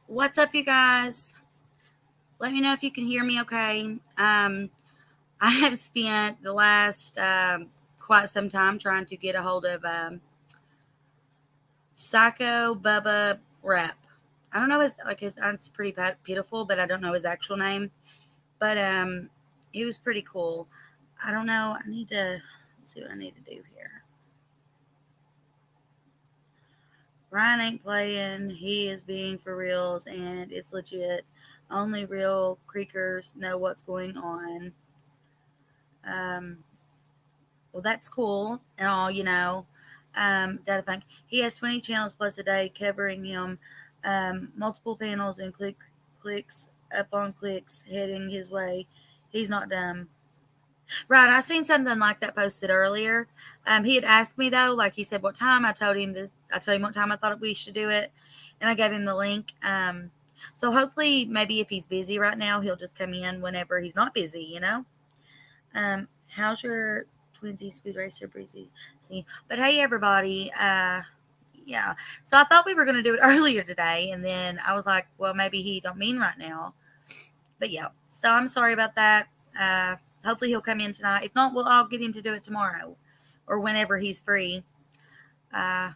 What's up, you guys? Let me know if you can hear me okay. I have spent the last quite some time trying to get a hold of PsychoBabbleRapp. I don't know his it's pretty pitiful, but I don't know his actual name. But he was pretty cool. I don't know. I need to let's see what I need to do here. Ryan ain't playing. He is being for reals, and it's legit. Only real creekers know what's going on. Um, well, that's cool and all. Data Funk. He has 20 channels plus a day covering him, multiple panels and clicks upon clicks heading his way. He's not dumb. Right, I seen something like that posted earlier. He had asked me though, like he said, what time. I told him this. I told him what time I thought we should do it, and I gave him the link. So hopefully, maybe if he's busy right now, he'll just come in whenever he's not busy. How's your Twinsy Speed Racer Breezy? See, but hey, everybody. Yeah. So I thought we were going to do it earlier today, and then I was like, well, maybe he don't mean right now. But yeah. So I'm sorry about that. Hopefully he'll come in tonight. If not, I'll get him to do it tomorrow or whenever he's free. Uh,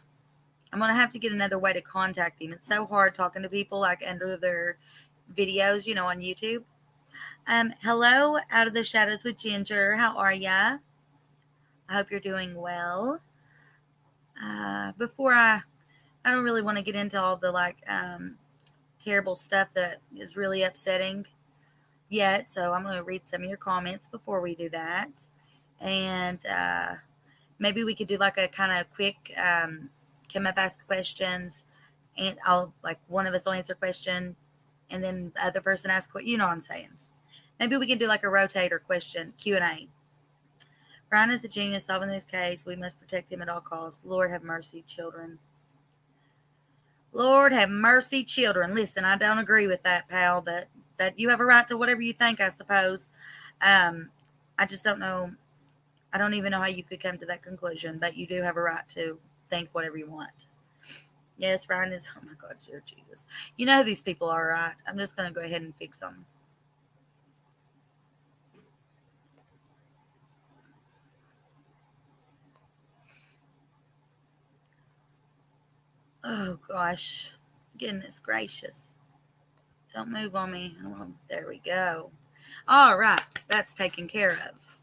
I'm gonna have to get another way to contact him. It's so hard talking to people like under their videos, on YouTube. Hello, Out of the Shadows with Ginger. How are ya? I hope you're doing well. Before I don't really want to get into all the terrible stuff that is really upsetting yet. So I'm going to read some of your comments before we do that. And maybe we could do like a kind of quick come up, ask questions. And I'll one of us will answer a question and then the other person asks what, you know what I'm saying. Maybe we can do like a rotator question, Q&A. Brian is a genius solving this case. We must protect him at all costs. Lord have mercy, children. Lord have mercy, children. Listen, I don't agree with that, pal, but that you have a right to whatever you think, I suppose. I just don't know. I don't even know how you could come to that conclusion, but you do have a right to think whatever you want. Yes, Ryan is. Oh my God, dear Jesus. You know who these people are, right? I'm just going to go ahead and fix them. Oh gosh, goodness gracious. Don't move on me. Oh, there we go. All right, that's taken care of.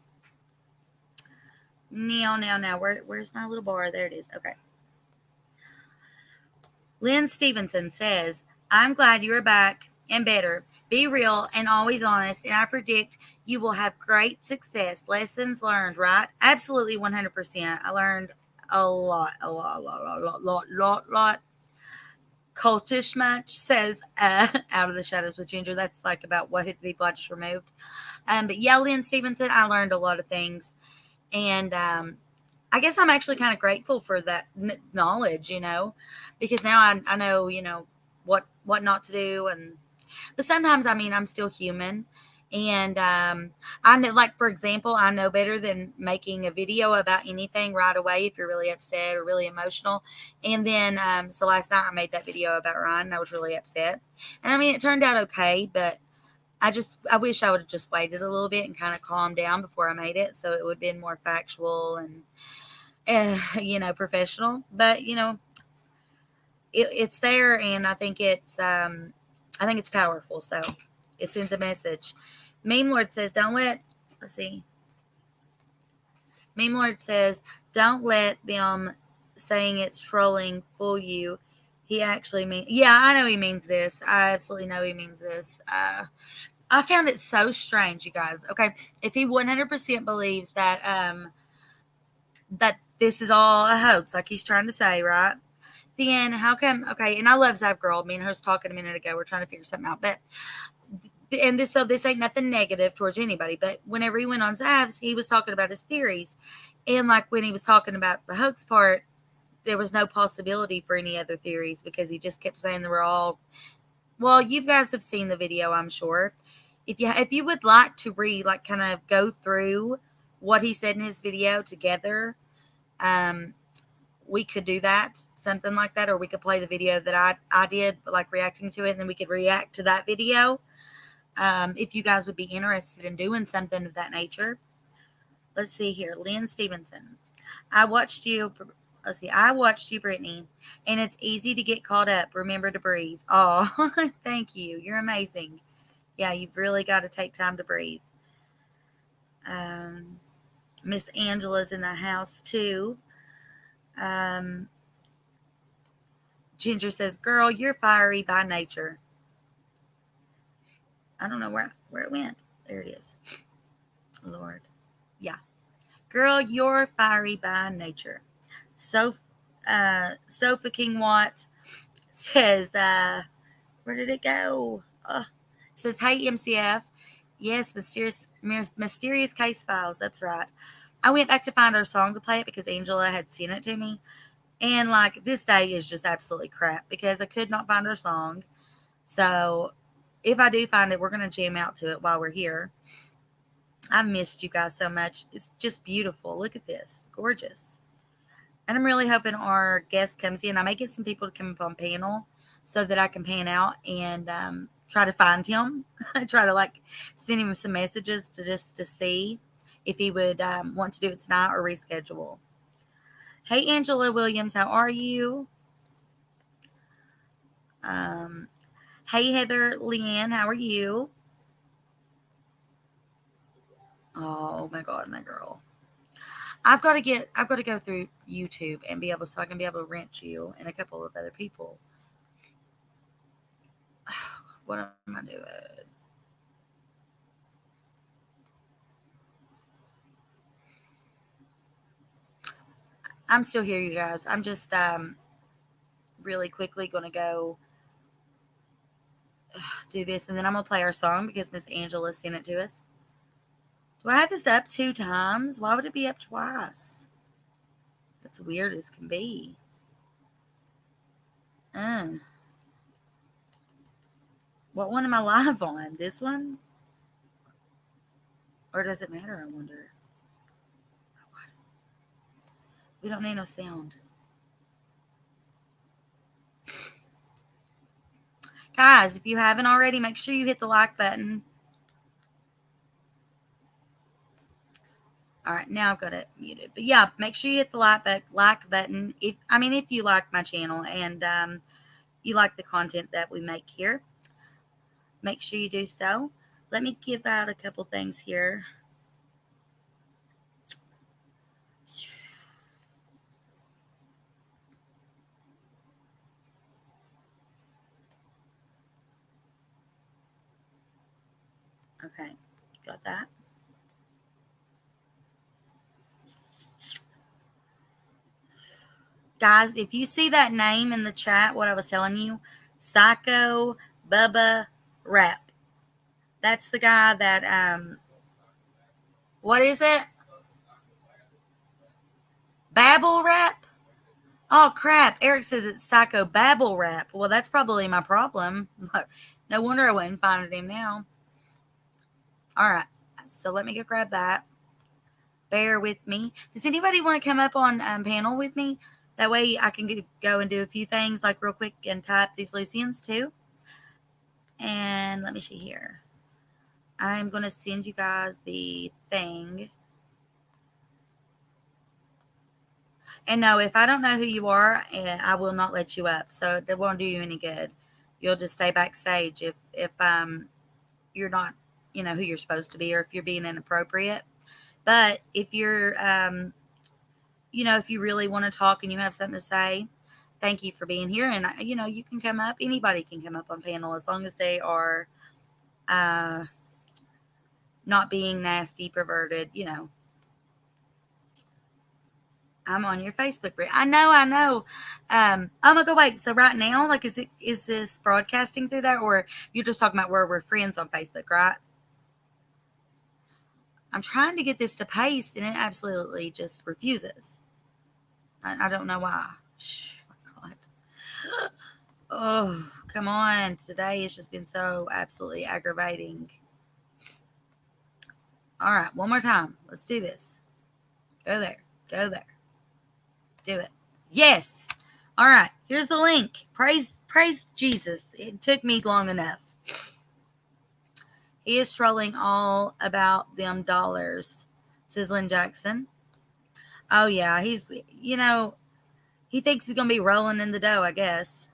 Now. Where's my little bar? There it is. Okay. Lynn Stevenson says, I'm glad you are back and better. Be real and always honest, and I predict you will have great success. Lessons learned, right? Absolutely 100%. I learned a lot. Cultish Match says, Out of the Shadows with Ginger. That's like about what the people I just removed. But yeah, Lynn Stevenson, I learned a lot of things. And I guess I'm actually kind of grateful for that knowledge, because now I know, what not to do. But sometimes, I mean, I'm still human. And I know, like, for example, I know better than making a video about anything right away if you're really upset or really emotional. And then, so last night I made that video about Ryan and I was really upset. And I mean, it turned out okay, but I wish I would have just waited a little bit and kind of calmed down before I made it. So it would have been more factual and, professional. But, it's there. And I think it's powerful. So it sends a message. Meme Lord says, let's see. Meme Lord says, don't let them saying it's trolling fool you. He actually means, yeah, I know he means this. I absolutely know he means this. I found it so strange, you guys. Okay, if he 100% believes that this is all a hoax, like he's trying to say, right? Then how come? Okay, and I love Zav Girl. Me and her was talking a minute ago. We're trying to figure something out, but this ain't nothing negative towards anybody. But whenever he went on Zav's, he was talking about his theories, and like when he was talking about the hoax part, there was no possibility for any other theories because he just kept saying they were all. Well, you guys have seen the video, I'm sure. If you would like to kind of go through what he said in his video together, we could do that, something like that, or we could play the video that I did, like reacting to it, and then we could react to that video. If you guys would be interested in doing something of that nature. Let's see here. Lynn Stevenson. I watched you. I watched you, Brittany, and it's easy to get caught up. Remember to breathe. Oh, thank you. You're amazing. Yeah, you've really got to take time to breathe. Miss Angela's in the house too. Ginger says, "Girl, you're fiery by nature." I don't know where it went. There it is. Lord, yeah, girl, you're fiery by nature. So, Sofa King Watt says, where did it go? Says, "Hey MCF, yes, mysterious case files. That's right. I went back to find our song to play it because Angela had sent it to me, and like this day is just absolutely crap because I could not find our song. So if I do find it, we're gonna jam out to it while we're here. I've missed you guys so much. It's just beautiful. Look at this, gorgeous." And I'm really hoping our guest comes in. I may get some people to come up on panel so that I can pan out and try to find him. Try to like send him some messages to see if he would want to do it tonight or reschedule. Hey, Angela Williams, how are you? Hey, Heather Leanne, how are you? Oh my God, my girl. I've got to go through YouTube and be able, so I can be able to rent you and a couple of other people. What am I doing? I'm still here, you guys. I'm just really quickly going to go do this, and then I'm going to play our song because Miss Angela sent it to us. Do I have this up 2 times? Why would it be up twice? That's weird as can be. What one am I live on? This one? Or does it matter, I wonder? We don't need no sound. Guys, if you haven't already, make sure you hit the like button. All right, now I've got it muted. But yeah, make sure you hit the like button. If you like my channel and you like the content that we make here, make sure you do so. Let me give out a couple things here. Okay, got that. Guys, if you see that name in the chat, what I was telling you, PsychoBabbleRapp. That's the guy that what is it? Babble Rap? Oh crap. Eric says it's PsychoBabbleRapp. Well, that's probably my problem. No wonder I wasn't finding him now. Alright. So let me go grab that. Bear with me. Does anybody want to come up on panel with me? That way I can go and do a few things like real quick and type these loose ends too. And let me see here. I'm going to send you guys the thing. And no, if I don't know who you are, I will not let you up. So it won't do you any good. You'll just stay backstage if you're not, who you're supposed to be, or if you're being inappropriate. But if you're, if you really want to talk and you have something to say, thank you for being here. And, you can come up. Anybody can come up on panel as long as they are not being nasty, perverted, I'm on your Facebook group. I know. Oh my God, wait. So right now, like, is this broadcasting through that, or you're just talking about where we're friends on Facebook, right? I'm trying to get this to paste, and it absolutely just refuses. I don't know why. My God. Oh, come on. Today has just been so absolutely aggravating. All right, one more time. Let's do this. Go there. Do it. Yes. All right. Here's the link. Praise Jesus. It took me long enough. He is trolling all about them dollars. Sizzling Jackson. Oh yeah, he's he thinks he's gonna be rolling in the dough, I guess.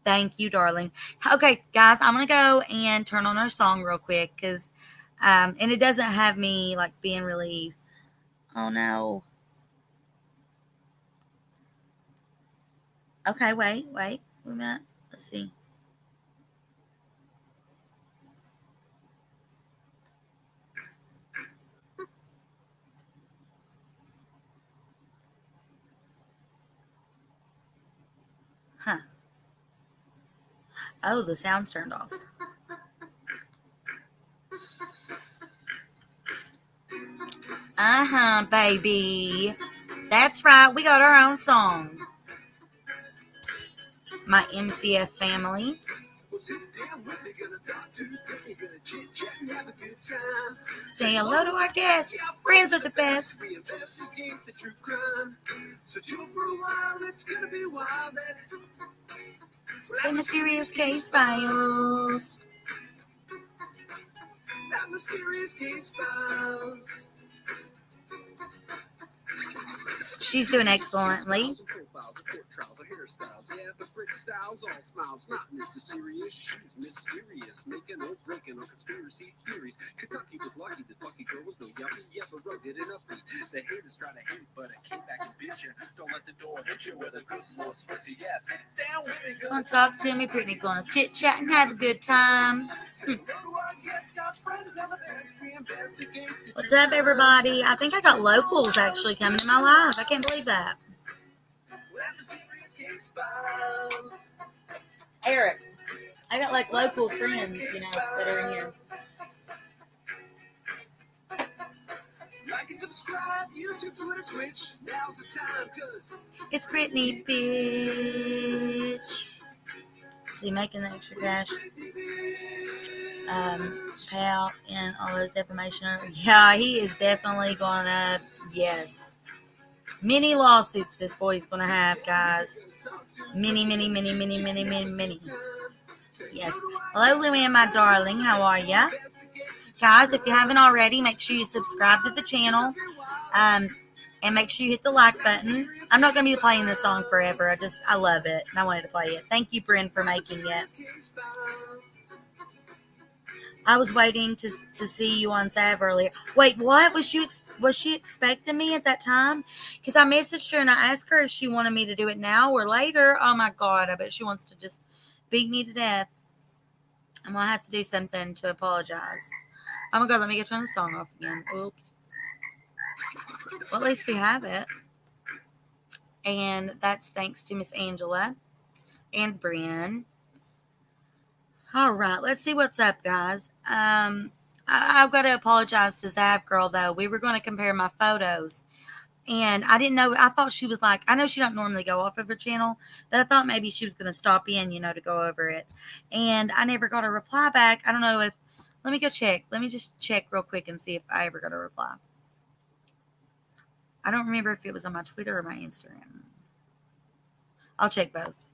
Thank you, darling. Okay, guys, I'm gonna go and turn on our song real quick because, and it doesn't have me like being really. Oh no. Okay, wait a minute. Let's see. Huh. Oh, the sound's turned off. Baby. That's right. We got our own song. My MCF family. Say hello to our guests. Friends are the best. The mysterious case files. She's doing excellently. Kentucky was lucky this lucky girl was no yuppie. Yeah, but rugged enough beat. The haters try to hate, but I came back and bitch you. Don't let the door hit you with a good Lord split you. Yeah, sit down with me. Come talk to me, Brittany. Gonna chit chat and have a good time. What's up, everybody? I think I got locals actually coming to my live. I can't believe that. Eric, I got like local friends, that are in here. Like and subscribe, YouTube, Twitter, Twitch. Now's the time, cause it's Brittany, bitch. Is he making the extra cash? Pay out and all those defamation. Yeah, he is definitely gonna. Yes, many lawsuits this boy's gonna have, guys. Many. Yes. Hello, Louie and my darling. How are ya? Guys, if you haven't already, make sure you subscribe to the channel. And make sure you hit the like button. I'm not going to be playing this song forever. I love it, and I wanted to play it. Thank you, Bryn, for making it. I was waiting to see you on Sav earlier. Wait, what? Was she expecting me at that time? Because I messaged her and I asked her if she wanted me to do it now or later. Oh, my God. I bet she wants to just beat me to death. I'm going to have to do something to apologize. Oh, my God. Let me go turn the song off again. Oops. Well, at least we have it. And that's thanks to Miss Angela and Brian. All right, let's see what's up, guys. I've got to apologize to Zav Girl, though. We were going to compare my photos. And I didn't know. I thought she was like, I know she don't normally go off of her channel, but I thought maybe she was going to stop in, to go over it. And I never got a reply back. I don't know if, let me go check. Let me just check real quick and see if I ever got a reply. I don't remember if it was on my Twitter or my Instagram. I'll check both.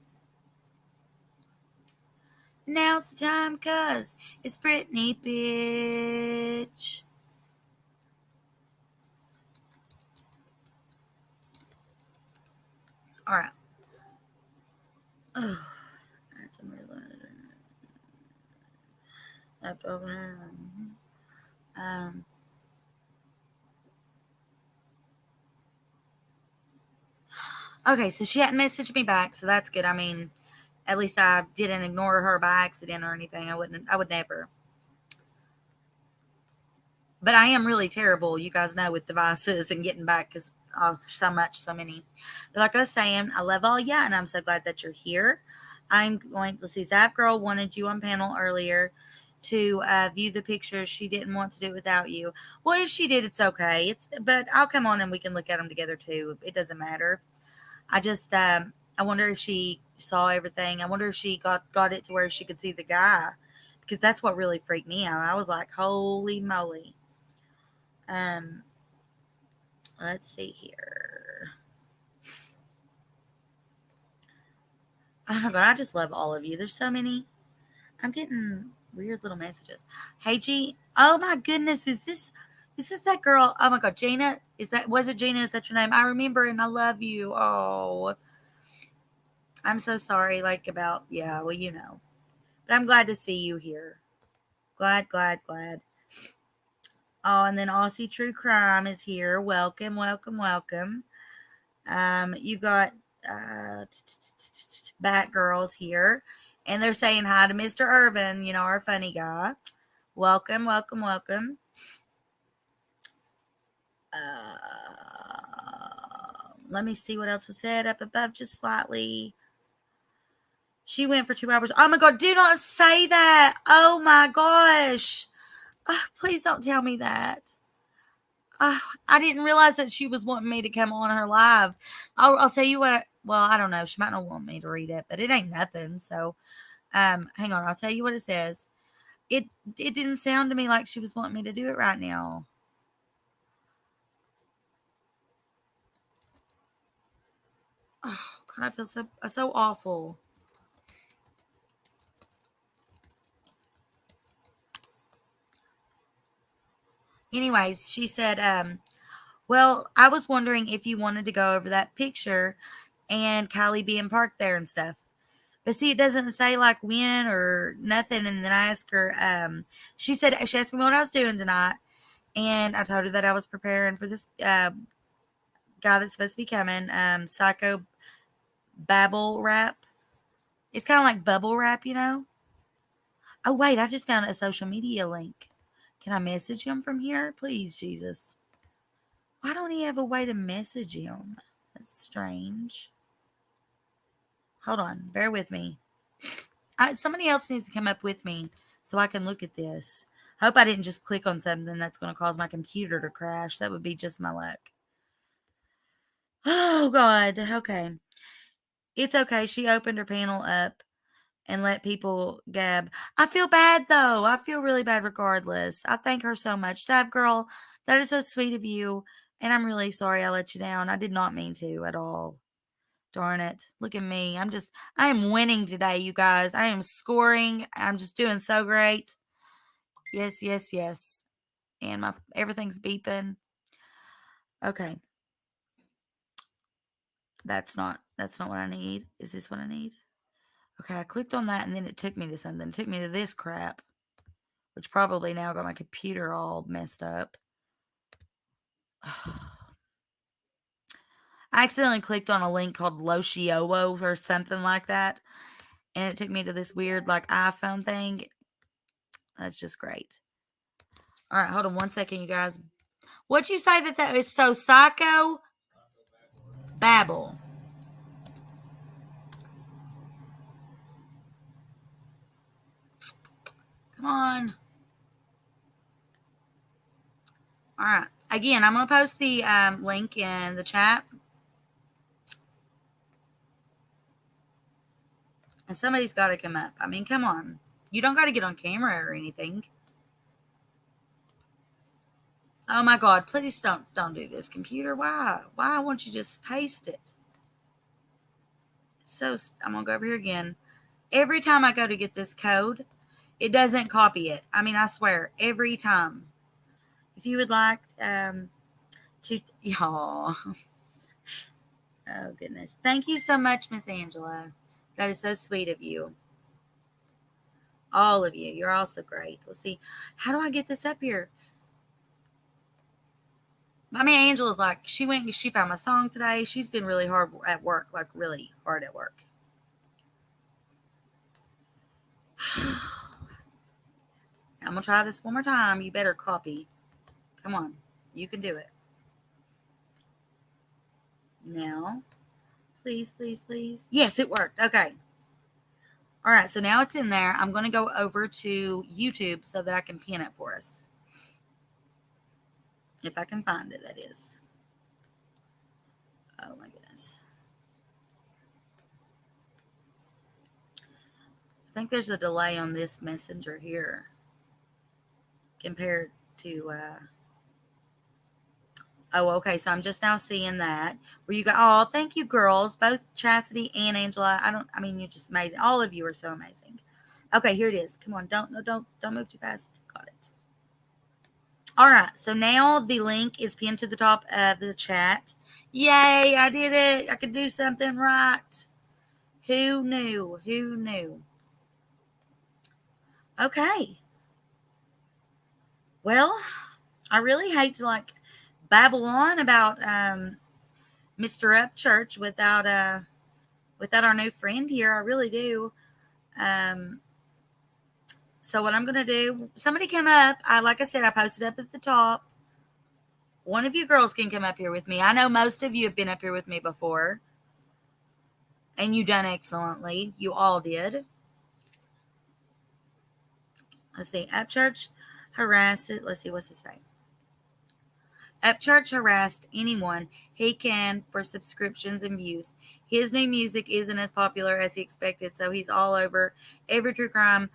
Now's the time, cuz it's Brittany, bitch. All right. Oh, that's a really up over. Okay, so she hadn't messaged me back, so that's good. I mean, at least I didn't ignore her by accident or anything. I would never. But I am really terrible, you guys know, with devices and getting back because so many. But like I was saying, I love all ya, and I'm so glad that you're here. I'm going to see Zap Girl wanted you on panel earlier to view the pictures. She didn't want to do it without you. Well, if she did, it's okay. But I'll come on and we can look at them together too. It doesn't matter. I just I wonder if she saw everything. I wonder if she got it to where she could see the guy, because that's what really freaked me out. I was like, holy moly. Let's see here. Oh my god, I just love all of you. There's so many. I'm getting weird little messages. Hey G, oh my goodness, is this that girl? Oh my god, Gina, was it Gina? Is that your name? I remember and I love you. Oh, I'm so sorry. Like about yeah, well you know, but I'm glad to see you here. Glad, glad, glad. Oh, and then Aussie True Crime is here. Welcome, welcome, welcome. You've got Batgirls here, and they're saying hi to Mr. Irvin, you know, our funny guy. Welcome, welcome, welcome. Let me see what else was said up above just slightly. She went for 2 hours. Oh my god, do not say that. Oh my gosh. Oh, please don't tell me that. I didn't realize that she was wanting me to come on her live. I'll tell you what. Well, I don't know. She might not want me to read it, but it ain't nothing. So, hang on. I'll tell you what it says. It it didn't sound to me like she was wanting me to do it right now. Oh God, I feel so awful. Anyways, she said, well, I was wondering if you wanted to go over that picture and Kylie being parked there and stuff. But see, it doesn't say like when or nothing. And then I asked her, she asked me what I was doing tonight. And I told her that I was preparing for this guy that's supposed to be coming, PsychoBabbleRapp. It's kind of like bubble wrap, you know? Oh, wait, I just found a social media link. Can I message him from here? Please, Jesus. Why don't he have a way to message him? That's strange. Hold on, bear with me. Somebody else needs to come up with me so I can look at this. I hope I didn't just click on something that's going to cause my computer to crash. That would be just my luck. Oh, God. Okay. It's okay. She opened her panel up and let people gab. I feel bad, though. I feel really bad regardless. I thank her so much. Dive Girl, that is so sweet of you. And I'm really sorry I let you down. I did not mean to at all. Darn it. Look at me. I am winning today, you guys. I am scoring. I'm just doing so great. Yes, yes, yes. And everything's beeping. Okay. That's not what I need. Is this what I need? Okay, I clicked on that and then it took me to something. It took me to this crap, which probably now got my computer all messed up. I accidentally clicked on a link called Loshiowo or something like that. And it took me to this weird like iPhone thing. That's just great. All right, hold on 1 second, you guys. What'd you say that is so psycho? Babble. Come on. All right. Again, I'm going to post the link in the chat. And somebody's got to come up. I mean, come on. You don't got to get on camera or anything. Oh my God! Please don't do this, computer. Why won't you just paste it? So I'm gonna go over here again. Every time I go to get this code, it doesn't copy it. I mean, I swear, every time. If you would like to, y'all. Oh goodness! Thank you so much, Miss Angela. That is so sweet of you. All of you. You're all so great. Let's see. How do I get this up here? I mean, Angela's like, she found my song today. She's been really hard at work, like really hard at work. I'm going to try this one more time. You better copy. Come on. You can do it. Now, please, please, please. Yes, it worked. Okay. All right. So now it's in there. I'm going to go over to YouTube so that I can pin it for us. If I can find it, that is. Oh, my goodness. I think there's a delay on this messenger here compared to, Oh, okay. So I'm just now seeing that. Where you go, oh, thank you, girls. Both Chastity and Angela. I mean, you're just amazing. All of you are so amazing. Okay, here it is. Come on. Don't move too fast. Got it. All right. So now the link is pinned to the top of the chat. Yay, I did it. I could do something right. Who knew? Who knew? Okay. Well, I really hate to babble on about Mr. Upchurch without our new friend here. I really do. Um, so what I'm gonna do? Somebody come up. Like I said, I posted up at the top. One of you girls can come up here with me. I know most of you have been up here with me before, and you done excellently. You all did. Let's see. Upchurch harass it. Let's see what's it say. Upchurch harassed anyone he can for subscriptions and views. His new music isn't as popular as he expected, so he's all over every true crime.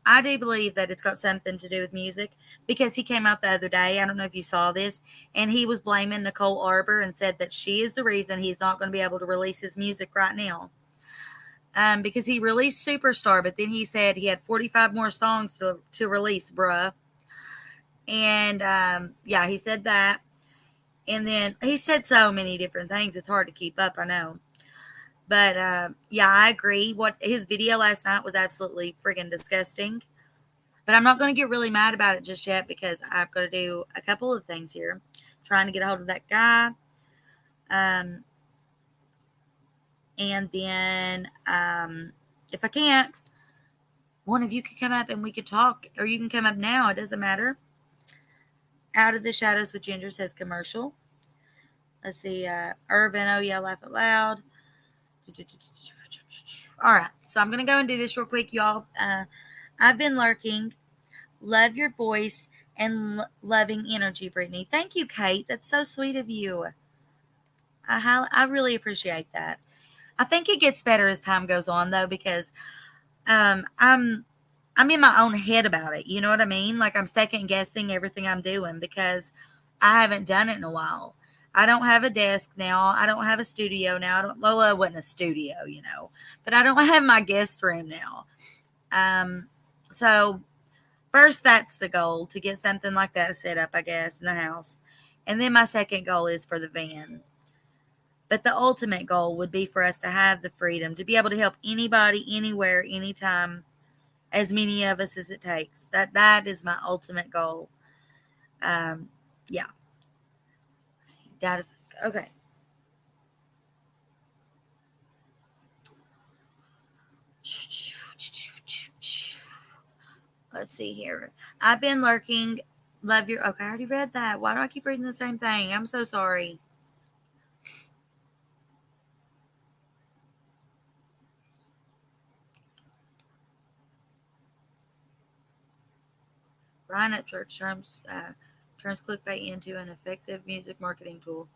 I do believe that it's got something to do with music because he came out the other day. I don't know if you saw this, and he was blaming Nicole Arbor and said that she is the reason he's not going to be able to release his music right now. Because he released Superstar, but then he said he had 45 more songs to release, bruh. And yeah, he said that. And then he said so many different things. It's hard to keep up, I know. But yeah, I agree. What his video last night was absolutely friggin' disgusting. But I'm not going to get really mad about it just yet because I've got to do a couple of things here. Trying to get a hold of that guy. And then if I can't, one of you could come up and we could talk. Or you can come up now. It doesn't matter. Out of the Shadows with Ginger says commercial. Let's see. Irvin, oh yeah, laugh out loud. All right. So I'm going to go and do this real quick, y'all. I've been lurking. Love your voice and loving energy, Brittany. Thank you, Kate. That's so sweet of you. I really appreciate that. I think it gets better as time goes on, though, because I'm in my own head about it. You know what I mean? Like I'm second guessing everything I'm doing because I haven't done it in a while. I don't have a desk now. I don't have a studio now. Well, it wasn't a studio, but I don't have my guest room now. So first, that's the goal, to get something like that set up, I guess, in the house. And then my second goal is for the van. But the ultimate goal would be for us to have the freedom to be able to help anybody, anywhere, anytime, as many of us as it takes. That is my ultimate goal. Yeah. Let's see, data. Okay. Let's see here. I've been lurking. Love your. Okay, I already read that. Why do I keep reading the same thing? I'm so sorry. Ryan Upchurch turns clickbait into an effective music marketing tool.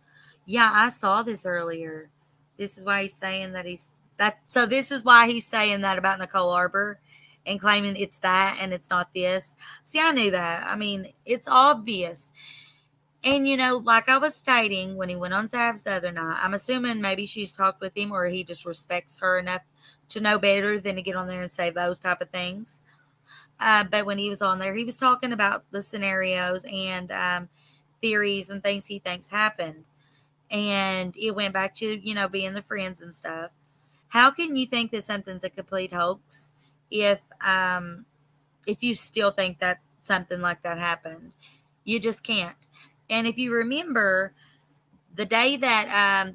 Yeah, I saw this earlier. This is why he's saying that So this is why he's saying that about Nicole Arbor and claiming it's that and it's not this. See, I knew that. I mean, it's obvious. And like I was stating when he went on Zav's the other night, I'm assuming maybe she's talked with him or he just respects her enough to know better than to get on there and say those type of things. But when he was on there, he was talking about the scenarios and theories and things he thinks happened. And it went back to, being the friends and stuff. How can you think that something's a complete hoax if you still think that something like that happened? You just can't. And if you remember, the day that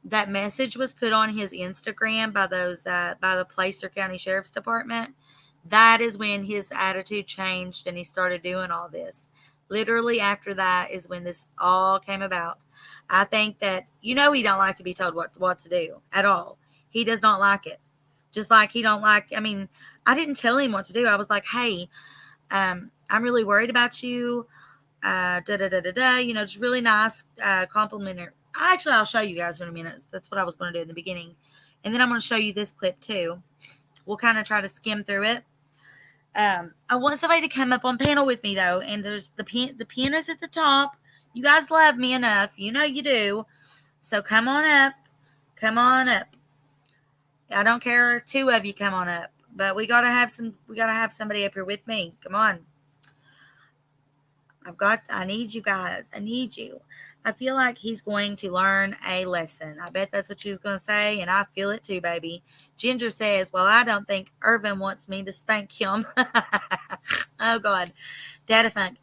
that message was put on his Instagram by the Placer County Sheriff's Department, that is when his attitude changed and he started doing all this. Literally after that is when this all came about. I think that, he don't like to be told what to do at all. He does not like it. Just like he don't like, I didn't tell him what to do. I was like, hey, I'm really worried about you. Just really nice, complimentary. Actually, I'll show you guys in a minute. That's what I was going to do in the beginning. And then I'm going to show you this clip too. We'll kind of try to skim through it. I want somebody to come up on panel with me though. And there's the pin is at the top. You guys love me enough. You know you do. So come on up. Come on up. I don't care. Two of you come on up. But we gotta have somebody up here with me. Come on. I need you guys. I need you. I feel like he's going to learn a lesson. I bet that's what she was going to say, and I feel it too, baby. Ginger says, well, I don't think Irvin wants me to spank him. Oh, God. Data Funk.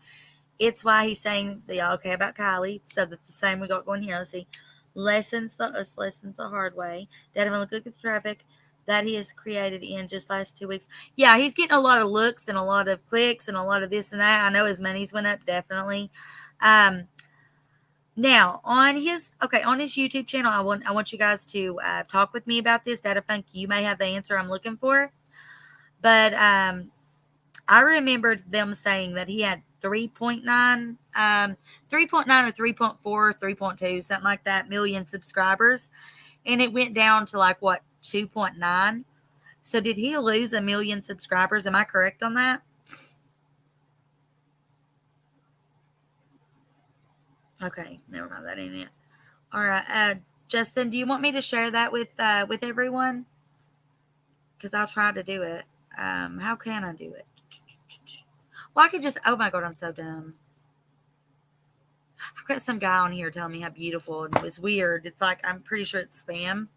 It's why he's saying the okay about Kiely. So that's the same we got going here. Let's see. Lessons the hard way. Data Funk, look at the traffic that he has created in just last 2 weeks. Yeah, he's getting a lot of looks and a lot of clicks and a lot of this and that. I know his money's went up, definitely. Now on his YouTube channel, I want you guys to talk with me about this. Data Funk, you may have the answer I'm looking for, but I remembered them saying that he had 3.9, 3.9 or 3.4, 3.2, something like that, million subscribers, and it went down to like what, 2.9. So did he lose 1 million subscribers? Am I correct on that? Okay, never mind. That ain't it. All right, Justin, do you want me to share that with everyone? Because I'll try to do it. How can I do it? Well, I could just. Oh my God, I'm so dumb. I've got some guy on here telling me how beautiful, and it was weird. It's like I'm pretty sure it's spam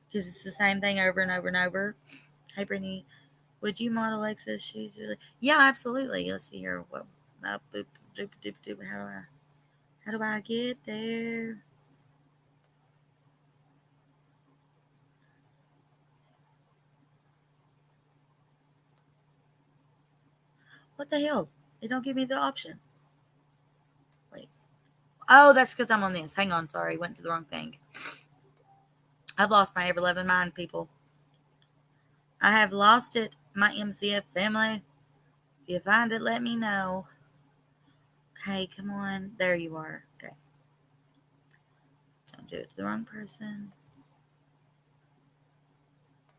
because it's the same thing over and over and over. Hey, Brittany, would you model Lexus shoes? Really? Yeah, absolutely. Let's see here. What? Boop, doop, doop, doop. How do I get there? What the hell? It don't give me the option. Wait. Oh, that's because I'm on this. Hang on. Sorry. Went to the wrong thing. I've lost my ever-loving mind, people. I have lost it, my MCF family. If you find it, let me know. Okay, come on. There you are. Okay. Don't do it to the wrong person.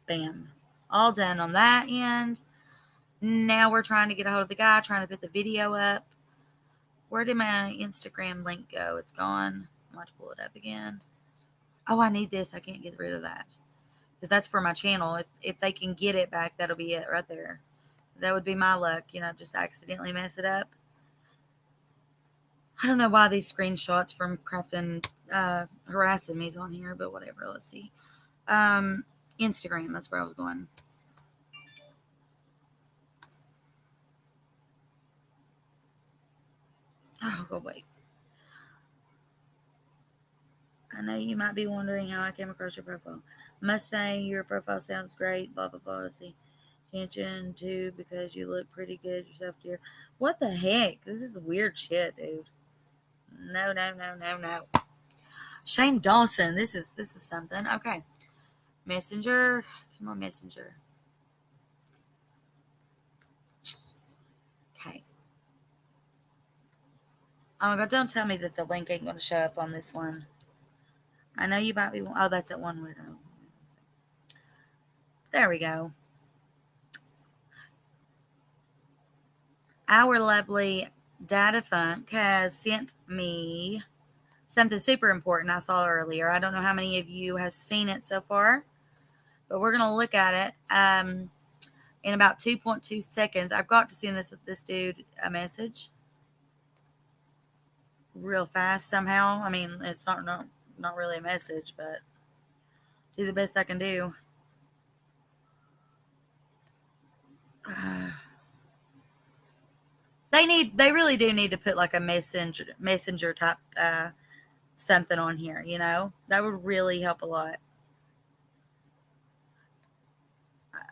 Bam. All done on that end. Now we're trying to get a hold of the guy, trying to put the video up. Where did my Instagram link go? It's gone. I'm going to pull it up again. Oh, I need this. I can't get rid of that. Because that's for my channel. If they can get it back, that'll be it right there. That would be my luck, just accidentally mess it up. I don't know why these screenshots from Crafton harassing me is on here, but whatever. Let's see. Instagram, that's where I was going. Oh, go wait. I know you might be wondering how I came across your profile. Must say your profile sounds great. Blah blah blah. Let's see. Attention to because you look pretty good yourself, dear. What the heck? This is weird shit, dude. No. Shane Dawson. This is something. Okay. Messenger. Come on, Messenger. Okay. Oh my God, don't tell me that the link ain't going to show up on this one. I know you might be. Oh, that's at one window. There we go. Our lovely Data Funk has sent me something super important I saw earlier. I don't know how many of you has seen it so far, but we're going to look at it in about 2.2 seconds. I've got to send this dude a message real fast somehow. I mean, it's not really a message, but do the best I can do. They really do need to put like a messenger type something on here, that would really help a lot.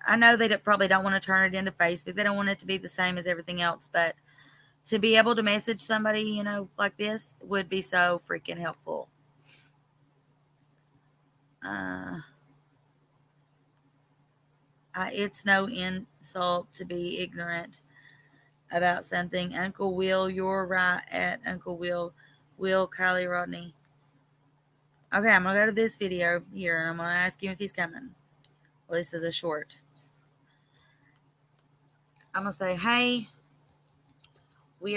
I know they probably don't want to turn it into Facebook. They don't want it to be the same as everything else, but to be able to message somebody, like this would be so freaking helpful. It's no insult to be ignorant about something. Uncle Will, you're right at Uncle Will, Kiely Rodni. Okay, I'm going to go to this video here, and I'm going to ask him if he's coming. Well, this is a short. I'm going to say, hey, we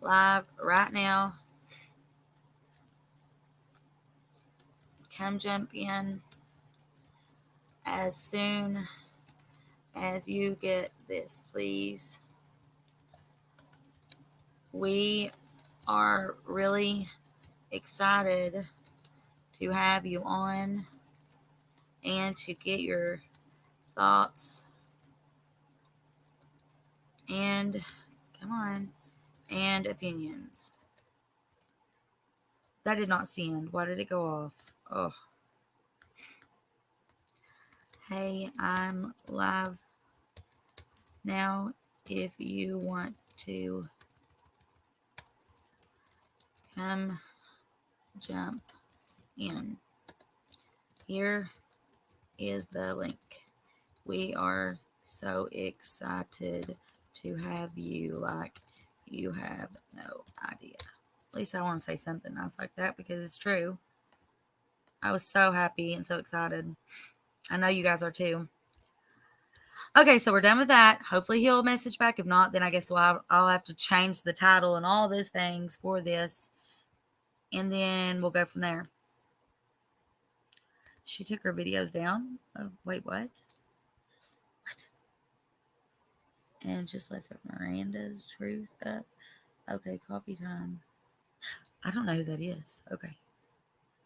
live right now. Come jump in as soon as you get this, please. We are really excited to have you on and to get your thoughts and and opinions. That did not send. Why did it go off? Oh. Hey, I'm live now. If you want to come jump in, here is the link. We are so excited to have you, like you have no idea. At least I want to say something nice like that because it's true. I was so happy and so excited. I know you guys are too. Okay, so we're done with that. Hopefully he'll message back. If not, then I guess I'll have to change the title and all those things for this. And then we'll go from there. She took her videos down. Oh, wait, what? What? And just left Miranda's Truth up. Okay, coffee time. I don't know who that is. Okay.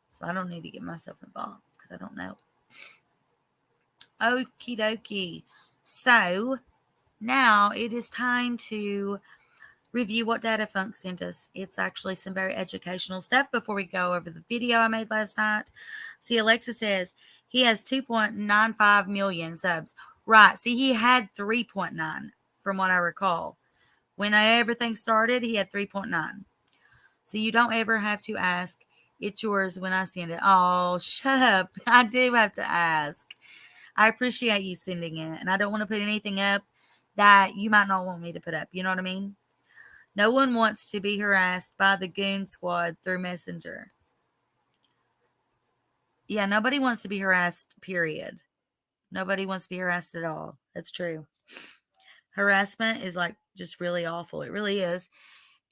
So I don't need to get myself involved because I don't know. Okie dokie. So now it is time to review what Data Funk sent us. It's actually some very educational stuff before we go over the video I made last night. See, Alexa says he has 2.95 million subs. Right. See, he had 3.9 from what I recall. When everything started, he had 3.9. So you don't ever have to ask. It's yours when I send it. Oh, shut up. I do have to ask. I appreciate you sending it. And I don't want to put anything up that you might not want me to put up. You know what I mean? No one wants to be harassed by the Goon Squad through Messenger. Yeah, nobody wants to be harassed, period. Nobody wants to be harassed at all. That's true. Harassment is like just really awful. It really is.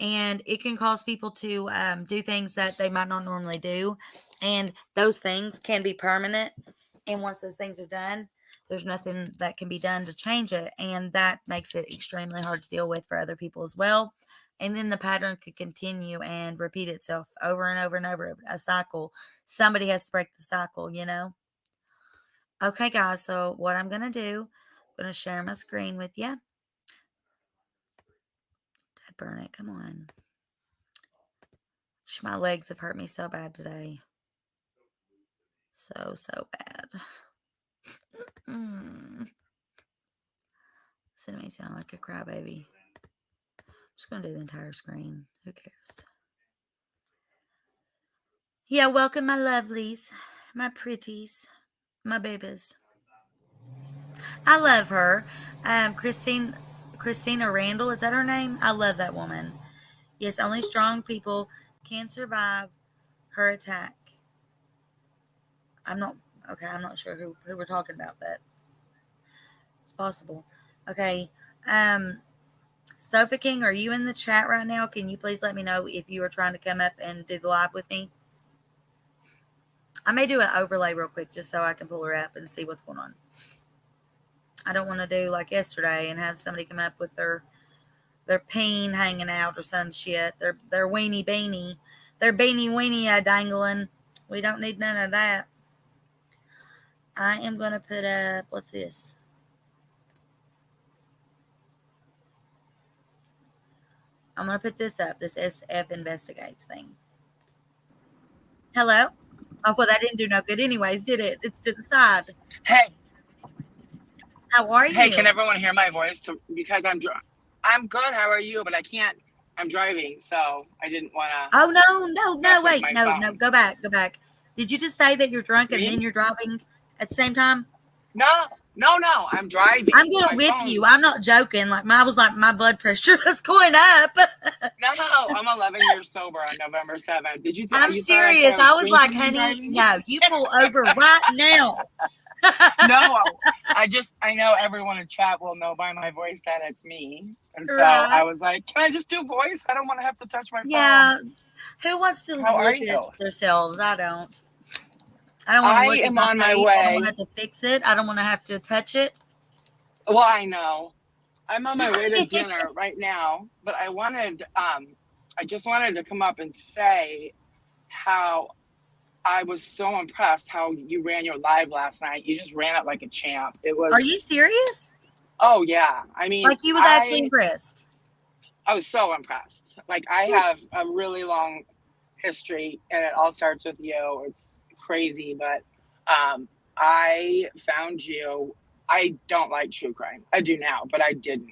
And it can cause people to do things that they might not normally do. And those things can be permanent. And once those things are done, there's nothing that can be done to change it. And that makes it extremely hard to deal with for other people as well. And then the pattern could continue and repeat itself over and over and over. A cycle. Somebody has to break the cycle, you know? Okay, guys. So what I'm going to do, I'm going to share my screen with you. Dad, burn it. Come on. My legs have hurt me so bad today. So bad. Listen to me sound like a crybaby. I'm just going to do the entire screen. Who cares? Yeah, welcome my lovelies, my pretties, my babies. I love her. Christina Randall, is that her name? I love that woman. Yes, only strong people can survive her attack. I'm not sure who we're talking about, but it's possible. Okay. Sofa King, are you in the chat right now? Can you please let me know if you are trying to come up and do the live with me? I may do an overlay real quick just so I can pull her up and see what's going on. I don't want to do like yesterday and have somebody come up with their peen hanging out or some shit. Their weenie beanie. Their beanie weenie dangling. We don't need none of that. I am going to put up, what's this? I'm going to put this up, this SF Investigates thing. Hello? Oh, well, that didn't do no good anyways, did it? It's to the side. Hey. How are you? Hey, can everyone hear my voice? Because I'm good. How are you? But I can't. I'm driving, so I didn't want to. Oh, no, wait. No, go back. Did you just say that you're drunk and then you're driving at the same time? No. I'm driving. I'm going to whip you. I'm not joking. Like, my blood pressure was going up. No. I'm 11 years sober on November 7th. Did you? I'm serious. I was like, honey, no, you pull over right now. No, I know everyone in chat will know by my voice that it's me. And so I Right. was like, can I just do voice? I don't want to have to touch my phone. Yeah. Who wants to How are look at you? themselves? I don't. I don't want to I look at am my on my face. I don't want way. to have to fix it. I don't want to have to touch it. Well, I know. I'm on my way to dinner right now, but I just wanted to come up and say how I was so impressed how you ran your live last night. You just ran it like a champ. It Are was, you serious? oh yeah. I mean, Like you was actually impressed? I was so impressed. Like I have a really long history and it all starts with you. It's crazy, but I found you. I don't like true crime. I do now, but I didn't.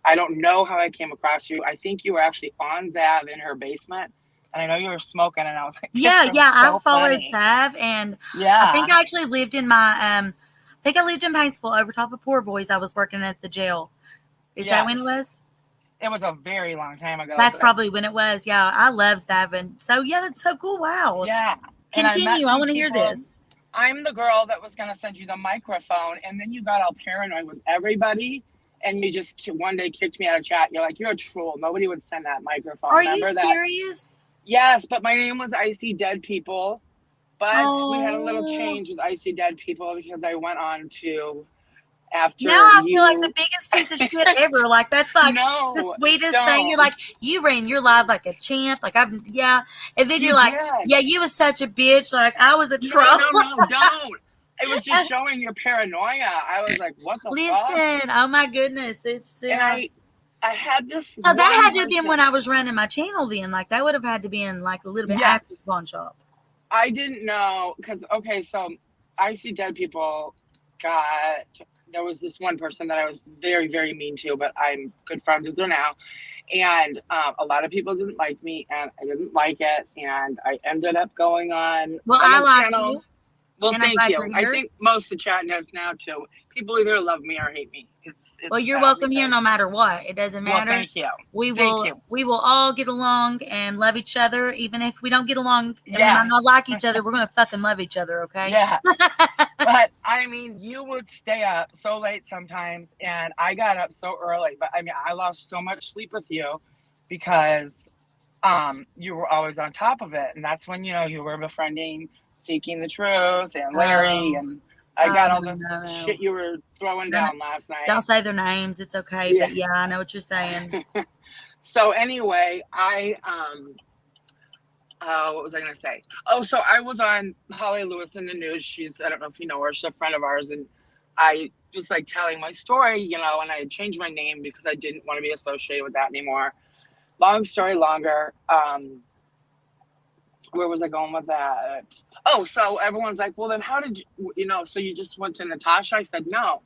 I don't know how I came across you. I think you were actually on Zav in her basement. And I know you were smoking and I was like, this Yeah, girl's yeah. I so followed funny. Sav, and I Yeah. think I actually lived in my I think I lived in Paintsville over top of Poor Boys. I was working at the jail. Is that when it Yes. was? It was a very long time ago, That's but probably when it was. Yeah, I love Sav, and so yeah, that's so cool. Wow. yeah. And I met Continue. I some want to hear people. this. I'm the girl that was going to send you the microphone, and then you got all paranoid with everybody, and you just one day kicked me out of chat. You're like, you're a troll. Nobody would send that microphone. Are you Remember that? serious? Yes, but my name was Icy Dead People. But we had a little Oh. change with Icy Dead People because I went on to Now after I feel like the you. biggest piece of shit ever. Like that's like the No, sweetest thing. You're like don't. you ran your life like a champ. Like I've yeah, and then You you're like did. yeah, you was such a bitch. Like I was a No, troll. no, no, don't. It was just showing your paranoia. I was like, what the fuck? Listen, oh my goodness, it's And I had this so that one had to have been when person. I was running my channel. Then like that would have had to been like a little bit after Yes, Pawn Shop. I didn't know because okay, so I see dead people. Got there was this one person that I was very very mean to, but I'm good friends with her now, and a lot of people didn't like me, and I didn't like it, and I ended up going on Well, I someone's like channel. you, Well, and I'm thank glad you. you're I here. think most of the chat does now too. People either love me or hate me. Well, It's you're sad welcome here no because matter what. It doesn't well, matter. thank you, We thank will you. we will all get along and love each other, even if we don't get along and we might not Yes, like each other. We're gonna fucking love each other, okay? yes. But I mean, you would stay up so late sometimes, and I got up so early. But I mean, I lost so much sleep with you because you were always on top of it, and that's when you were befriending, seeking the truth, and Larry, Oh, and I got all the no. shit you were throwing No, no. down last Don't night. say their names. It's okay. Yeah. But yeah, I know what you're saying. So anyway, what was I gonna say? Oh, so I was on Holly Lewis in the news. I don't know if you know her, she's a friend of ours, and I was like telling my story, and I had changed my name because I didn't want to be associated with that anymore. Long story longer. Where was I going with that? Oh, so everyone's like, well, then how did so you just went to Natasha? I said, no.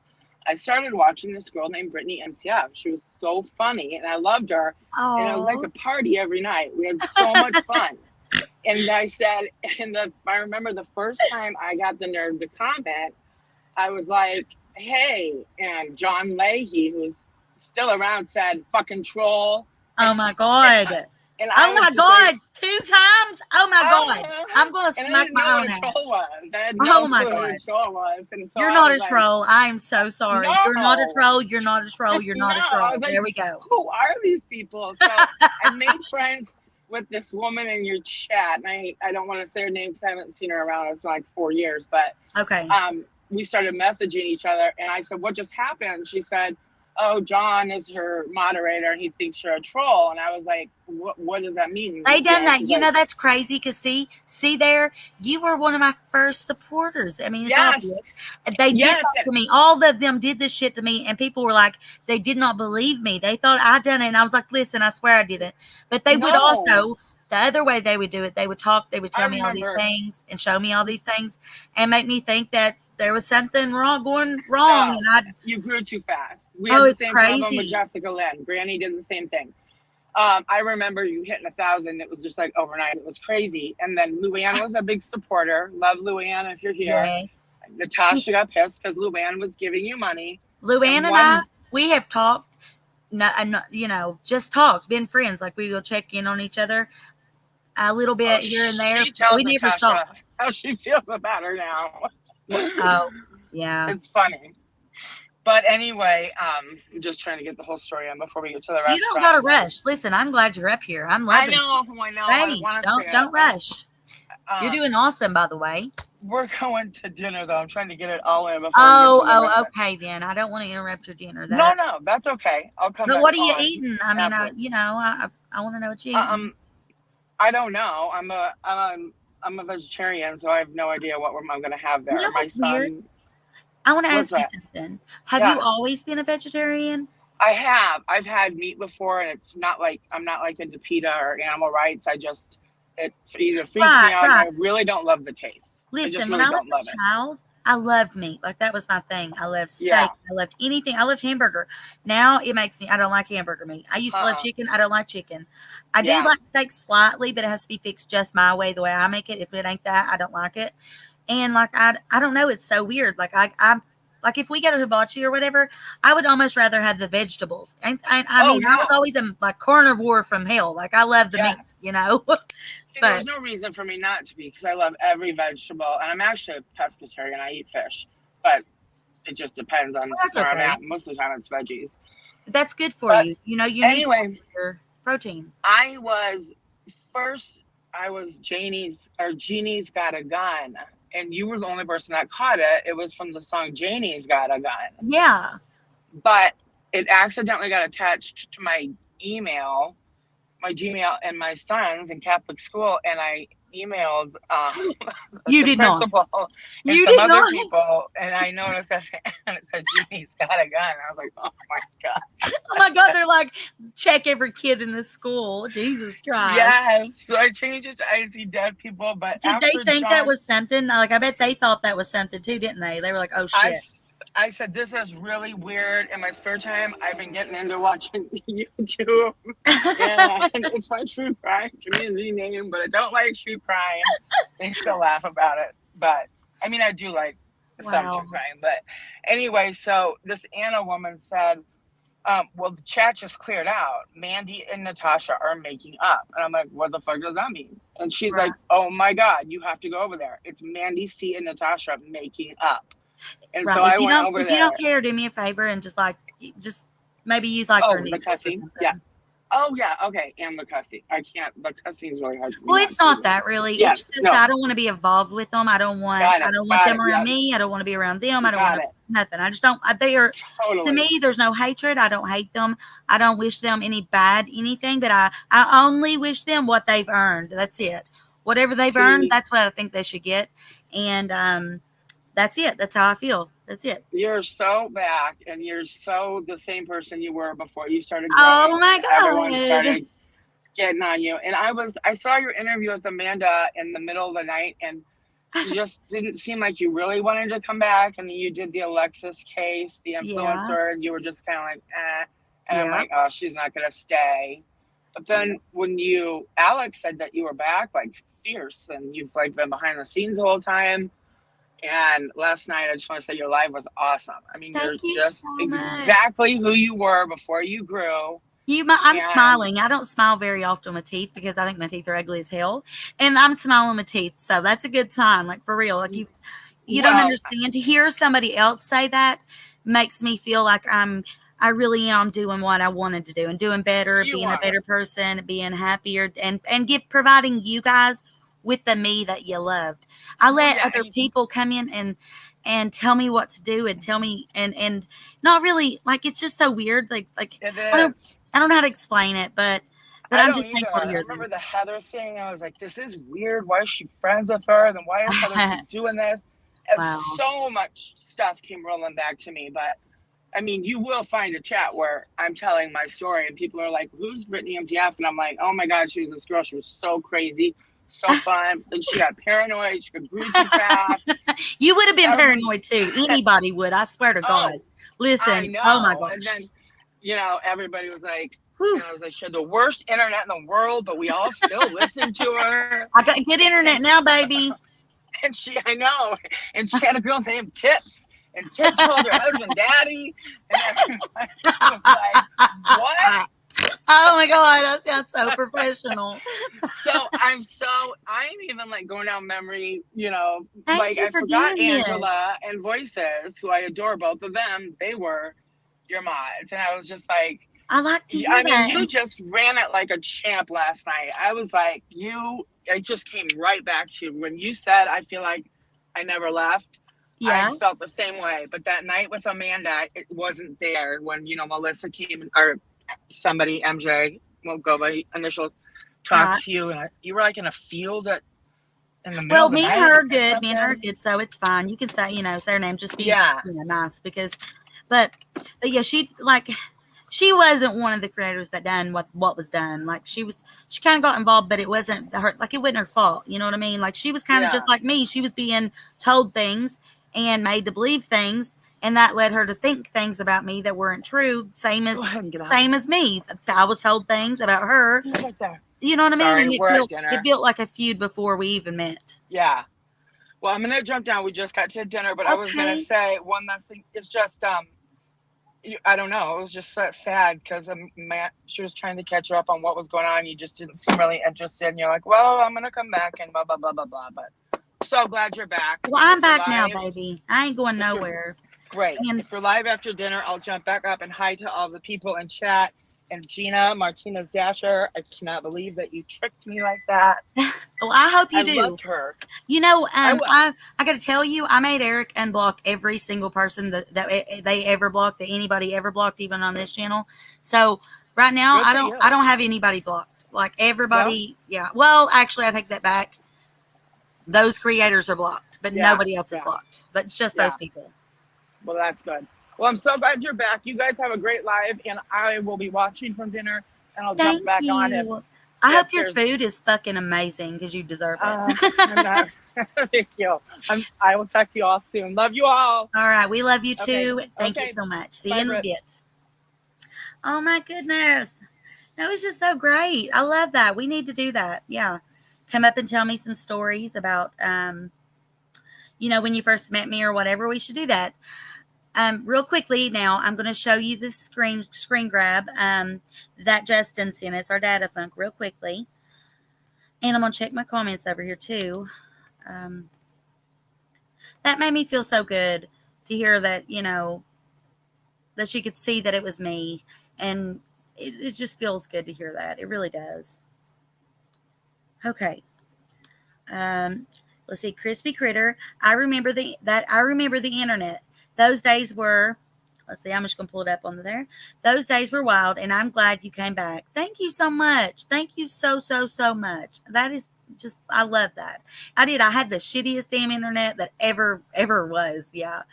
I started watching this girl named Brittany MCF. She was so funny and I loved her. And it was like Oh, a party every night. We had so much fun. And I said, I remember the first time I got the nerve to comment, I was like, hey, and John Leahy, who's still around, said, fucking troll. oh my And, God. and Oh I my was just like, God. 2 times? Oh my God. I'm gonna and I smack didn't know my what own a ass. troll was. I had no Oh my clue what God. a troll was. And so You're I not was a like, troll. I'm so sorry. You're not a no, troll. You're not a troll. You're no. not a I was troll. like, There we go. who are these people? So I made friends with this woman in your chat. And I don't want to say her name because I haven't seen her around. It's been like 4 years. But Okay. we started messaging each other. And I said, what just happened? She said, oh, John is her moderator and he thinks you're a troll. And I was like, what does that mean? They done that. She's You like, know, that's crazy because see there, you were one of my first supporters. I mean, it's obvious. yes, They did yes, that to me. All of them did this shit to me, and people were like, they did not believe me. They thought I done it, and I was like, listen, I swear I didn't. But they would no. also, the other way they would do it, they would talk, they would I tell me all these remember, things and show me all these things and make me think that there was something going wrong. no, And I, you grew too fast. We oh, had the it's same problem with crazy. Jessica Lynn. Granny did the same thing. I remember you hitting 1,000. It was just like overnight. It was crazy. And then Luann was a big supporter. Love Luann if you're here. Yes. Natasha got pissed because Luann was giving you money. Luann And and I, one, we have talked, no, just talked, been friends. Like we will check in on each other a little oh, bit here and there, she but tells we never stopped. Natasha how she feels about her now. Oh, yeah. It's funny. But anyway, I'm just trying to get the whole story on before we get to the You restaurant. don't gotta rush. Listen, I'm glad you're up here. I'm I loving it. know. I Stay. want to stay Don't up. rush. You're doing awesome, by the way. We're going to dinner though. I'm trying to get it all in before we get to the restaurant. Okay then. I don't want to interrupt your dinner. No, that's okay. I'll come But back what are you on eating? I mean, afterwards. I want to know what you eating. I don't know. I'm a vegetarian, so I have no idea what I'm going to have there. You know My what's weird? son. I want to What's ask you that? something. Have you always been a vegetarian? I have. I've had meat before, and it's not like I'm not like into PETA or animal rights. It either freaks me out. Right. I really don't love the taste. Listen, when I was a child, I loved meat. Like that was my thing. I loved steak. Yeah. I loved anything. I loved hamburger. Now it makes me. I don't like hamburger meat. I used to love chicken. I don't like chicken. I do like steak slightly, but it has to be fixed just my way, the way I make it. If it ain't that, I don't like it. And like I don't know. It's so weird. Like I'm. Like if we go to hibachi or whatever, I would almost rather have the vegetables. And I mean, I was always a like carnivore from hell. Like I love the meat, you know. See, there's no reason for me not to be because I love every vegetable, and I'm actually a pescatarian. I eat fish, but it just depends on where I'm at. Most of the time, it's veggies. That's good for you. You know, you need your protein. I was Jeannie's Got a Gun. And you were the only person that caught it. It was from the song Janie's Got a Gun. Yeah. But it accidentally got attached to my email, my Gmail, and my son's in Catholic school. And I emailed the principal and some other people. And I noticed that and it said Janie's Got a Gun. I was like, oh my God. Oh my God. They're like, check every kid in the school. Jesus Christ. Yes. So I changed it to I See Dead People. But did they think that was something? Like, I bet they thought that was something too, didn't they? They were like, oh shit. I said, this is really weird. In my spare time, I've been getting into watching YouTube. And it's my true crime community name, but I don't like true crime. They still laugh about it. But, I mean, I do like some true crime. But anyway, so this Anna woman said, well, the chat just cleared out. Mandy and Natasha are making up. And I'm like, what the fuck does that mean? And she's like, oh my God, you have to go over there. It's Mandy C and Natasha making up. And so I went over there. If you don't care, do me a favor and just maybe use like their names or something. Yeah. Oh yeah, okay. And the cussing. I can't. The cussing is really hard. Well, it's not that really. Yes, it's just I don't want to be involved with them. I don't want them around me. I don't want to be around them. I don't want nothing. I just don't. They are to me. There's no hatred. I don't hate them. I don't wish them any bad anything. But I only wish them what they've earned. That's it. Whatever they've earned, that's what I think they should get. And that's it. That's how I feel. That's it. You're so back, and you're so the same person you were before you started growing. Oh my God! Everyone started getting on you, and I saw your interview with Amanda in the middle of the night, and you just didn't seem like you really wanted to come back. And you did the Alexis case, the influencer, and you were just kind of like, eh. And I'm like, oh, she's not gonna stay. But then when Alex said that you were back, like fierce, and you've like been behind the scenes the whole time. And last night, I just want to say your live was awesome. I mean, you're just exactly who you were before you grew. I'm smiling. I don't smile very often with teeth because I think my teeth are ugly as hell. And I'm smiling with teeth. So that's a good sign, like for real. Like you don't understand. To hear somebody else say that makes me feel like I really am doing what I wanted to do and doing better, being a better person, being happier and providing you guys with the me that you loved. I let other people come in and tell me what to do and tell me and not really like it's just so weird. Like I don't know how to explain it, but I'm just thankful to hear them. I remember the Heather thing. I was like, this is weird. Why is she friends with her? Then why is Heather doing this? And so much stuff came rolling back to me. But I mean, you will find a chat where I'm telling my story and people are like, who's Brittany MCF? And I'm like, oh my God, she was this girl. She was so crazy. So fun. And she got paranoid. She could breathe too fast. You would have been paranoid too. Anybody would. I swear to God. Listen. Oh my gosh. And then, everybody was like, I was like, she had the worst internet in the world, but we all still listen to her. I got good internet now, baby. And I know. And she had a girl named Tips. And Tips called her husband daddy. And everybody was like, what? Oh my god, that sounds so professional. So I'm even like going down memory, Thank like you I for forgot doing this. Angela and Voices, who I adore, both of them. They were your mods, and I was just like, I like to hear I mean, that. you And just ran it like a champ last night. I was like, I just came right back to you when you said, I feel like I never left. I yeah, felt the same way, but that night with Amanda, it wasn't there when Melissa came, or somebody, MJ, we'll go by initials, talked right. to you, and you were like in a field in the middle Well, of the me and night her are or good. Me and her are something. good, so it's fine. You can say, say her name. Just be, Yeah, nice because, but, but yeah, she wasn't one of the creators that done what was done. Like she kind of got involved, but it wasn't her. Like it wasn't her fault. You know what I mean? Like she was kind of yeah. just like me. She was being told things and made to believe things, and that led her to think things about me that weren't true. Go ahead and get out. Same as me. I was told things about her. He's right there. You know what I mean? Sorry, And we're at it dinner. built like a feud before we even met. Yeah. Well, I'm gonna jump down. We just got to dinner, but I was gonna Okay. say one last thing. It's just I don't know. It was just so sad because she was trying to catch up on what was going on. You just didn't seem really interested, and you're like, "Well, I'm gonna come back and blah blah blah blah blah." But so glad you're back. Well, And I'm if you're back now, live, baby. I ain't going if you're nowhere. great, And if you're live after dinner, I'll jump back up and hi to all the people in chat. And Gina Martinez Dasher, I cannot believe that you tricked me like that. well, I hope I you do. loved her. I will. I got to tell you, I made Eric unblock every single person that they ever blocked, that anybody ever blocked, even on this channel. So right now, Good for you. I don't have anybody blocked. Like No. everybody, yeah. Well, actually, I take that back. Those creators are blocked, but Yeah. nobody else is Yeah. blocked. That's just Yeah. those people. Well, that's good. Well, I'm so glad you're back. You guys have a great live, and I will be watching from dinner, and I'll jump Thank back on you. I hope if your there's. food is fucking amazing because you deserve it. I'm not. Thank you. I will talk to you all soon. Love you all. All right, we love you Okay. too. Thank you Okay. so much. See Bye, you in a Britt. bit. Oh my goodness. That was just so great. I love that. We need to do that. Yeah. Come up and tell me some stories about when you first met me or whatever. We should do that. Real quickly now, I'm going to show you this screen grab that Justin sent us, our data funk, real quickly. And I'm going to check my comments over here too. Um, that made me feel so good to hear that, that she could see that it was me. And it just feels good to hear that. It really does. Okay. Um, let's see, Crispy Critter. I remember the internet. Those days were. Let's see, I'm just gonna pull it up on there. Those days were wild, and I'm glad you came back. Thank you so much. Thank you so much. That is just, I love that. I did. I had the shittiest damn internet that ever was. Yeah,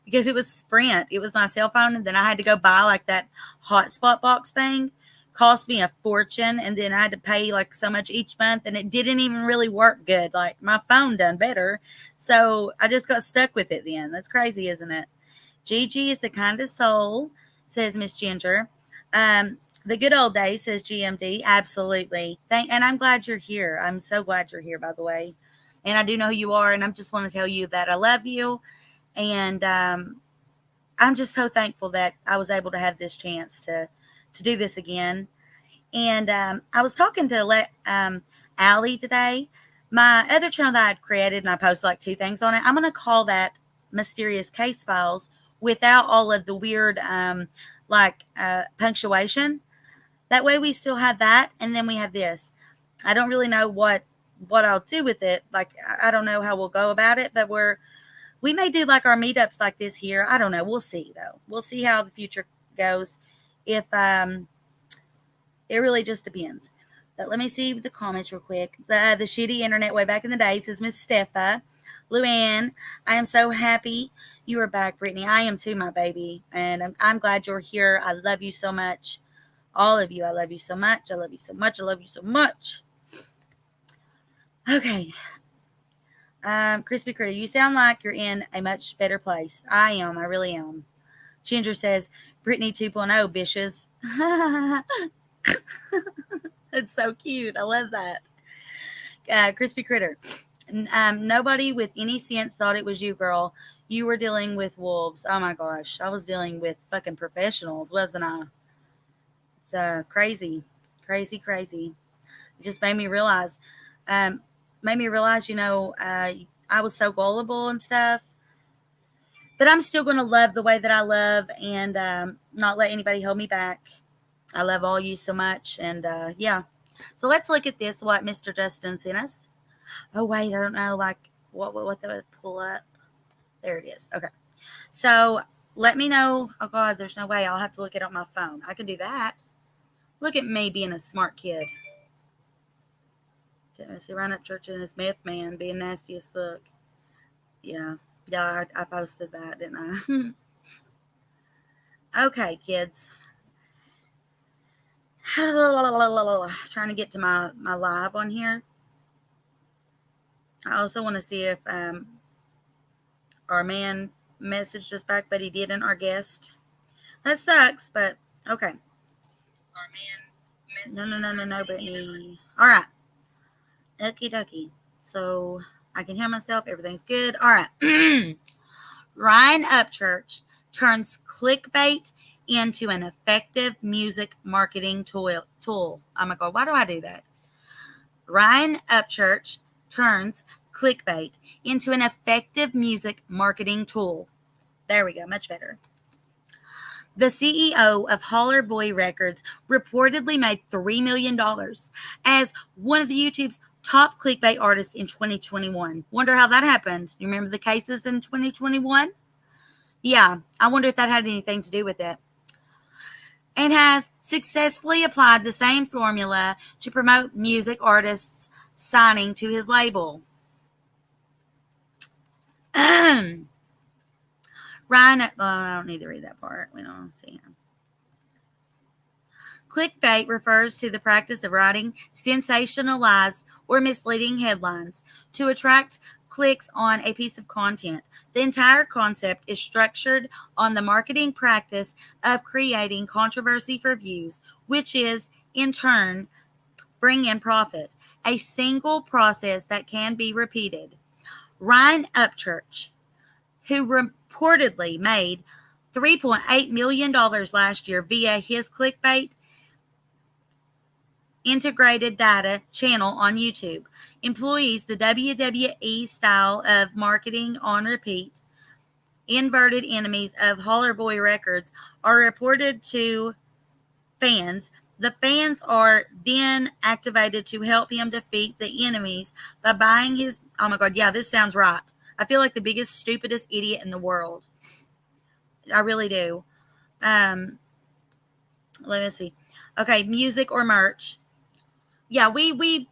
because it was Sprint. It was my cell phone, and then I had to go buy like that hotspot box thing. Cost me a fortune, and then I had to pay like so much each month, and it didn't even really work good. Like my phone done better, so I just got stuck with it. Then that's crazy, isn't it? Gigi is the kindest soul, says Miss Ginger. The good old days, says GMD. Absolutely. And I'm glad you're here. I'm so glad you're here, by the way. And I do know who you are, and I just want to tell you that I love you, and I'm just so thankful that I was able to have this chance to do this again. And I was talking to Allie today. My other channel that I'd created, and I posted like two things on it. I'm going to call that Mysterious Case Files without all of the weird punctuation. That way we still have that, and then we have this. I don't really know what I'll do with it. Like I don't know how we'll go about it, but we may do like our meetups like this here. I don't know. We'll see though. We'll see how the future goes. If it really just depends. But let me see the comments real quick. The shitty internet way back in the day, says Miss Steffa. Luann, I am so happy you are back, Brittany. I am too, my baby. And I'm glad you're here. I love you so much. All of you, I love you so much. I love you so much. I love you so much. Okay. Crispy Critter, you sound like you're in a much better place. I am. I really am. Ginger says, Brittany 2.0, bitches. It's so cute. I love that. Crispy Critter. Nobody with any sense thought it was you, girl. You were dealing with wolves. Oh my gosh. I was dealing with fucking professionals, wasn't I? It's crazy, crazy, crazy. It just um, made me realize, I was so gullible and stuff. But I'm still going to love the way that I love and not let anybody hold me back. I love all you so much. And yeah. So let's look at this, what Mr. Justin sent us. Oh, wait, I don't know, like, what the pull up. There it is. Okay. So let me know. Oh, God, there's no way. I'll have to look it on my phone. I can do that. Look at me being a smart kid. See, Ryan up church and his meth man being nasty as fuck. Yeah. Yeah, I posted that, didn't I? Okay, kids. Trying to get to my live on here. I also want to see if our man messaged us back, but he didn't, our guest. That sucks, but okay. Our man no, Brittany. All right. Okie dokie. So I can hear myself. Everything's good. All right. Ryan Upchurch turns clickbait into an effective music marketing tool. Oh my God, why do I do that? Ryan Upchurch turns clickbait into an effective music marketing tool. There we go, much better. The CEO of Holler Boy Records reportedly made $3 million as one of the YouTube's top clickbait artists in 2021. Wonder how that happened. You remember the cases in 2021? Yeah, I wonder if that had anything to do with it. And has successfully applied the same formula to promote music artists signing to his label. Ryan, I don't need to read that part. We don't see him. Clickbait refers to the practice of writing sensationalized or misleading headlines to attract clicks on a piece of content. The entire concept is structured on the marketing practice of creating controversy for views, which is, in turn, bring in profit. A single process that can be repeated. Ryan Upchurch, who reportedly made $3.8 million last year via his clickbait integrated data channel on YouTube, employs the WWE style of marketing on repeat. Inverted enemies of Holler Boy Records are reported to fans. The fans are then activated to help him defeat the enemies by buying his. Oh my God, yeah, this sounds right. I feel like the biggest, stupidest idiot in the world. I really do. Let me see. Okay, music or merch. Yeah, we did.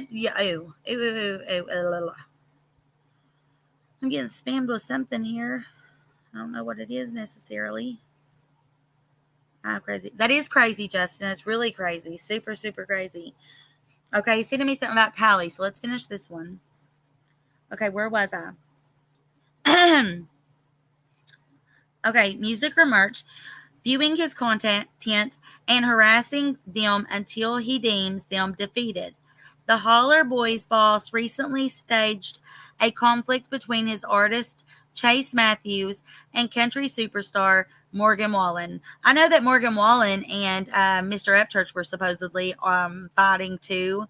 Yeah, I'm getting spammed with something here. I don't know what it is necessarily. How crazy. That is crazy, Justin. It's really crazy. Super, super crazy. Okay, he's sending me something about Kiely, so let's finish this one. Okay, where was I? Okay, music or merch. Viewing his content and harassing them until he deems them defeated. The Holler Boys boss recently staged a conflict between his artist Chase Matthews and country superstar Morgan Wallen. I know that Morgan Wallen and Mr. Upchurch were supposedly fighting too.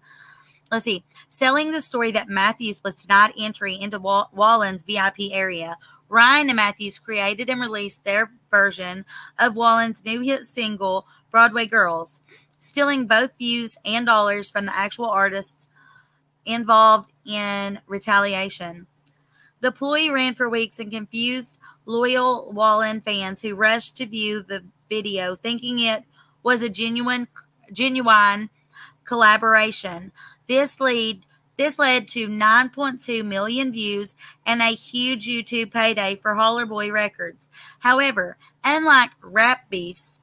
Let's see. Selling the story that Matthews was denied entry into Wallen's VIP area. Ryan and Matthews created and released their version of Wallen's new hit single, Broadway Girls, stealing both views and dollars from the actual artists involved in retaliation. The ploy ran for weeks and confused loyal Wallen fans who rushed to view the video thinking it was a genuine collaboration. This led to 9.2 million views and a huge YouTube payday for Holler Boy Records. However, unlike rap beefs,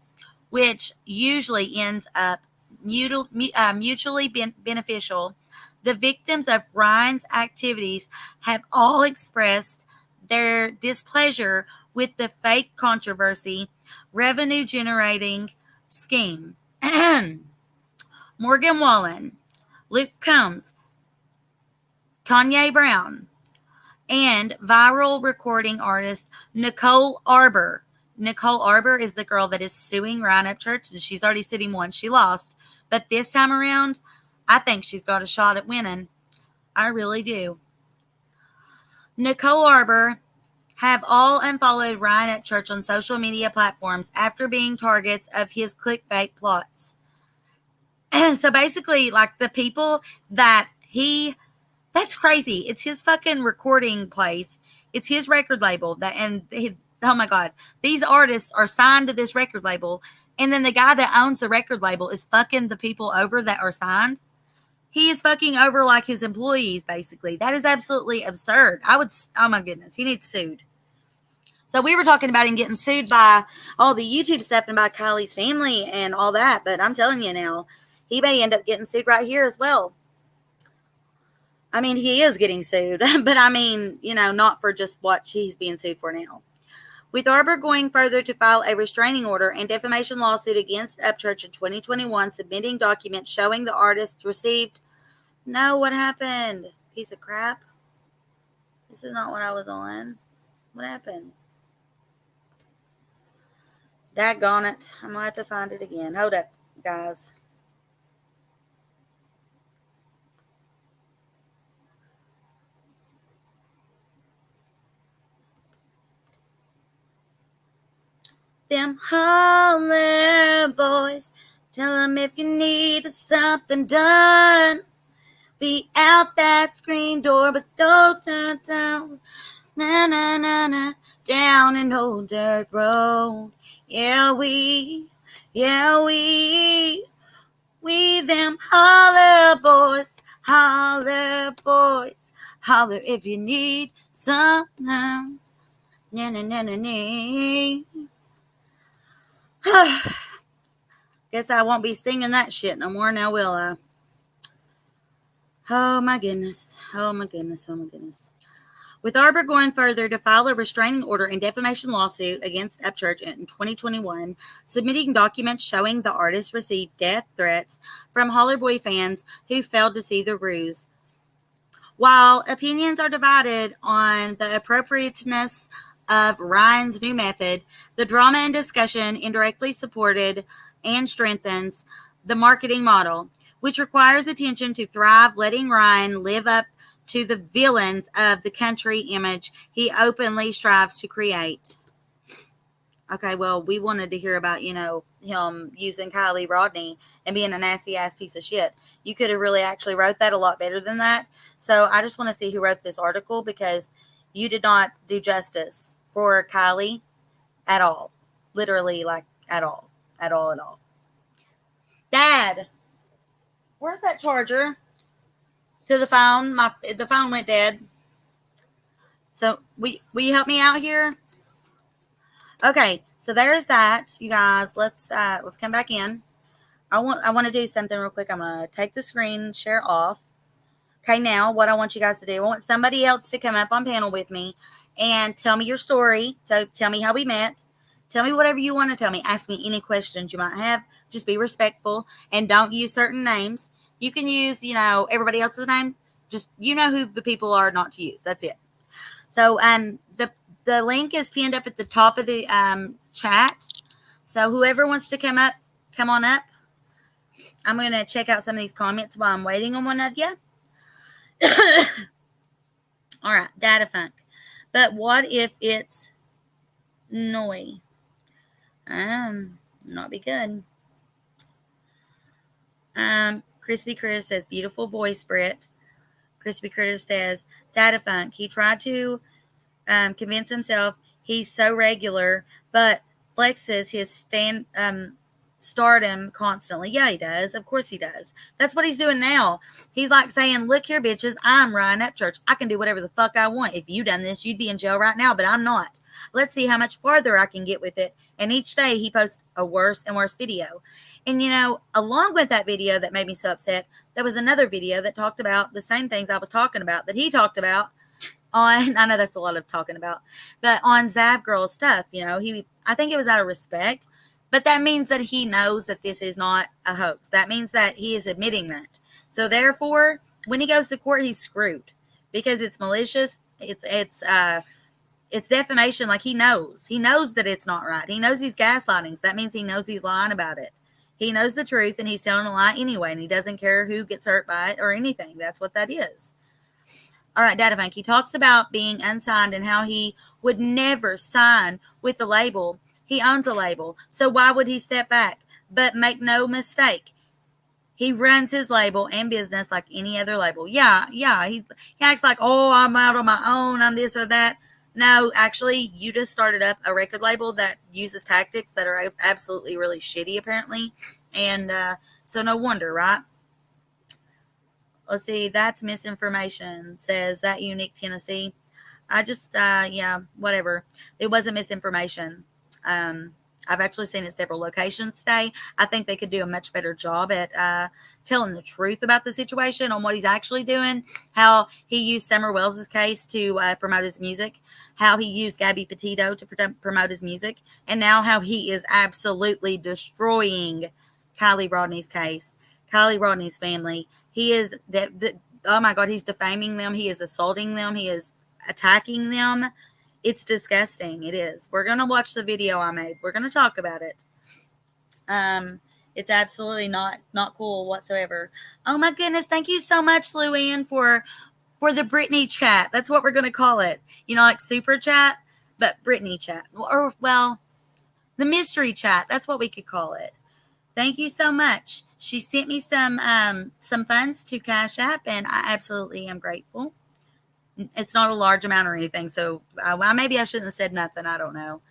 which usually ends up mutually beneficial, the victims of Ryan's activities have all expressed their displeasure with the fake controversy revenue generating scheme. Morgan Wallen, Luke Combs, Kanye Brown, and viral recording artist Nicole Arbor Nicole Arbor is the girl that is suing Ryan Upchurch. She's already sitting once. She lost. But this time around, I think she's got a shot at winning. I really do. Nicole Arbor have all unfollowed Ryan Upchurch on social media platforms after being targets of his clickbait plots. So basically, like the people that that's crazy. It's his fucking recording place. It's his record label oh my God, these artists are signed to this record label. And then the guy that owns the record label is fucking the people over that are signed. He is fucking over like his employees, basically. That is absolutely absurd. Oh my goodness, he needs sued. So we were talking about him getting sued by all the YouTube stuff and by Kiely's family and all that. But I'm telling you now, he may end up getting sued right here as well. I mean, he is getting sued, but I mean, not for just what he's being sued for now. With Arbor going further to file a restraining order and defamation lawsuit against Upchurch in 2021, submitting documents showing the artist received. No, what happened? Piece of crap. This is not what I was on. What happened? Daggone it. I'm going to have to find it again. Hold up, guys. Them holler boys, tell them if you need something done. Be out that screen door, but don't turn down. Na na na na, down an old dirt road. Yeah, we them holler boys, holler if you need some. Na na na na na. Guess I won't be singing that shit no more now, will I? Oh my goodness. With Arbor going further to file a restraining order and defamation lawsuit against Upchurch in 2021, submitting documents showing the artist received death threats from Holler Boy fans who failed to see the ruse. While opinions are divided on the appropriateness of Ryan's new method, the drama and discussion indirectly supported and strengthens the marketing model, which requires attention to thrive, letting Ryan live up to the villains of the country image he openly strives to create. Okay, well, we wanted to hear about, him using Kiely Rodni and being a nasty ass piece of shit. You could have really actually wrote that a lot better than that. So I just want to see who wrote this article, because you did not do justice for Kiely at all. Literally, like, at all. Dad, where's that charger to the phone? The phone went dead. So will you help me out here? Okay, so there's that, you guys. Let's come back in. I want to do something real quick. I'm gonna take the screen share off. Okay, now what I want you guys to do, I want somebody else to come up on panel with me and tell me your story. So tell me how we met. Tell me whatever you want to tell me. Ask me any questions you might have. Just be respectful and don't use certain names. You can use, everybody else's name. Just, who the people are not to use. That's it. So the link is pinned up at the top of the chat. So whoever wants to come up, come on up. I'm going to check out some of these comments while I'm waiting on one of you. All right, data funk. But what if it's Noi? Not be good. Crispy Critter says, beautiful voice, Britt. Crispy Critter says, data funk. He tried to convince himself he's so regular, but flexes his stardom constantly. Yeah, he does. Of course he does. That's what he's doing now. He's like saying, look here, bitches, I'm Ryan Upchurch. I can do whatever the fuck I want. If you done this, you'd be in jail right now, but I'm not. Let's see how much farther I can get with it. And each day he posts a worse and worse video. And, along with that video that made me so upset, there was another video that talked about the same things I was talking about, that he talked about on, I know that's a lot of talking about, but on Zav Girl stuff. I think it was out of respect. But that means that he knows that this is not a hoax. That means that he is admitting that. So therefore, when he goes to court, he's screwed, because it's malicious. It's it's defamation. Like, he knows that it's not right. He knows he's gaslighting. So that means he knows he's lying about it. He knows the truth and he's telling a lie anyway, and he doesn't care who gets hurt by it or anything. That's what that is. All right, Data Bank. He talks about being unsigned and how he would never sign with the label. He owns a label, so why would he step back? But make no mistake, he runs his label and business like any other label. Yeah. He acts like, oh, I'm out on my own, I'm this or that. No, actually, you just started up a record label that uses tactics that are absolutely really shitty, apparently. And so no wonder, right? Let's see, that's misinformation, says that unique Tennessee. I just, yeah, whatever. It wasn't misinformation. I've actually seen it at several locations today. I think they could do a much better job at telling the truth about the situation on what he's actually doing, how he used Summer Wells' case to promote his music, how he used Gabby Petito to promote his music, and now how he is absolutely destroying Kiely Rodni's case, Kiely Rodni's family. He is, oh my God, he's defaming them. He is assaulting them. He is attacking them. It's disgusting. It is. We're going to watch the video I made. We're going to talk about it. It's absolutely not cool whatsoever. Oh my goodness. Thank you so much, Luann, for the Brittany chat. That's what we're going to call it. You know, like super chat, but Brittany chat. Or, well, the mystery chat. That's what we could call it. Thank you so much. She sent me some funds to Cash App, and I absolutely am grateful. It's not a large amount or anything, so maybe I shouldn't have said nothing. I don't know.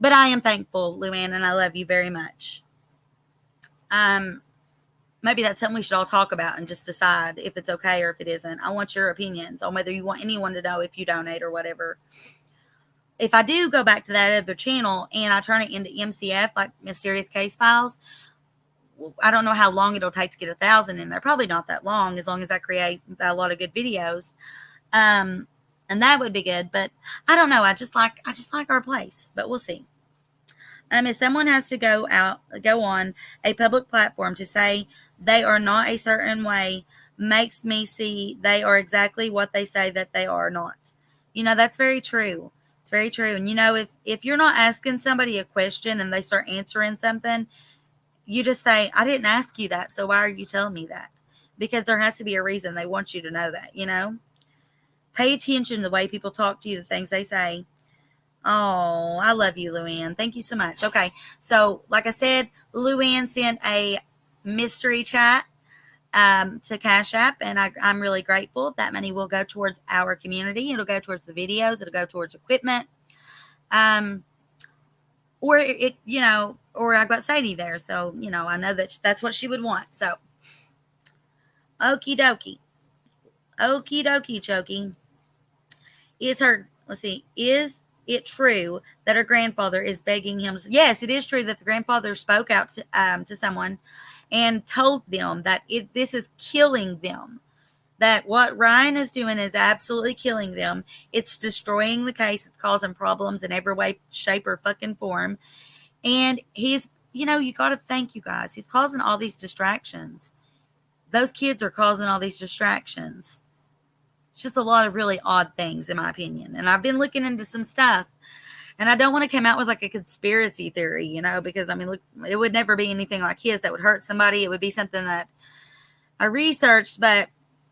But I am thankful, Luann, and I love you very much. Maybe that's something we should all talk about and just decide if it's okay or if it isn't. I want your opinions on whether you want anyone to know if you donate or whatever. If I do go back to that other channel and I turn it into MCF, like Mysterious Case Files, I don't know how long it'll take to get 1,000 in there. Probably not that long as I create a lot of good videos. And that would be good, but I don't know. I just like our place, but we'll see. If someone has to go on a public platform to say they are not a certain way, makes me see they are exactly what they say that they are not. You know, that's very true. It's very true. And you know, if you're not asking somebody a question and they start answering something, you just say, I didn't ask you that, so why are you telling me that? Because there has to be a reason. They want you to know that, you know? Pay attention to the way people talk to you, the things they say. Oh, I love you, Luann. Thank you so much. Okay, so like I said, Luann sent a mystery chat to Cash App, and I'm really grateful. That money will go towards our community. It'll go towards the videos. It'll go towards equipment. Or it, you know, or I've got Sadie there, so you know, I know that's what she would want. So, okie dokie, chokey. Let's see, is it true that her grandfather is begging him? Yes, it is true that the grandfather spoke out to someone and told them that this is killing them. That what Ryan is doing is absolutely killing them. It's destroying the case. It's causing problems in every way, shape, or fucking form. And he's, you know, you got to thank you guys. He's causing all these distractions. Those kids are causing all these distractions. It's just a lot of really odd things, in my opinion. And I've been looking into some stuff. And I don't want to come out with like a conspiracy theory, you know, because I mean, look, it would never be anything like his that would hurt somebody. It would be something that I researched, but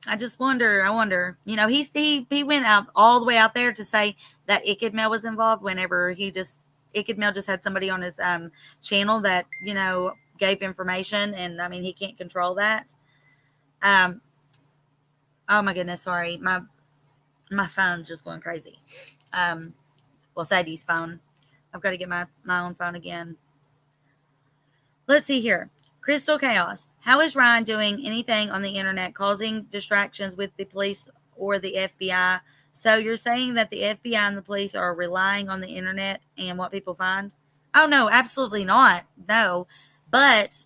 I just wonder, you know, he went out all the way out there to say that Ichabod was involved whenever Ichabod just had somebody on his channel that, you know, gave information, and I mean, he can't control that. Oh my goodness, sorry. My phone's just going crazy. Well, Sadie's phone. I've got to get my own phone again. Let's see here. Crystal Chaos. How is Ryan doing anything on the internet causing distractions with the police or the FBI? So you're saying that the FBI and the police are relying on the internet and what people find? Oh, no, absolutely not. No. But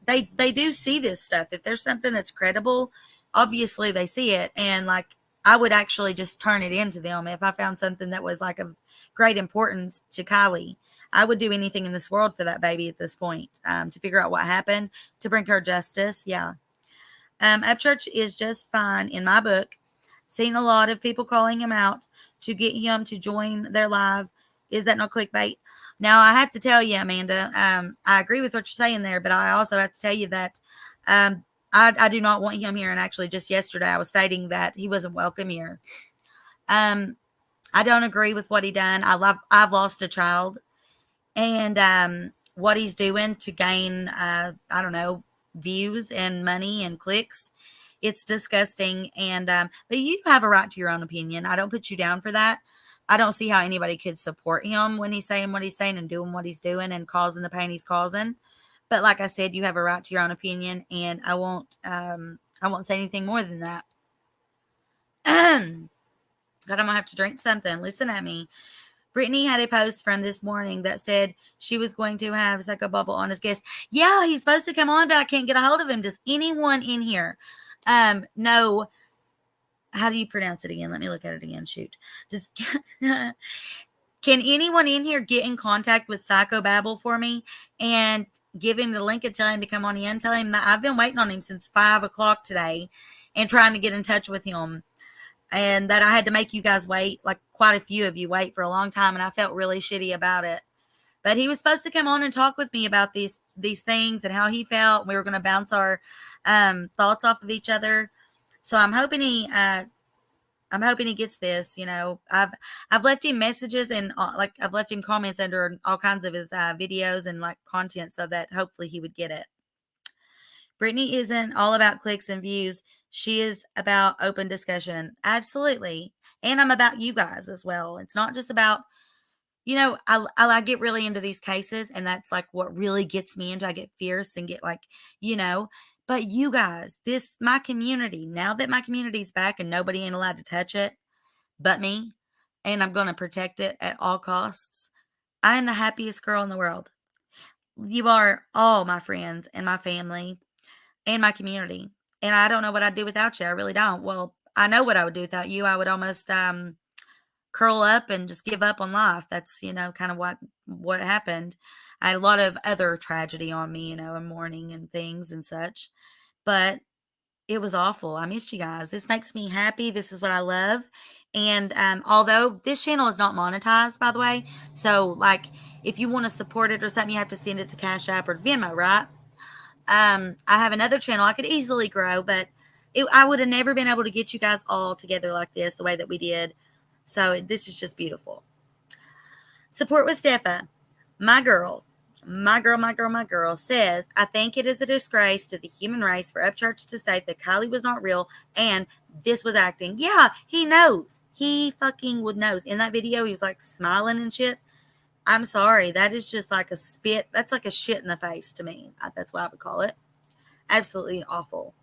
they do see this stuff. If there's something that's credible, obviously they see it. And like, I would actually just turn it into them if I found something that was like of great importance to Kiely. I would do anything in this world for that baby at this point, to figure out what happened, to bring her justice. Yeah. Upchurch is just fine in my book. Seen a lot of people calling him out. to get him to join their live. Is that not clickbait? Now, I have to tell you, Amanda, I agree with what you're saying there, but I also have to tell you that I do not want him here. And actually, just yesterday, I was stating that he wasn't welcome here. Um, I don't agree with what he done. I've lost a child, and what he's doing to gain, I don't know, views and money and clicks. It's disgusting. And but you have a right to your own opinion. I don't put you down for that. I don't see how anybody could support him when he's saying what he's saying and doing what he's doing and causing the pain he's causing. But like I said, you have a right to your own opinion, and I won't say anything more than that. God, I'm gonna have to drink something. Listen at me. Brittany had a post from this morning that said she was going to have Psycho Bubble on as guest. Yeah, he's supposed to come on, but I can't get a hold of him. Does anyone in here know how do you pronounce it again? Let me look at it again. Shoot. Does can anyone in here get in contact with Psycho Babble for me and give him the link and tell him to come on in? Tell him that I've been waiting on him since 5 o'clock today and trying to get in touch with him, and that I had to make you guys wait, like quite a few of you wait for a long time, and I felt really shitty about it. But he was supposed to come on and talk with me about these things and how he felt. We were going to bounce our thoughts off of each other. So I'm hoping he gets this. You know, I've left him messages and like I've left him comments under all kinds of his videos and like content, so that hopefully he would get it. Brittany isn't all about clicks and views. She is about open discussion. Absolutely. And I'm about you guys as well. It's not just about, you know, I get really into these cases, and that's like what really gets me into. I get fierce and get like, you know, but you guys, my community, now that my community's back and nobody ain't allowed to touch it but me, and I'm going to protect it at all costs, I am the happiest girl in the world. You are all my friends and my family and my community. And I don't know what I'd do without you. I really don't. Well, I know what I would do without you. I would almost curl up and just give up on life. That's, you know, kind of what happened. I had a lot of other tragedy on me, you know, and mourning and things and such. But it was awful. I missed you guys. This makes me happy. This is what I love. And although this channel is not monetized, by the way, so like if you want to support it or something, you have to send it to Cash App or Venmo, right? I have another channel I could easily grow, but I would have never been able to get you guys all together like this, the way that we did. So this is just beautiful. Support with Steffa, my girl, my girl says, I think it is a disgrace to the human race for Upchurch to state that Kiely was not real and this was acting. Yeah, he knows. He fucking would knows. In that video, he was like smiling and shit. I'm sorry. That is just like a spit. That's like a shit in the face to me. That's what I would call it. Absolutely awful.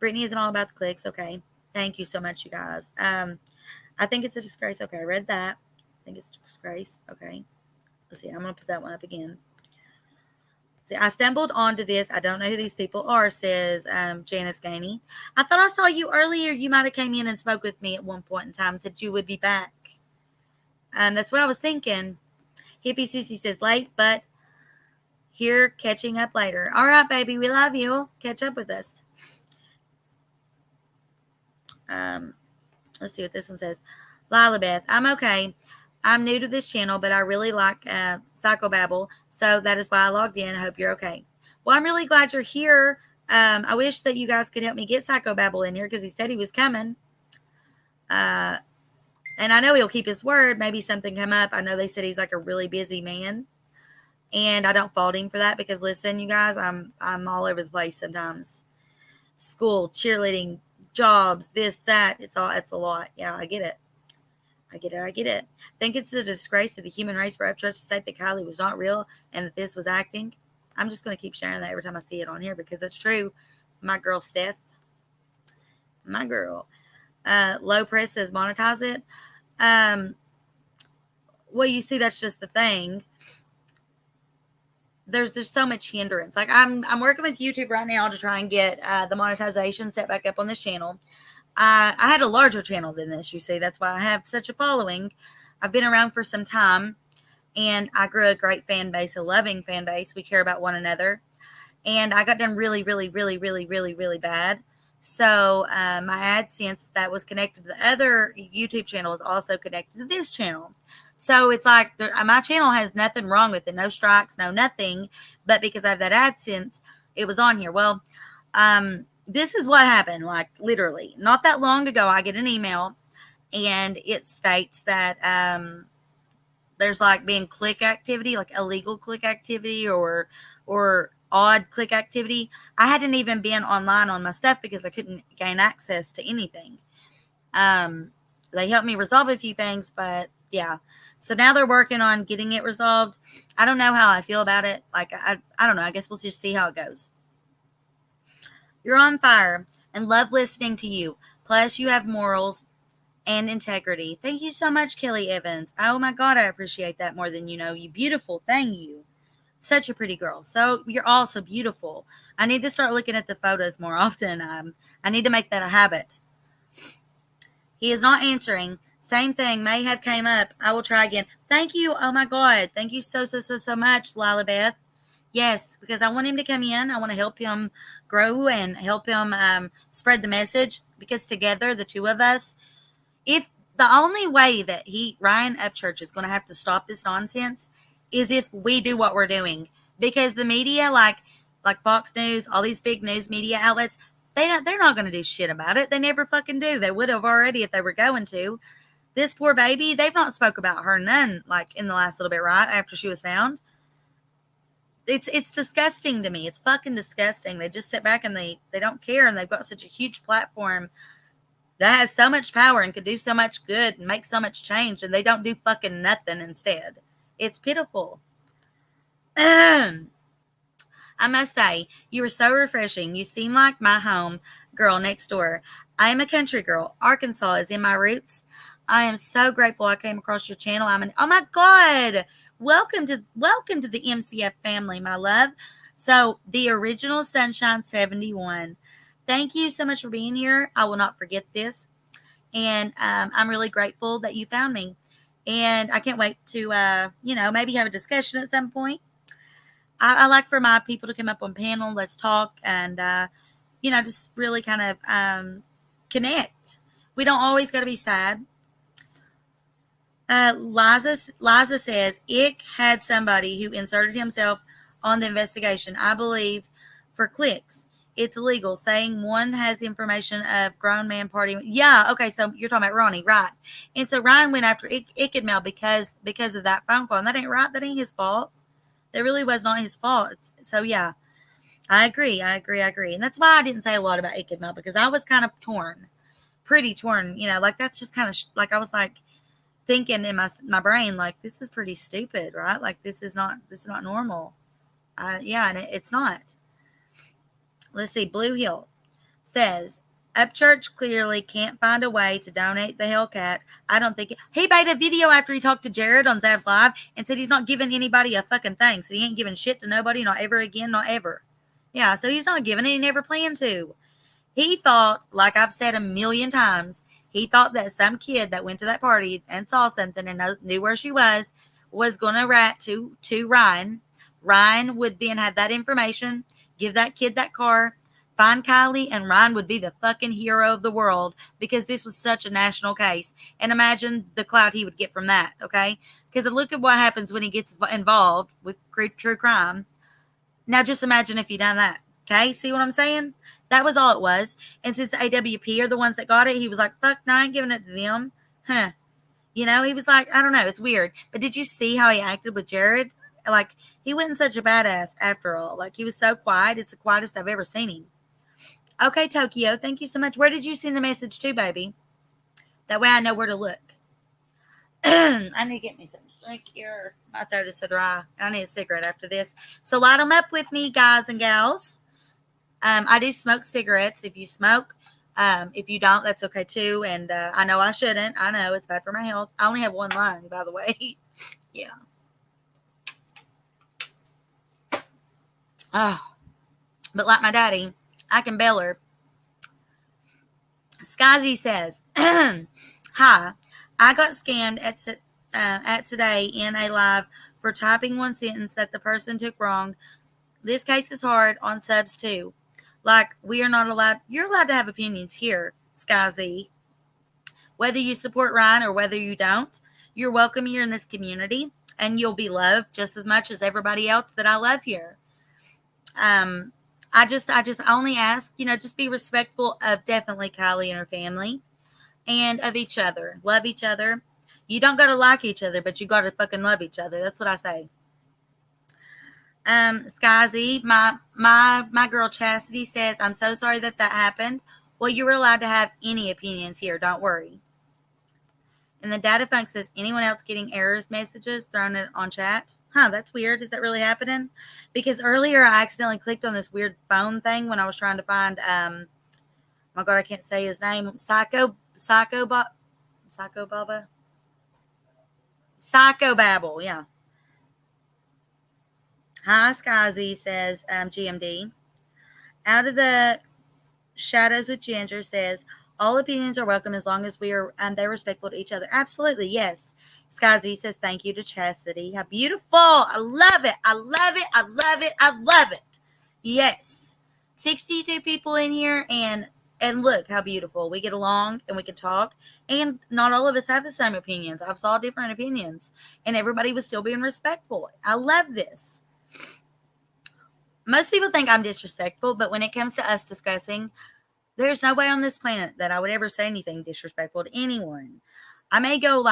Brittany isn't all about the clicks. Okay. Thank you so much, you guys. I think it's a disgrace. Okay, I read that. I think it's a disgrace. Okay. Let's see. I'm going to put that one up again. See, I stumbled onto this. I don't know who these people are, says Janice Gainey. I thought I saw you earlier. You might have came in and spoke with me at one point in time and said you would be back. That's what I was thinking. Hippie Sissy says late, but here catching up later. All right, baby. We love you. Catch up with us. Let's see what this one says. Lila Beth, I'm okay. I'm new to this channel, but I really like PsychoBabble, so that is why I logged in. I hope you're okay. Well, I'm really glad you're here. I wish that you guys could help me get PsychoBabble in here because he said he was coming. And I know he'll keep his word. Maybe something come up. I know they said he's like a really busy man, and I don't fault him for that because listen, you guys, I'm all over the place sometimes. School, cheerleading, jobs, this, that. It's a lot. Yeah, I get it. I think it's a disgrace to the human race for Upchurch to state that Kiely was not real and that this was acting. I'm just going to keep sharing that every time I see it on here because that's true. My girl, Steph. My girl. Low Press says monetize it. Well, you see, that's just the thing. There's just so much hindrance. Like I'm working with YouTube right now to try and get the monetization set back up on this channel. I had a larger channel than this, you see. That's why I have such a following. I've been around for some time, and I grew a great fan base, a loving fan base. We care about one another. And I got done really, really, really, really, really, really bad. So my AdSense that was connected to the other YouTube channel is also connected to this channel. So it's like my channel has nothing wrong with it, no strikes, no nothing. But because I have that AdSense, it was on here. Well, this is what happened. Like literally, not that long ago, I get an email, and it states that there's like being click activity, like illegal click activity or odd click activity. I hadn't even been online on my stuff because I couldn't gain access to anything. Um, they helped me resolve a few things, but yeah. So now they're working on getting it resolved. I don't know how I feel about it. Like I don't know. I guess we'll just see how it goes. You're on fire and love listening to you. Plus, you have morals and integrity. Thank you so much, Kelly Evans. Oh my God, I appreciate that more than you know. You beautiful. Thank you. Such a pretty girl. So you're also beautiful. I need to start looking at the photos more often. I need to make that a habit. He is not answering. Same thing may have came up. I will try again. Thank you. Oh my God. Thank you so much, Lila Beth. Yes, because I want him to come in. I want to help him grow and help him spread the message. Because together, the two of us, if the only way that Ryan Upchurch is going to have to stop this nonsense is if we do what we're doing. Because the media, like Fox News, all these big news media outlets, they're not going to do shit about it. They never fucking do. They would have already if they were going to. This poor baby, they've not spoke about her none, like in the last little bit, right after she was found. It's disgusting to me. It's fucking disgusting. They just sit back and they don't care, and they've got such a huge platform that has so much power and could do so much good and make so much change, and they don't do fucking nothing instead. It's pitiful. I must say, you are so refreshing. You seem like my home girl next door. I am a country girl. Arkansas is in my roots. I am so grateful I came across your channel. Oh my God. Welcome to the MCF family, my love. So the original Sunshine 71. Thank you so much for being here. I will not forget this. And I'm really grateful that you found me. And I can't wait to, maybe have a discussion at some point. I like for my people to come up on panel. Let's talk and, just really kind of connect. We don't always got to be sad. Liza says, Ick had somebody who inserted himself on the investigation, I believe, for clicks. It's illegal. Saying one has information of grown man party. Yeah, okay, so you're talking about Ronnie, right? And so Ryan went after Ickadmel because of that phone call. And that ain't right. That ain't his fault. That really was not his fault. So, yeah, I agree. And that's why I didn't say a lot about Ickadmel, because I was kind of pretty torn. Like that's just kind of like I was like thinking in my brain, like, this is pretty stupid, right? Like this is not normal. Yeah, and it's not. Let's see. Blue Hill says, Upchurch clearly can't find a way to donate the Hellcat. I don't think he made a video after he talked to Jared on Zav's Live and said he's not giving anybody a fucking thing. So he ain't giving shit to nobody, not ever again, not ever. Yeah, so he's not giving it. He never planned to. He thought, like I've said a million times, he thought that some kid that went to that party and saw something and knew where she was going to rat to Ryan. Ryan would then have that information, give that kid that car, find Kiely, and Ryan would be the fucking hero of the world because this was such a national case. And imagine the clout he would get from that, okay? Because look at what happens when he gets involved with true crime. Now just imagine if you done that, okay? See what I'm saying? That was all it was. And since the AWP are the ones that got it, he was like, fuck, no, I ain't giving it to them. Huh. He was like, I don't know, it's weird. But did you see how he acted with Jared? Like, he wasn't such a badass after all. Like, he was so quiet. It's the quietest I've ever seen him. Okay, Tokyo, thank you so much. Where did you send the message to, baby? That way I know where to look. I need to get me some drink here. My throat is so dry. I need a cigarette after this. So light them up with me, guys and gals. I do smoke cigarettes. If you smoke, if you don't, that's okay too. And I know I shouldn't. I know it's bad for my health. I only have one lung, by the way. Yeah. Oh, but like my daddy, I can bail her. Skazy says, hi, I got scammed at today in a live for typing one sentence that the person took wrong. This case is hard on subs too. Like, we are not allowed, you're allowed to have opinions here, Sky Z. Whether you support Ryan or whether you don't, you're welcome here in this community, and you'll be loved just as much as everybody else that I love here. Um, I just only ask, just be respectful of definitely Kiely and her family and of each other. Love each other. You don't got to like each other, but you got to fucking love each other. That's what I say. Sky Z, my girl Chastity says, I'm so sorry that happened. Well, you were allowed to have any opinions here. Don't worry. And the Data Funk says, anyone else getting errors messages thrown it on chat? Huh, that's weird. Is that really happening? Because earlier I accidentally clicked on this weird phone thing when I was trying to find, my God, I can't say his name. PsychoBabble, yeah. Hi, Skyzy, says GMD. Out of the Shadows with Ginger says, all opinions are welcome as long as we are they're respectful to each other. Absolutely, yes. Sky Z says, thank you to Chastity. How beautiful. I love it. I love it. I love it. I love it. Yes. 62 people in here, and look how beautiful. We get along and we can talk. And not all of us have the same opinions. I've saw different opinions, and everybody was still being respectful. I love this. Most people think I'm disrespectful, but when it comes to us discussing, there's no way on this planet that I would ever say anything disrespectful to anyone. I may go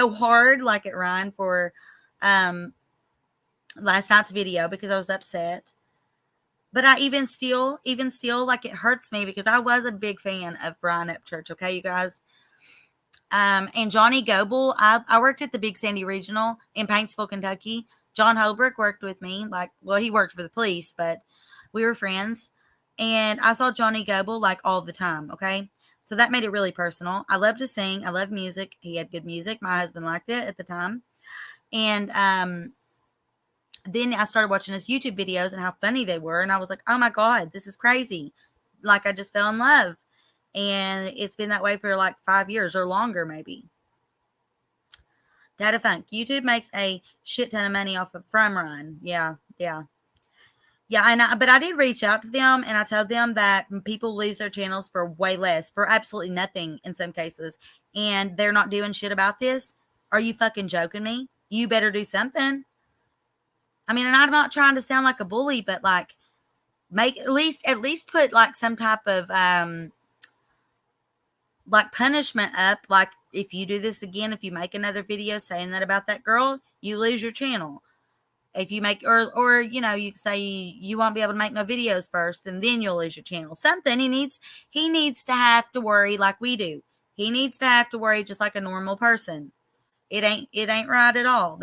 hard like at Ryan for last night's video because I was upset. But I even still, like, it hurts me because I was a big fan of Ryan Upchurch. Okay, you guys. And Johnny Goebel, I worked at the Big Sandy Regional in Paintsville, Kentucky. John Holbrook worked with me. He worked for the police, but we were friends. And I saw Johnny Goebel like all the time. Okay. So that made it really personal. I love to sing. I love music. He had good music. My husband liked it at the time. And then I started watching his YouTube videos and how funny they were. And I was like, oh my God, this is crazy. Like, I just fell in love. And it's been that way for like 5 years or longer, maybe. Data Funk. YouTube makes a shit ton of money off of from Run. Yeah. But I did reach out to them, and I told them that people lose their channels for way less, for absolutely nothing in some cases, and they're not doing shit about this. Are you fucking joking me? You better do something. I mean, and I'm not trying to sound like a bully, but like, make at least put like some type of like punishment up. Like, if you do this again, if you make another video saying that about that girl, you lose your channel. If you make, or you say you won't be able to make no videos first, and then you'll lose your channel. Something he needs to have to worry like we do. He needs to have to worry just like a normal person. It ain't right at all.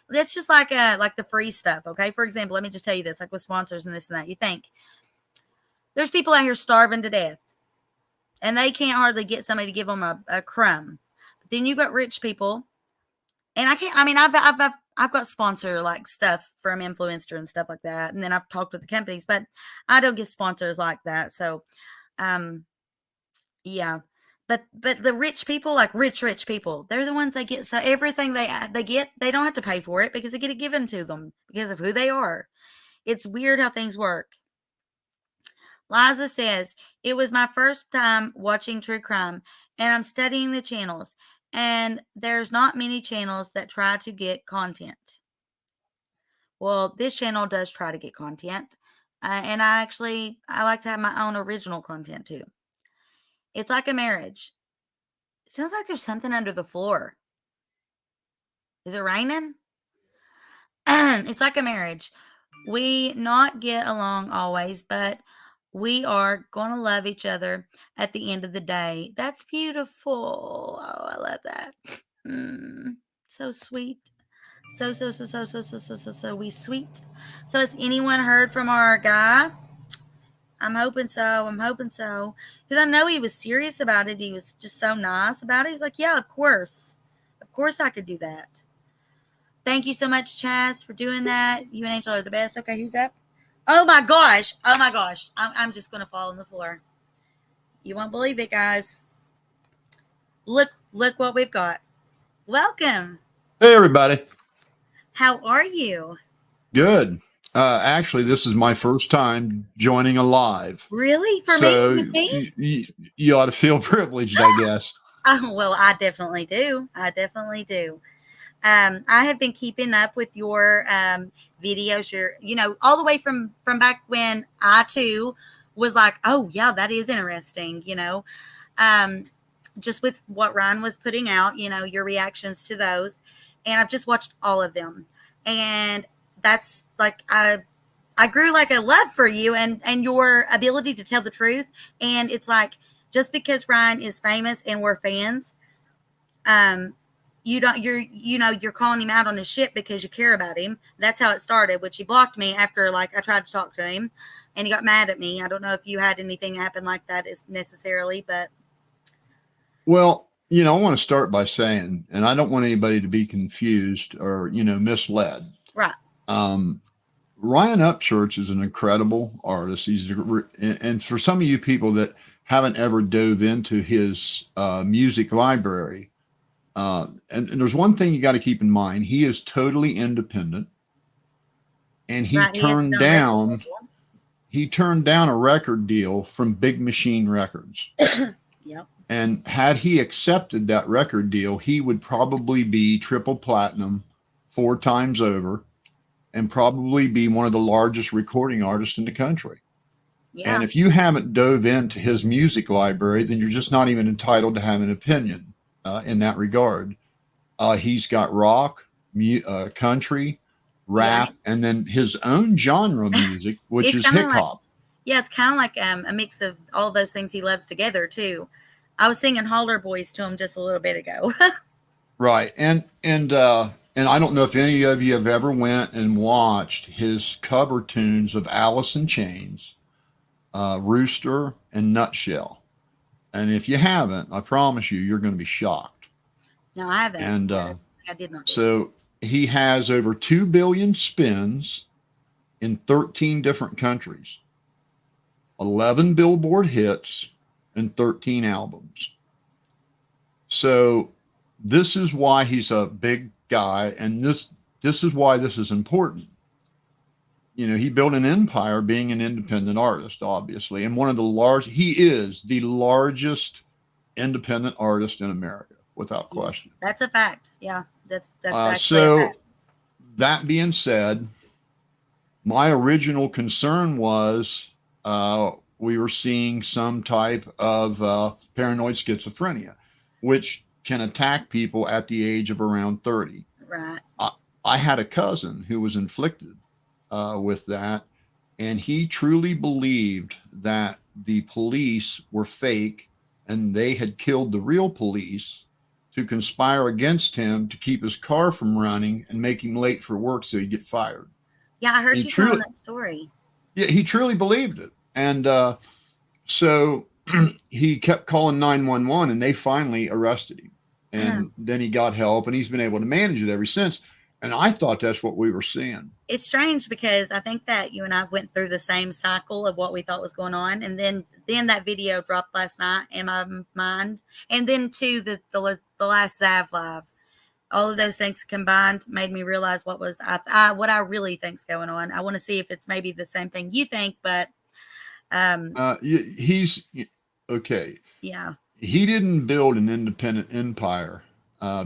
That's just like the free stuff. Okay, for example, let me just tell you this, like with sponsors and this and that. You think there's people out here starving to death, and they can't hardly get somebody to give them a crumb. But then you've got rich people, and I've got sponsor like stuff from Influencer and stuff like that. And then I've talked with the companies, but I don't get sponsors like that. So, yeah. But the rich people, like rich people, they're the ones that get, so everything they get, they don't have to pay for it because they get it given to them because of who they are. It's weird how things work. Liza says, it was my first time watching true crime, and I'm studying the channels, and there's not many channels that try to get content. Well, this channel does try to get content, and I like to have my own original content too. It's like a marriage. It sounds like there's something under the floor. Is it raining? It's like a marriage. We not get along always, but we are going to love each other at the end of the day. That's beautiful. Oh, I love that. So sweet. So we sweet. So has anyone heard from our guy? I'm hoping so. Because I know he was serious about it. He was just so nice about it. He's like, yeah, of course. Of course I could do that. Thank you so much, Chaz, for doing that. You and Angel are the best. Okay, who's up? Oh my gosh. I'm just going to fall on the floor. You won't believe it, guys. Look what we've got. Welcome. Hey, everybody. How are you? Good. Actually, this is my first time joining a live. Really? For me? So With me? you ought to feel privileged, I guess. Oh, well, I definitely do. I definitely do. I have been keeping up with your videos. Your, all the way from back when I too was like, oh yeah, that is interesting. Um, just with what Ryan was putting out. Your reactions to those, and I've just watched all of them, and that's like I grew like a love for you and your ability to tell the truth. And it's like just because Ryan is famous and we're fans, um, you're calling him out on his shit because you care about him. That's how it started, which he blocked me after like I tried to talk to him and he got mad at me. I don't know if you had anything happen like that is necessarily, but Well, I want to start by saying, and I don't want anybody to be confused or, misled. right. Um, Ryan Upchurch is an incredible artist. And for some of you people that haven't ever dove into his music library, and there's one thing you got to keep in mind: he is totally independent, and Right. He is his own record label. he turned down a record deal from Big Machine Records. Yep. And had he accepted that record deal, he would probably be triple platinum 4 times over and probably be one of the largest recording artists in the country. Yeah. And if you haven't dove into his music library, then you're just not even entitled to have an opinion in that regard. He's got rock, country, rap, and then his own genre music, which is hip hop. Yeah, it's kind of like a mix of all those things he loves together too. I was singing Holler Boys to him just a little bit ago. Right. And I don't know if any of you have ever went and watched his cover tunes of Alice in Chains, Rooster, and Nutshell. And if you haven't, I promise you, you're going to be shocked. No, I haven't. And I did not. So he has over 2 billion spins in 13 different countries, 11 Billboard hits, and 13 albums. So this is why he's a big guy, and this is why this is important. He built an empire being an independent artist, obviously, and he is the largest independent artist in America, without question. That's a fact. Yeah, that's actually so. A fact. That being said, my original concern was we were seeing some type of paranoid schizophrenia, which can attack people at the age of around 30. Right. I had a cousin who was inflicted with that, and he truly believed that the police were fake and they had killed the real police to conspire against him to keep his car from running and make him late for work so he'd get fired. Yeah, I heard you telling that story. Yeah, he truly believed it. And so he kept calling 911 and they finally arrested him. And then he got help and he's been able to manage it ever since. And I thought that's what we were seeing. It's strange because I think that you and I went through the same cycle of what we thought was going on. And then that video dropped last night in my mind. And then too, the last Zav Live. All of those things combined made me realize what I really think's going on. I want to see if it's maybe the same thing you think, but he's okay. Yeah. He didn't build an independent empire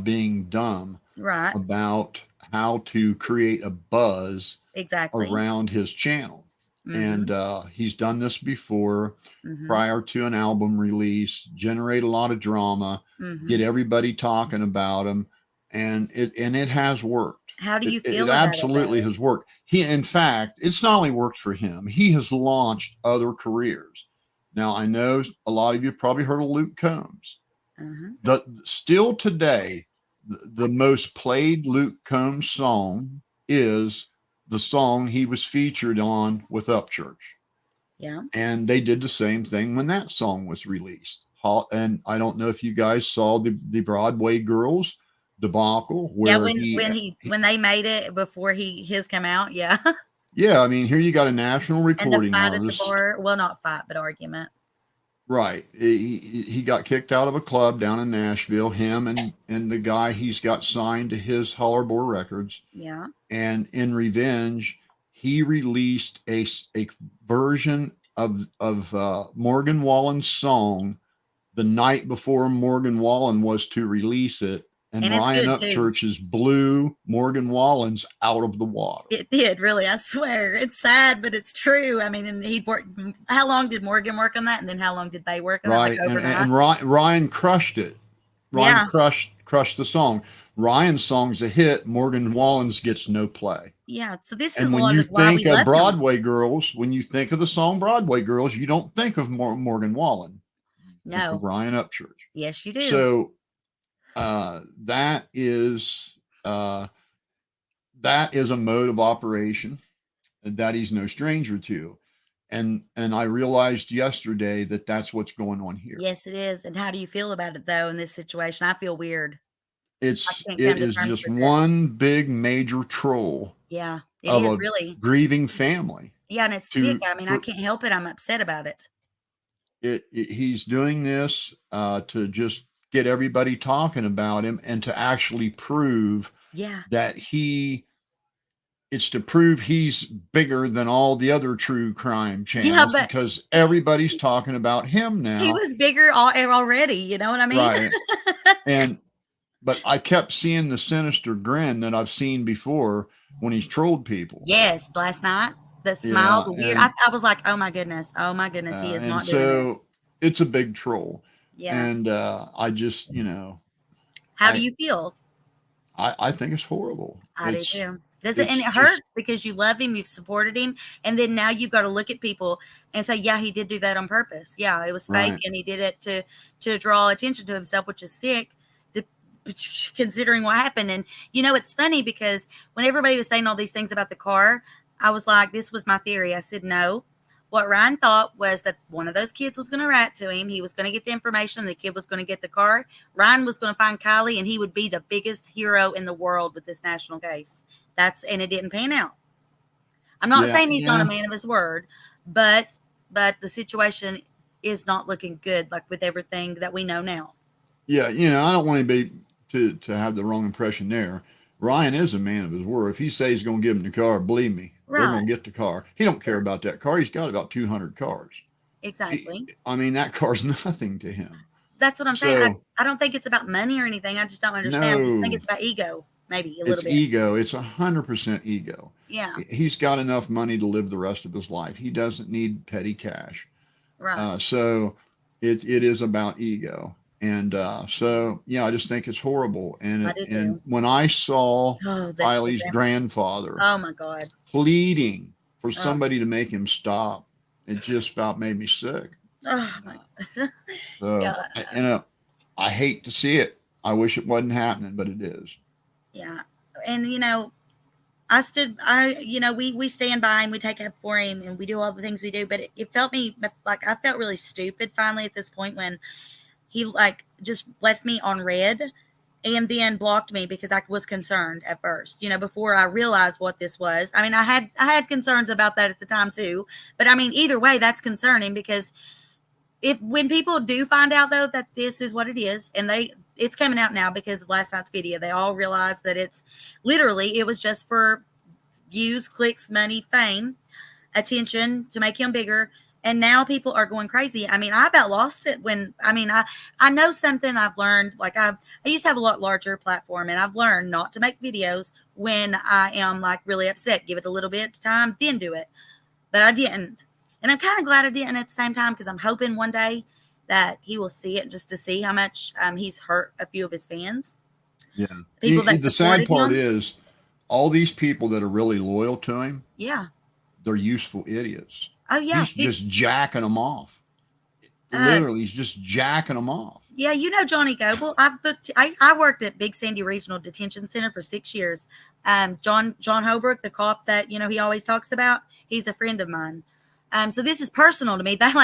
being dumb right about how to create a buzz exactly around his channel. Mm-hmm. And he's done this before mm-hmm. prior to an album release, generate a lot of drama, mm-hmm. get everybody talking about him. And it has worked. How do you feel it about absolutely it? Has worked. In fact, it's not only worked for him, he has launched other careers. Now, I know a lot of you have probably heard of Luke Combs. Still today, the most played Luke Combs song is the song he was featured on with Upchurch. Yeah. And they did the same thing when that song was released. And I don't know if you guys saw the Broadway Girls debacle where when they made it before his come out. Yeah. Yeah. I mean, here you got a national recording and the fight artist. At the bar. Well, not fight, but argument. Right. He got kicked out of a club down in Nashville, him and the guy he's got signed to his Hollerbore Records. Yeah. And in revenge, he released a version of Morgan Wallen's song the night before Morgan Wallen was to release it, and And it's Ryan good too. Upchurch's blew Morgan Wallen's out of the water. It did, really. I swear. It's sad, but it's true. I mean, and he'd worked. How long did Morgan work on that? And then how long did they work on that? Like Right, and overnight? Ryan crushed it. Ryan Yeah. crushed the song. Ryan's song's a hit. Morgan Wallen's gets no play. Yeah. So this is And a when lot you of why we think of love him. Broadway Girls, when you think of the song Broadway Girls, you don't think of Morgan Wallen. You think of No. Ryan Upchurch. Yes, you do. So that is a mode of operation that he's no stranger to. And I realized yesterday that that's what's going on here. Yes, it is. And how do you feel about it though in this situation? I feel weird. It can't is come to terms just with it. one big major troll Yeah, it of is a really. grieving family. Yeah, and it's sick. I mean, I can't help it. I'm upset about it. He's doing this to just get everybody talking about him and to actually prove Yeah. that it's to prove he's bigger than all the other true crime channels, but because everybody's talking about him now. he was bigger already. You know what I mean? Right. But I kept seeing the sinister grin that I've seen before when he's trolled people. Yes, last night. The smile, the weird. I was like, oh my goodness. Oh my goodness. He is not doing this. So it's a big troll. Yeah. And I just, How do you feel? I think it's horrible. I do too. And it hurts because you love him, you've supported him, and then now you've got to look at people and say, yeah, he did do that on purpose. Yeah, it was fake, and he did it to draw attention to himself, which is sick, considering what happened. And it's funny because when everybody was saying all these things about the car, I was like, this was my theory. I said, no. What Ryan thought was that one of those kids was going to write to him. He was going to get the information. The kid was going to get the car. Ryan was going to find Kiely, and he would be the biggest hero in the world with this national case. And it didn't pan out. I'm not saying he's not a man of his word, but the situation is not looking good, like with everything that we know now. Yeah, I don't want anybody to have the wrong impression there. Ryan is a man of his word. If he says he's going to give him the car, believe me, they're going to get the car. He don't care about that car. He's got about 200 cars. Exactly. That car's nothing to him. That's what I'm saying. I don't think it's about money or anything. I just don't understand. No, I just think it's about ego, maybe a little bit. It's ego. It's 100% ego. Yeah. He's got enough money to live the rest of his life. He doesn't need petty cash. Right. So it is about ego. And I just think it's horrible. And when I saw Kiely's grandfather, oh my God, pleading for somebody to make him stop, it just about made me sick. Oh my God. So, I hate to see it. I wish it wasn't happening, but it is. Yeah. And, we stand by him, we take up for him, and we do all the things we do. But it felt like I felt really stupid finally at this point when he just left me on red and then blocked me because I was concerned at first, before I realized what this was. I mean, I had concerns about that at the time too, but I mean, either way, that's concerning because when people do find out though, that this is what it is, and it's coming out now because of last night's video, they all realize that it was just for views, clicks, money, fame, attention to make him bigger. And now people are going crazy. I mean, I about lost it I know something I've learned. Like I used to have a lot larger platform, and I've learned not to make videos when I am really upset. Give it a little bit of time, then do it. But I didn't. And I'm kind of glad I didn't at the same time because I'm hoping one day that he will see it just to see how much he's hurt a few of his fans. Yeah. The sad part is all these people that are really loyal to him. Yeah. They're useful idiots. Oh, yeah. He's just jacking them off. Literally, he's just jacking them off. Yeah, Johnny Goble. I worked at Big Sandy Regional Detention Center for 6 years. John Holbrook, the cop that, he always talks about, he's a friend of mine. So this is personal to me. That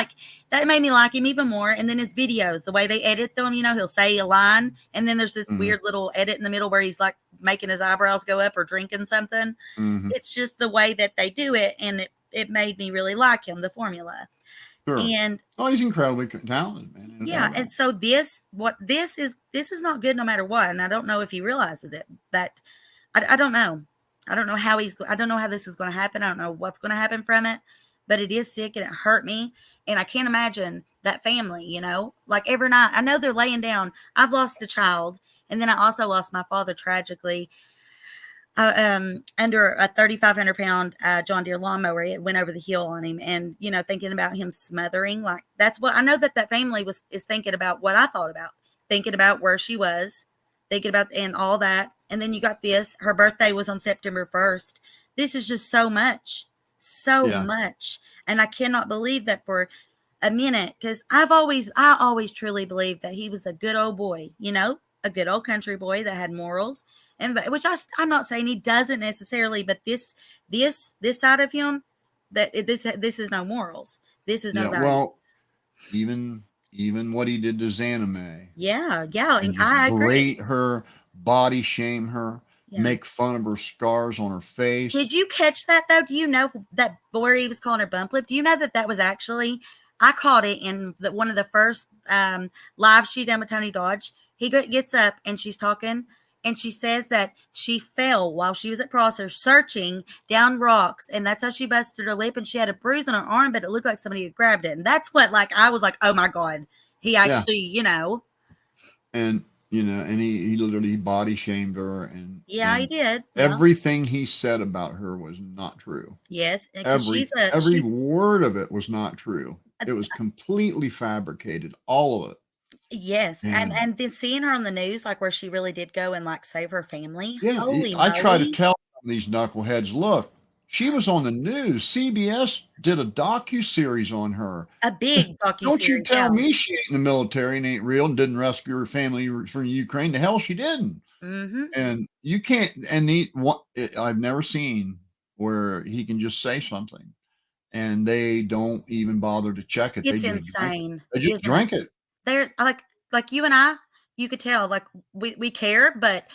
made me like him even more. And then his videos, the way they edit them, he'll say a line, and then there's this weird little edit in the middle where he's making his eyebrows go up or drinking something. Mm-hmm. It's just the way that they do it, and it made me really like him, the formula. Sure. And he's incredibly talented, man. Yeah, and so this is not good no matter what. And I don't know if he realizes it. That I don't know. I don't know how I don't know how this is going to happen. I don't know what's going to happen from it, but it is sick and it hurt me. And I can't imagine that family, like every night. I know they're laying down. I've lost a child, and then I also lost my father tragically under a 3,500 pound John Deere lawnmower. It went over the hill on him, and thinking about him smothering, like that's what I know that family is thinking about. What I thought about, thinking about where she was, thinking about and all that, and then you got this. Her birthday was on September 1st. This is just so much, so Yeah. much, and I cannot believe that for a minute, because I always truly believed that he was a good old boy, a good old country boy that had morals, and which I'm not saying he doesn't necessarily, but this side of him, this is no morals, this is no Yeah. Well, values. even what he did to Xana May, Yeah, and and just I agree. berate her, body shame her, Yeah. make fun of her scars on her face. Did you catch that though? Do you know that boy he was calling her bump lip? Do you know that was actually, I caught it in one of the first live she done with Tony Dodge. He gets up and she's talking, and she says that she fell while she was at Prosser searching down rocks, and that's how she busted her lip, and she had a bruise on her arm, but it looked like somebody had grabbed it, and that's what, like, I was like, oh my god, he Yeah. actually, And and he literally body shamed her, and yeah, he did, yeah, everything he said about her was not true. yes, because Every every word of it was not true. It was completely fabricated, all of it. yes, and And and then seeing her on the news, like, where she really did go and, like, save her family. yeah, Holy I try to moly. tell these knuckleheads, look, she was on the news. CBS did a docu-series on her. A big Don't you docuseries, tell yeah. me she ain't in the military and ain't real and didn't rescue her family from Ukraine. The hell she didn't. Mhm. And you can't. And I've never seen where he can just say something and they don't even bother to check it. They It's just drink it. insane, They just isn't it? drink it. They're like you and I, you could tell, like, we care, but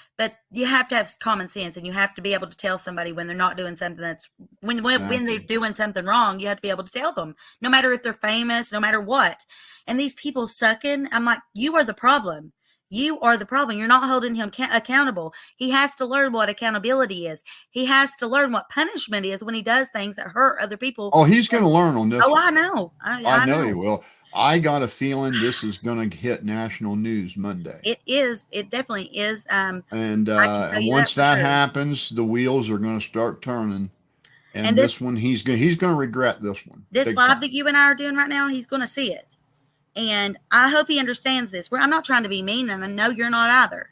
you have to have common sense, and you have to be able to tell somebody when they're not doing something that's when they're Exactly. doing something wrong. You have to be able to tell them, no matter if they're famous, no matter what. And these people sucking, I'm like, you are the problem. You are the problem. You're not holding him accountable. He has to learn what accountability is. He has to learn what punishment is when he does things that hurt other people. Oh, he's going And to learn on this oh, one. I know. I I know he know. will. I got a feeling this is going to hit national news Monday. It is. It definitely is. And I can tell you that once for that sure. happens, the wheels are going to start turning. And And this one, he's going to regret this one this big live time. that you and I are doing right now, he's going to see it. And I hope he understands this. Where I'm not trying to be mean, and I know you're not either.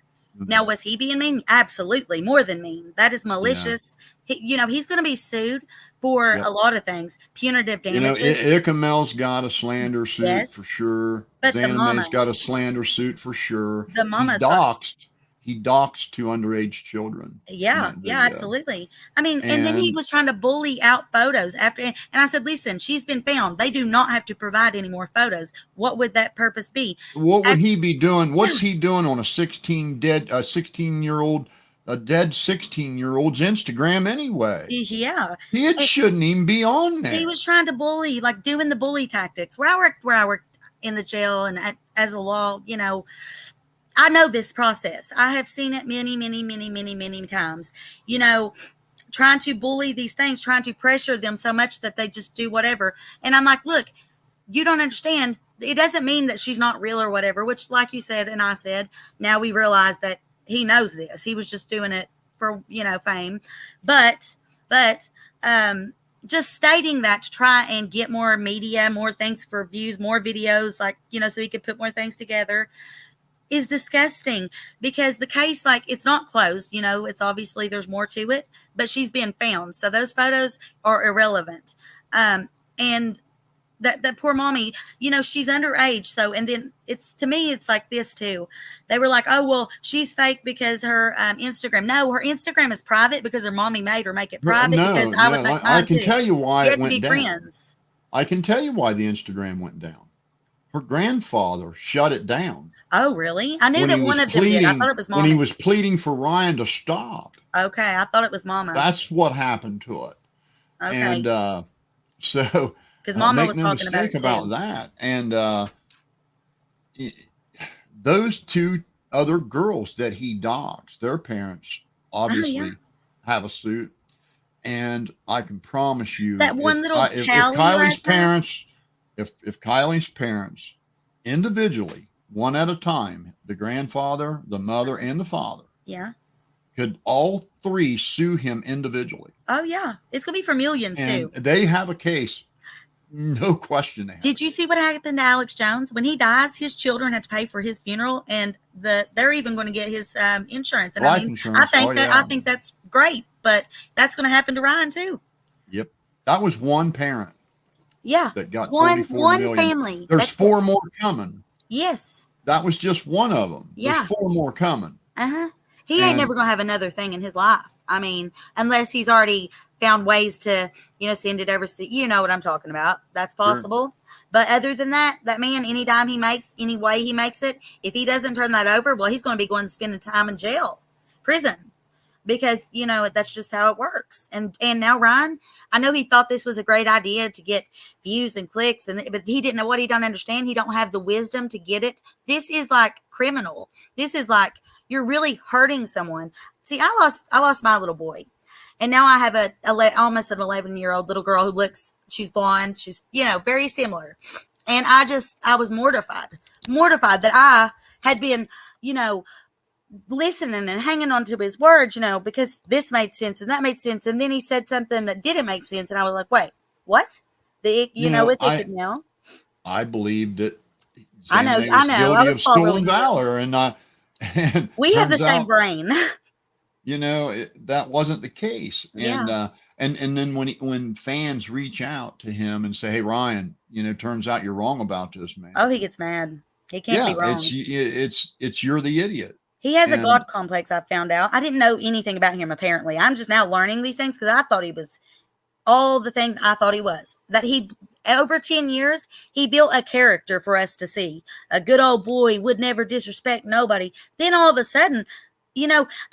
Now, was he being mean? Absolutely, more than mean. That is Yeah. malicious. He's going to be sued for Yep. a lot of things. Punitive damages. Icamel's got a slander suit for Yes, sure. but the Xana mama, May's got a slander suit for sure. the mama's got. He doxed two underage children in Yeah, that yeah, video. absolutely. I mean, and then he And was trying to bully out photos after, and I said, listen, she's been found. They do not have to provide any more photos. What would that purpose be? what would he be doing? Yeah, What's he doing on a 16-year-old, a dead 16-year-old's Instagram anyway? yeah. It And shouldn't even be on he there. was trying to bully, like doing the bully tactics. Where I worked in the jail and as a law, I know this process. I have seen it many, many, many, many, many times. Trying to bully these things, trying to pressure them so much that they just do whatever. And I'm like, look, you don't understand. It doesn't mean that she's not real or whatever, which, like you said, and I said, now we realize that he knows this. He was just doing it for, fame. But, just stating that to try and get more media, more things for views, more videos, like, so he could put more things together is disgusting, because the case, like, it's not closed, it's obviously there's more to it, but she's been found. So those photos are irrelevant. And that poor mommy, she's underage. So, and then to me, it's like this too. They were like, oh, well, she's fake because her Instagram. No, her Instagram is private because her mommy made her make it private, because No, I would no, make I mine can too. tell you why You it have to went be down. friends. I can tell you why the Instagram went down. Her grandfather shut it down Oh, really? I knew when that he was one of them did. I thought it was when he mommy. was pleading for Ryan to stop. Okay, I thought it was mama. That's what happened to it. Okay, And so because mama make was no talking about mistake it about too. that. And those two other girls that he dogs, their parents Oh, yeah. obviously have a suit. And I can promise you, That one little if Callie Kylie's last night. parents, if Kylie's parents individually, one at a time, the grandfather, the mother, and the father, Yeah. could all three sue him individually, Oh yeah. It's gonna be for millions and too. they have a case, no question they have Did a you case. see what happened to Alex Jones when he dies? His children have to pay for his funeral, and they're even going to get his insurance. And I Life mean, insurance? Oh I yeah. think that's great, but that's going to happen to Ryan too. Yep. That was one parent Yeah, that got one 44 million. family. There's That's it. four more coming. Yes. That was just one of them. There's Yeah. four more coming. Uh-huh. He ain't And never going to have another thing in his life. I mean, unless he's already found ways to, send it over. You know what I'm talking about. That's possible. Sure. But other than that man, any dime he makes, any way he makes it, if he doesn't turn that over, well, he's going to be going to spend time in jail, prison. Because, that's just how it works. And now Ryan, I know he thought this was a great idea to get views and clicks, but he didn't know what he don't understand. He don't have the wisdom to get it. This is like criminal. This is like you're really hurting someone. See, I lost my little boy. And now I have almost an 11-year-old little girl she's blonde. She's, very similar. And I was mortified that I had been, listening and hanging on to his words, because this made sense and that made sense. And then he said something that didn't make sense. And I was like, wait, what? It's it now. I believed that I know. Guilty of stolen valor. And we have the same brain. That wasn't the case. Yeah. And then when fans reach out to him and say, hey, Ryan, turns out you're wrong about this, man. Oh, he gets mad. He can't be wrong. It's you're the idiot. He has a God complex, I found out. I didn't know anything about him, apparently. I'm just now learning these things because I thought he was all the things I thought he was. That over 10 years, he built a character for us to see. A good old boy, would never disrespect nobody. Then all of a sudden,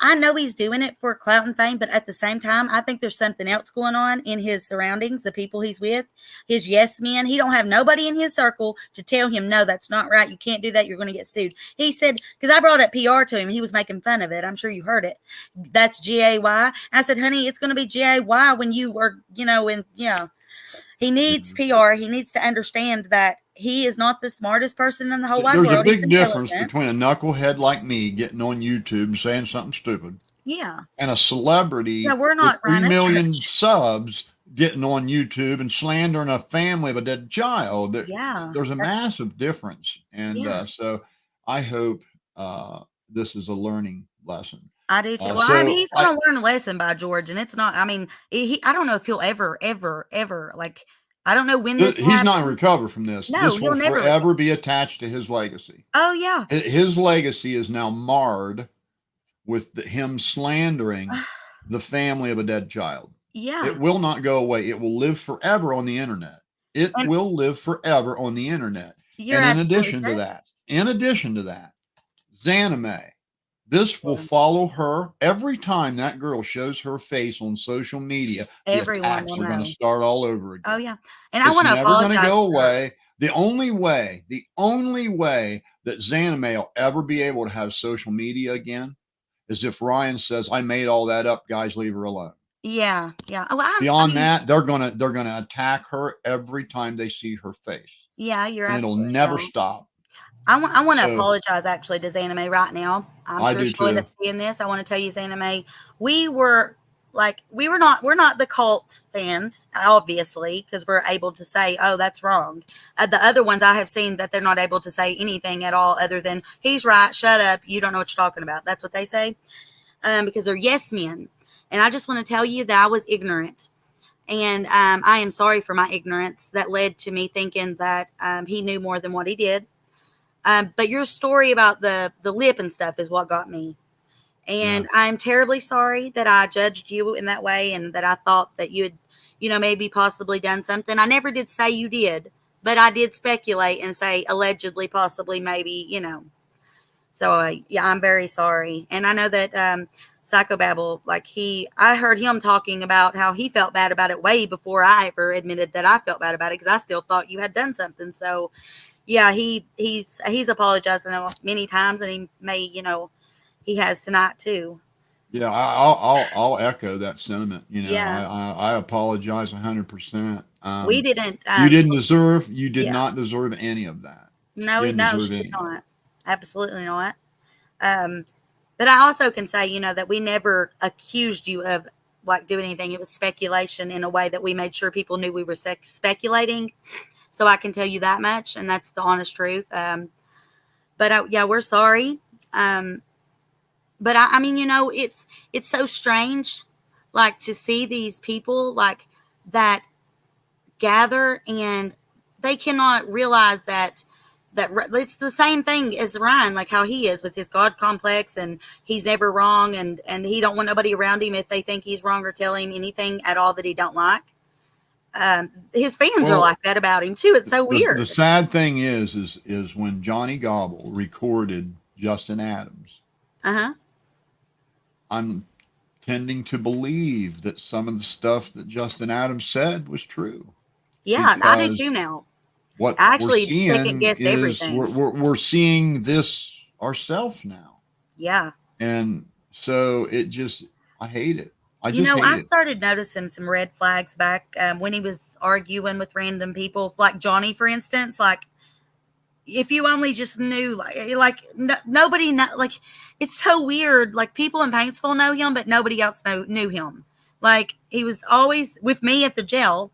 I know he's doing it for clout and fame, but at the same time, I think there's something else going on in his surroundings, the people he's with, his yes men. He don't have nobody in his circle to tell him, no, that's not right. You can't do that. You're going to get sued. He said, because I brought up PR to him, he was making fun of it. I'm sure you heard it. That's GAY. I said, honey, it's going to be GAY when you are, he needs PR. He needs to understand that he is not the smartest person in the whole wide world. There's a big difference between a knucklehead like me getting on YouTube and saying something stupid. Yeah. And a celebrity we're not with 3 million subs getting on YouTube and slandering a family of a dead child. There's a massive difference. And so I hope this is a learning lesson. I do too. Well, he's going to learn a lesson by George. And it's not, I don't know if he'll ever, like, I don't know when this he's not going to recover from this. No, this will never forever be attached to his legacy. Oh, yeah. His legacy is now marred with him slandering the family of a dead child. Yeah. It will not go away. It will live forever on the internet. It will live forever on the internet. And in addition to that, Zanime, this will follow her every time that girl shows her face on social media. Everyone the attacks are going to start all over again. Oh yeah, and I want to apologize. It's never going to go away. The only way that Zanime will ever be able to have social media again is if Ryan says, "I made all that up, guys. Leave her alone." Yeah. Well, Beyond that, they're gonna attack her every time they see her face. Yeah, you're. And it'll never stop. I want to apologize actually to Zanime right now. I'm sure she'll end up seeing this. I want to tell you, Zanime, we're not the cult fans, obviously, because we're able to say, oh, that's wrong. The other ones I have seen that they're not able to say anything at all other than, he's right, shut up, you don't know what you're talking about. That's what they say, because they're yes men. And I just want to tell you that I was ignorant. And I am sorry for my ignorance that led to me thinking that he knew more than what he did. But your story about the lip and stuff is what got me. And I'm terribly sorry that I judged you in that way and that I thought that you had, maybe possibly done something. I never did say you did, but I did speculate and say allegedly, possibly, maybe, So, I'm very sorry. And I know that PsychoBabble, I heard him talking about how he felt bad about it way before I ever admitted that I felt bad about it because I still thought you had done something. So, yeah, he's apologized many times, and he may, he has tonight too. Yeah, I'll echo that sentiment. You know, Yeah, I apologize 100%. we didn't. You did Yeah, not deserve any of that. no, Didn't no, deserve she did any of it. not. Absolutely not. Um, but I also can say, that we never accused you of like doing anything. It was speculation in a way that we made sure people knew we were speculating. So I can tell you that much, and that's the honest truth. But yeah, we're sorry. Um, but I mean, it's so strange, like to see these people like that gather and they cannot realize that it's the same thing as Ryan, like how he is with his God complex, and he's never wrong, and he don't want nobody around him if they think he's wrong or tell him anything at all that he don't like. His fans are Well, like that about him too. It's so the weird. sad thing is when Johnny Gobble recorded Justin Adams, Uh huh. I'm tending to believe that some of the stuff that Justin Adams said was true, Yeah, I do because too now. what I we're actually second seeing guessed is everything. we're seeing this ourselves now. Yeah. And so it just, I hate it. I just hate I it. started noticing some red flags back when he was arguing with random people, like Johnny, for instance. Like, if you only just knew, like nobody know, like it's so weird. Like people in Paintsville know him, but nobody else knew him. Like he was always with me at the jail,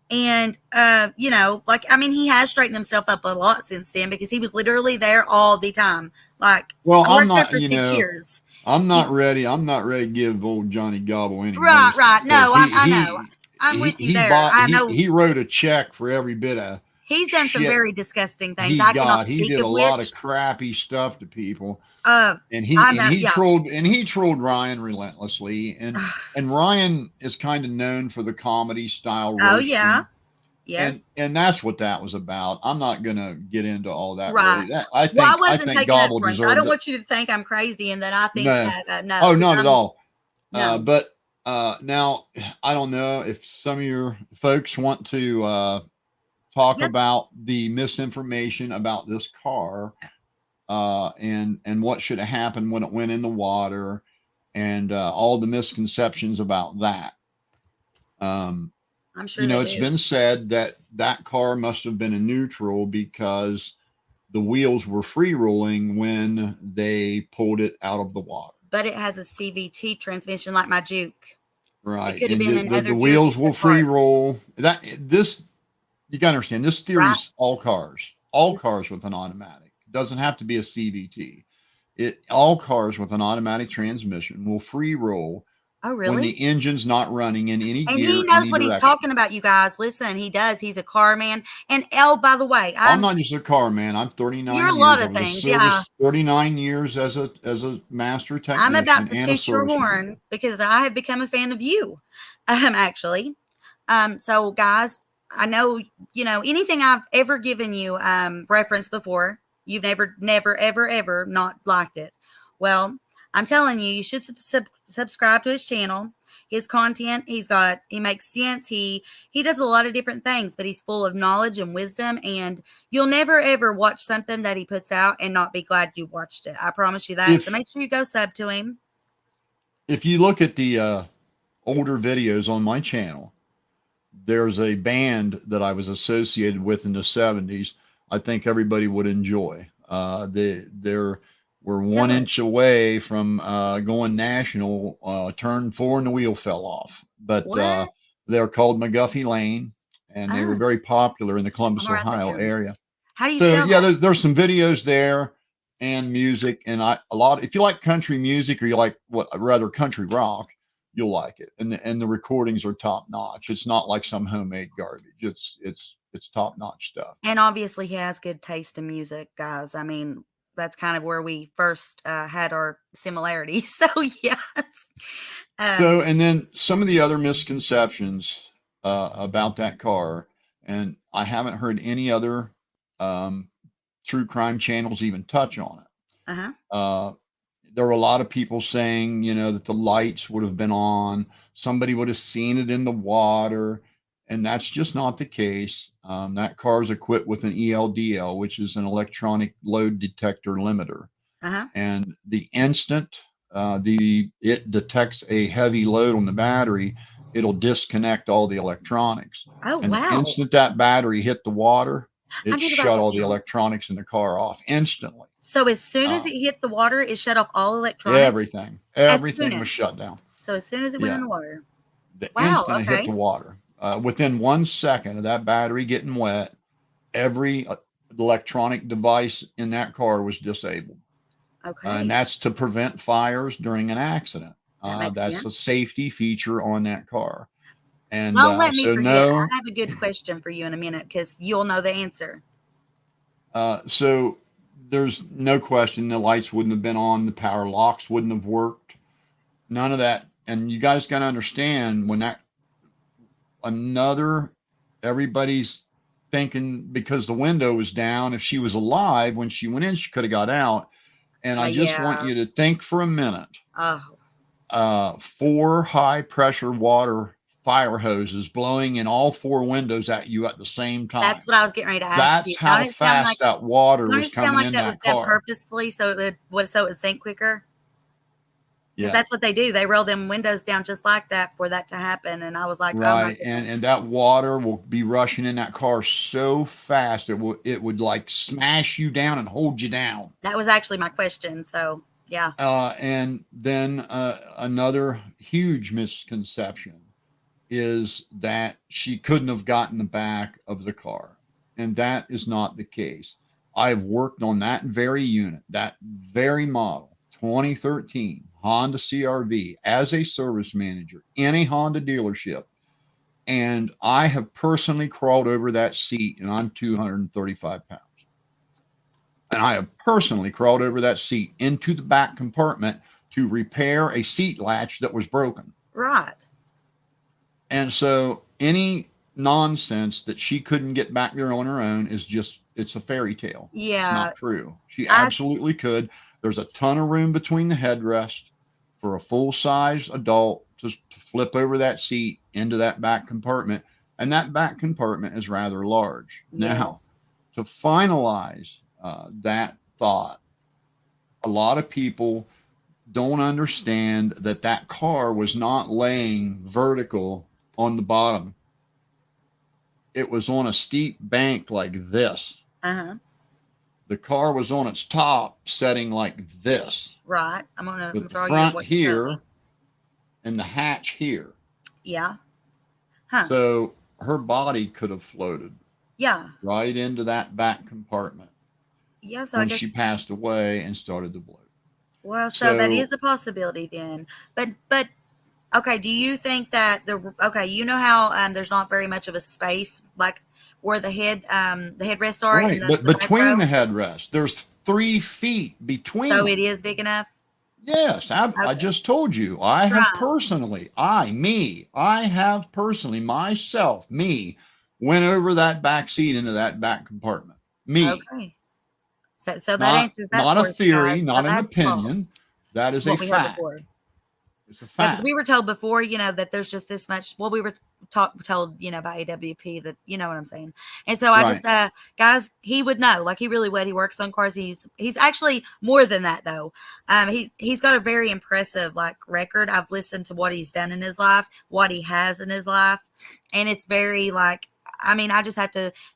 and like I mean, he has straightened himself up a lot since then because he was literally there all the time. Like Well, I I'm worked there not, for 6 years. I'm You, not ready. I'm not ready to give old Johnny Gobble any right, mercy, right. because No, I know. I'm with you there. I know he wrote a check for every bit of he's done some shit very disgusting things. he I cannot got. He speak did a of lot of which. crappy stuff to people, Uh, and I know. Yeah. he trolled Ryan relentlessly, and Ryan is kind of known for the comedy style Oh yeah. roasting, Yes. and that's what that was about. I'm not gonna get into all that Right. really. That Well, I I wasn't think taking that Gobble for him. So I don't deserved it. want you to think I'm crazy and that I think No, that no, oh, because not at I'm all. no. But now I don't know if some of your folks want to talk Yep. about the misinformation about this car, and what should have happened when it went in the water, and all the misconceptions about that. Um, I'm sure they it's do. been said that that car must have been a neutral because the wheels were free rolling when they pulled it out of the water. But it has a CVT transmission like my Juke. It Right, could have and been in other the gears wheels with will the free part. roll. That this You got to understand. This Right. theory's all cars with an automatic. It doesn't have to be a CVT. All cars with an automatic transmission will free roll Oh, when really? the engine's not running in any And he gear, knows any what he's direction. talking about, you guys. Listen, he does. He's a car man. And by the way, I'm not just a car man. I'm you're 39 a lot years. I of was a things. Yeah. service 39 years as a master I'm about technician to and a toot your service mechanic. horn because I have become a fan of you. Actually. So guys, I know, anything I've ever given you reference before, you've never, ever, ever not liked it. Well, I'm telling you, you should subscribe to his channel. His content, he makes sense. He does a lot of different things, but he's full of knowledge and wisdom. And you'll never ever watch something that he puts out and not be glad you watched it. I promise you that. So If make sure you go sub to him. if you look at the older videos on my channel, there's a band that I was associated with in the 70s. I think everybody would enjoy. They're we're Tell one us. inch away from going national. Turn four and the wheel fell off, but What? they're called McGuffey Lane, and they were Oh, very popular in the I'm Columbus, gonna write that Ohio down. area. How do you So spell yeah, that? there's some videos there and music, and a lot. If you like country music or you like what rather country rock, you'll like it. And the recordings are top notch. It's not like some homemade garbage. It's top notch stuff. And obviously, he has good taste in music, guys. I mean, that's kind of where we first had our similarities. So, yes. So, and then some of the other misconceptions about that car, and I haven't heard any other um, true crime channels even touch on it. Uh-huh. Uh, there were a lot of people saying, that the lights would have been on, somebody would have seen it in the water, and that's just not the case. That car is equipped with an ELDL, which is an electronic load detector limiter, Uh-huh. and the instant it detects a heavy load on the battery, it'll disconnect all the electronics. Oh, And the wow. instant that battery hit the water, I it get about shut that all the now. electronics in the car off instantly. So as soon as it hit the water, it shut off all electronics? Everything was shut down. So as soon as it went in the water. The Wow, instant it hit the water, within 1 second of that battery getting wet, every electronic device in that car was disabled. Okay. And that's to prevent fires during an accident. That makes That's sense. a safety feature on that car. And Don't let me so forget. no, I have a good question for you in a minute because you'll know the answer. so there's no question the lights wouldn't have been on, the power locks wouldn't have worked, none of that. And you guys got to understand when everybody's thinking because the window was down, if she was alive when she went in, she could have got out. And I just want you to think for a minute. 4 high pressure water fire hoses blowing in all 4 windows at you at the same time. That's what I was getting ready to ask you. That's how fast that water was coming in that car. Was done purposefully so it would sink quicker? Because that's what they do. They roll them windows down just like that for that to happen. And I was like, right. And that water will be rushing in that car so fast it would like smash you down and hold you down. That was actually my question. So yeah. And then another huge misconception is that she couldn't have gotten the back of the car. And that is not the case. I've worked on that very unit, that very model, 2013 Honda CRV as a service manager in a Honda dealership. And I have personally crawled over that seat, and I'm 235 pounds. And I have personally crawled over that seat into the back compartment to repair a seat latch that was broken. Right. And so any nonsense that she couldn't get back there on her own is just, it's a fairy tale. Yeah. It's not true. She absolutely could. There's a ton of room between the headrest for a full-size adult to flip over that seat into that back compartment. And that back compartment is rather large. Yes. Now, to finalize that thought, a lot of people don't understand that that car was not laying vertical on the bottom. It was on a steep bank like this. Uh-huh. The car was on its top setting like this. Right. I'm going to draw you front here and the hatch here. Yeah. Huh. So her body could have floated. Yeah. Right into that back compartment. Yeah. So when I guess she passed away and started to bloat. Well, so that is a possibility then. But okay, do you think that you know how there's not very much of a space like where the headrests are? Right, but between the headrests, there's 3 feet between. So them. it is big enough? Yes, I just told you. I have personally, myself, went over that back seat into that back compartment. Me. Okay. So that answers that. Not a theory, not an opinion. False. That is a fact. It's a fact. Because we were told before, that there's just this much. Well, we were told, by AWP that, you know what I'm saying. And so I just, guys, he would know. Like he really would. He works on cars. He's actually more than that though. He's got a very impressive record. I've listened to what he's done in his life, what he has in his life, and it's very I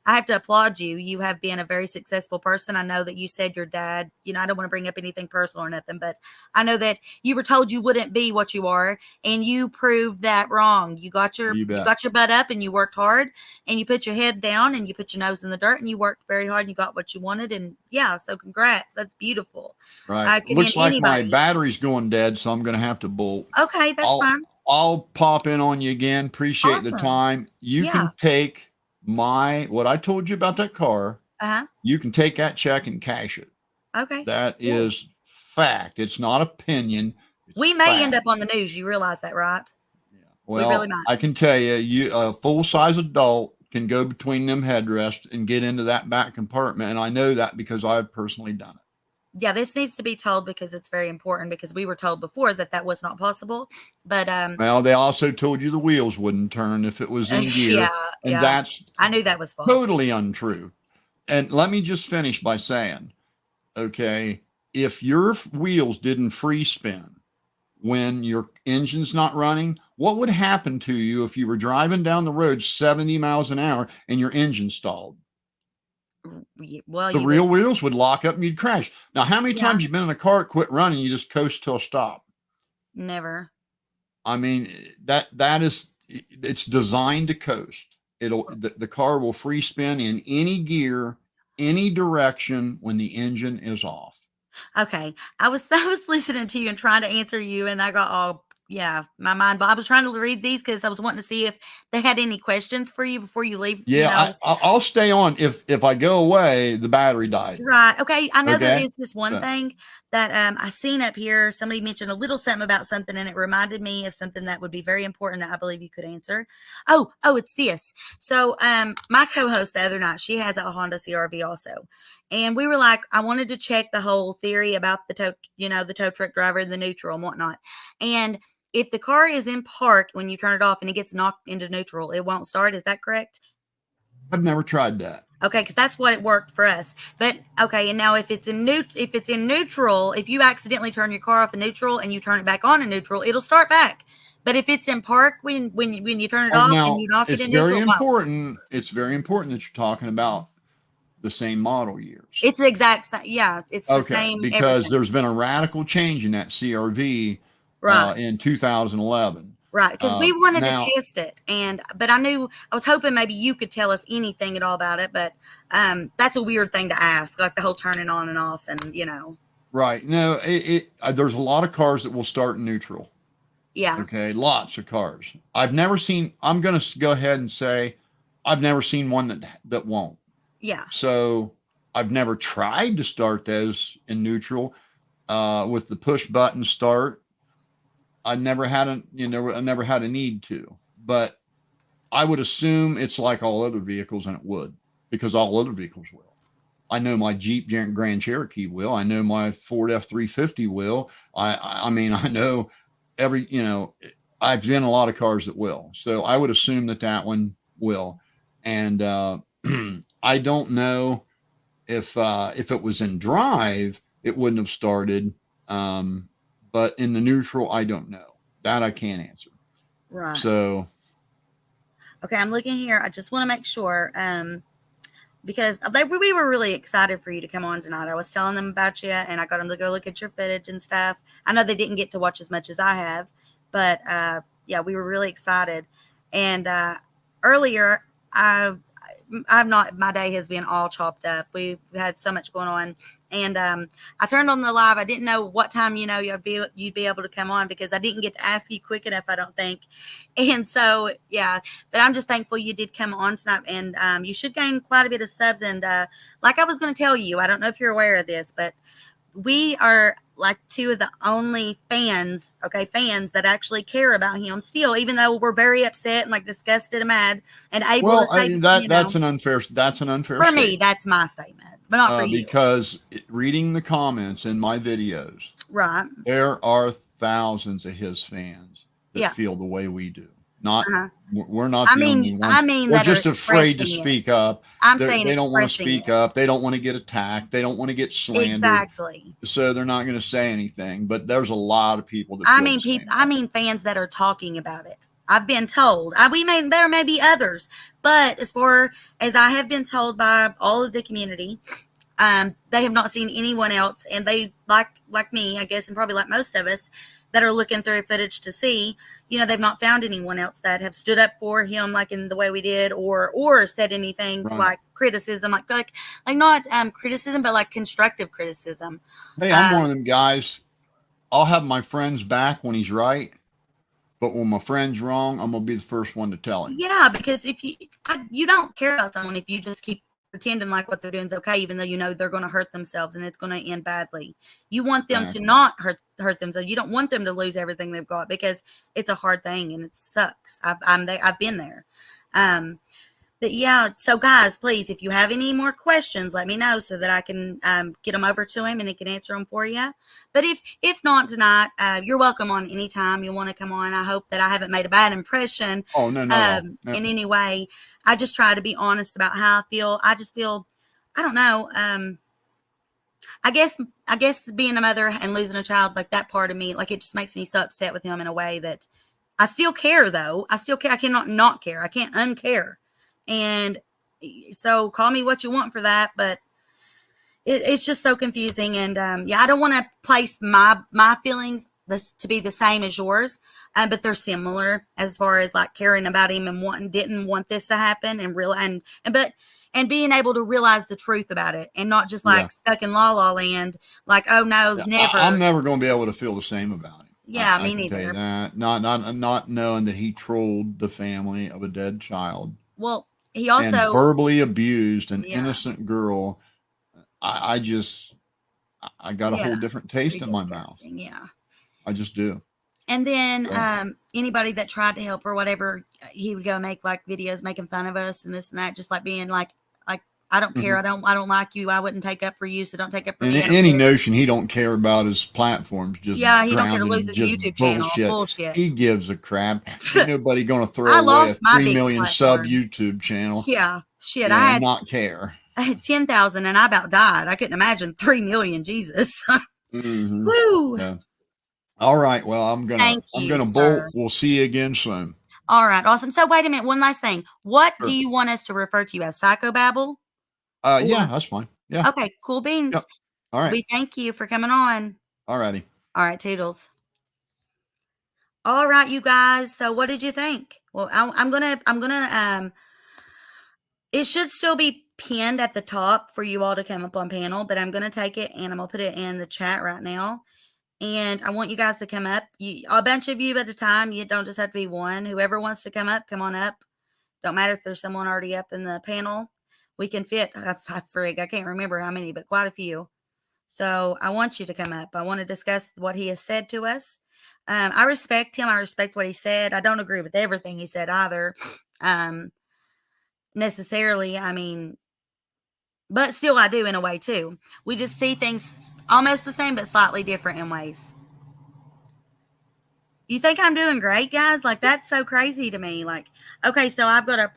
have to applaud you. You have been a very successful person. I know that you said your dad, I don't want to bring up anything personal or nothing, but I know that you were told you wouldn't be what you are, and you proved that wrong. You got your butt up and you worked hard, and you put your head down and you put your nose in the dirt and you worked very hard and you got what you wanted. And so congrats. That's beautiful. Right. Looks like my battery's going dead, so I'm going to have to bolt. Okay. That's fine. I'll pop in on you again. Appreciate the time. You can take what I told you about that car, you can take that check and cash it. Okay. That is fact. It's not opinion. We may end up on the news. You realize that, right? Yeah. Well, we really might. I can tell you, a full-size adult can go between them headrests and get into that back compartment. And I know that because I've personally done it. Yeah, this needs to be told because it's very important, because we were told before that was not possible. But well, they also told you the wheels wouldn't turn if it was in gear. That's I knew that was false. Totally untrue. And let me just finish by saying, okay, if your wheels didn't free spin when your engine's not running. What would happen to you if you were driving down the road 70 miles an hour and your engine stalled? Well, The you real would, wheels would lock up and you'd crash. Now, how many yeah, times you been in a car, it quit running, you just coast till a stop? never. I mean, that is, it's designed to coast. The car will free spin in any gear, any direction when the engine is off. Okay. I was listening to you and trying to answer you, and I got all, yeah, my mind. But I was trying to read these because I was wanting to see if they had any questions for you before you leave. You Yeah, know, I'll stay on. If I go away, the battery died. right. Okay. I know there Okay. is this one So, thing that I seen up here. Somebody mentioned a little something about something, and it reminded me of something that would be very important that I believe you could answer. Oh, it's this. So my co-host the other night, she has a Honda CRV also. And we were like, I wanted to check the whole theory about the tow truck driver and the neutral and whatnot. And if the car is in park when you turn it off and it gets knocked into neutral, it won't start. Is that correct? I've never tried that. Okay, because that's what it worked for us. But okay, and now if it's in neutral, if you accidentally turn your car off in neutral and you turn it back on in neutral, it'll start back. But if it's in park when you turn it off and Now, you knock it it's in very neutral, it won't. important. It's very important that you're talking about the same model years. It's the exact same. Yeah, it's the Okay, same because everything. there's been a radical change in that CRV Right. in 2011. Right, because we wanted to Now, test it, but I was hoping maybe you could tell us anything at all about it. But that's a weird thing to ask, like the whole turning on and off, and right? No, there's a lot of cars that will start in neutral. yeah, Okay, lots of cars. I've never seen. I'm going to go ahead and say, I've never seen one that won't. yeah, So I've never tried to start those in neutral with the push button start. I never had I never had a need to, but I would assume it's like all other vehicles, and it would, because all other vehicles will. I know my Jeep Grand Cherokee will. I know my Ford F-350 will. I mean, I know I've been in a lot of cars that will. So I would assume that one will. And I don't know if it was in drive, it wouldn't have started. But in the neutral, I don't know. That I can't answer. right. So Okay, I'm looking here. I just want to make sure, because we were really excited for you to come on tonight. I was telling them about you, and I got them to go look at your footage and stuff. I know they didn't get to watch as much as I have, but yeah, we were really excited. And earlier, my day has been all chopped up. We've had so much going on. And I turned on the live. I didn't know what time, you'd be able to come on, because I didn't get to ask you quick enough, I don't think. And so, yeah, but I'm just thankful you did come on tonight. And you should gain quite a bit of subs. And like I was going to tell you, I don't know if you're aware of this, but we are like two of the only fans that actually care about him still, even though we're very upset and like disgusted and mad and able to say, that's an unfair for me, that's my statement, but not for you. Because reading the comments in my videos, Right. there are thousands of his fans that Yeah. feel the way we do. Not we're not I the mean, only ones. I mean We're that just are afraid to expressing speak it. up. I'm saying They don't want to expressing speak it. up. They don't want to get attacked. They don't want to get slandered. Exactly. So they're not going to say anything. But there's a lot of people that I feel mean, the same people. I mean, fans that are talking about it. I've been told. There may be others, but as far as I have been told by all of the community, they have not seen anyone else, and they like me, I guess, and probably like most of us that are looking through footage to see, they've not found anyone else that have stood up for him like in the way we did, or said anything Right. like criticism, like not criticism, but like constructive criticism. Hey, I'm one of them guys. I'll have my friend's back when he's right, but when my friend's wrong, I'm gonna be the first one to tell him. Yeah, because if you don't care about someone if you just keep pretending like what they're doing is okay, even though they're going to hurt themselves and it's going to end badly. You want them to not hurt themselves. You don't want them to lose everything they've got, because it's a hard thing and it sucks. I've been there. But yeah, so guys, please, if you have any more questions, let me know so that I can get them over to him and he can answer them for you. But if not tonight, you're welcome on anytime you want to come on. I hope that I haven't made a bad impression. Oh, no. In any way. I just try to be honest about how I feel. I just feel, I don't know. I guess being a mother and losing a child, like that part of me, like it just makes me so upset with him in a way that I still care though. I still care. I cannot not care. I can't uncare. And so call me what you want for that, but it's just so confusing. And yeah, I don't want to place my feelings this to be the same as yours, but they're similar as far as like caring about him and didn't want this to happen and real and being able to realize the truth about it and not just Yeah. like stuck in la la land, like, oh no, Yeah, I'm never. never going to be able to feel the same about him. Yeah, I me can tell you neither. that. Not knowing that he trolled the family of a dead child Well, he and also, verbally abused an yeah, innocent girl. I just I got a yeah, whole different very taste in my mouth. disgusting. Yeah. I just do. And then So, anybody that tried to help or whatever, he would go make like videos making fun of us and this and that, just like being like I don't care, mhm. I don't like you, I wouldn't take up for you, so don't take up for And me. I don't any care. notion he don't care about his platforms just Yeah, he don't care to grounded lose in his just YouTube channel. bullshit. He Bullshit. gives a crap. Ain't nobody going to throw I away a lost my 3 big million sub platform. YouTube channel, Yeah, shit. and not care. I had 10,000 and I about died. I couldn't imagine 3 million. Jesus. Hmm. Woo. Yeah. All right. Well, Thank I'm you, gonna bolt. sir. We'll see you again soon. All right, awesome. So wait a minute, one last thing. What do Sure. you want us to refer to you as, psychobabble? Yeah, Or that's fine. Yeah. okay, cool beans. Yep. All right. We thank you for coming on. All righty. All right, toodles. All right, you guys. So what did you think? Well, I'm gonna it should still be pinned at the top for you all to come up on panel, but I'm gonna take it and I'm gonna put it in the chat right now. And I want you guys to come up. A bunch of you at a time. You don't just have to be one. Whoever wants to come up, come on up. Don't matter if there's someone already up in the panel. We can fit. I can't remember how many, but quite a few. So I want you to come up. I want to discuss what he has said to us. I respect him. I respect what he said. I don't agree with everything he said either, necessarily. I mean, but still, I do in a way too. We just see things almost the same, but slightly different in ways. You think I'm doing great, guys? Like, that's so crazy to me. Like, okay, so I've got a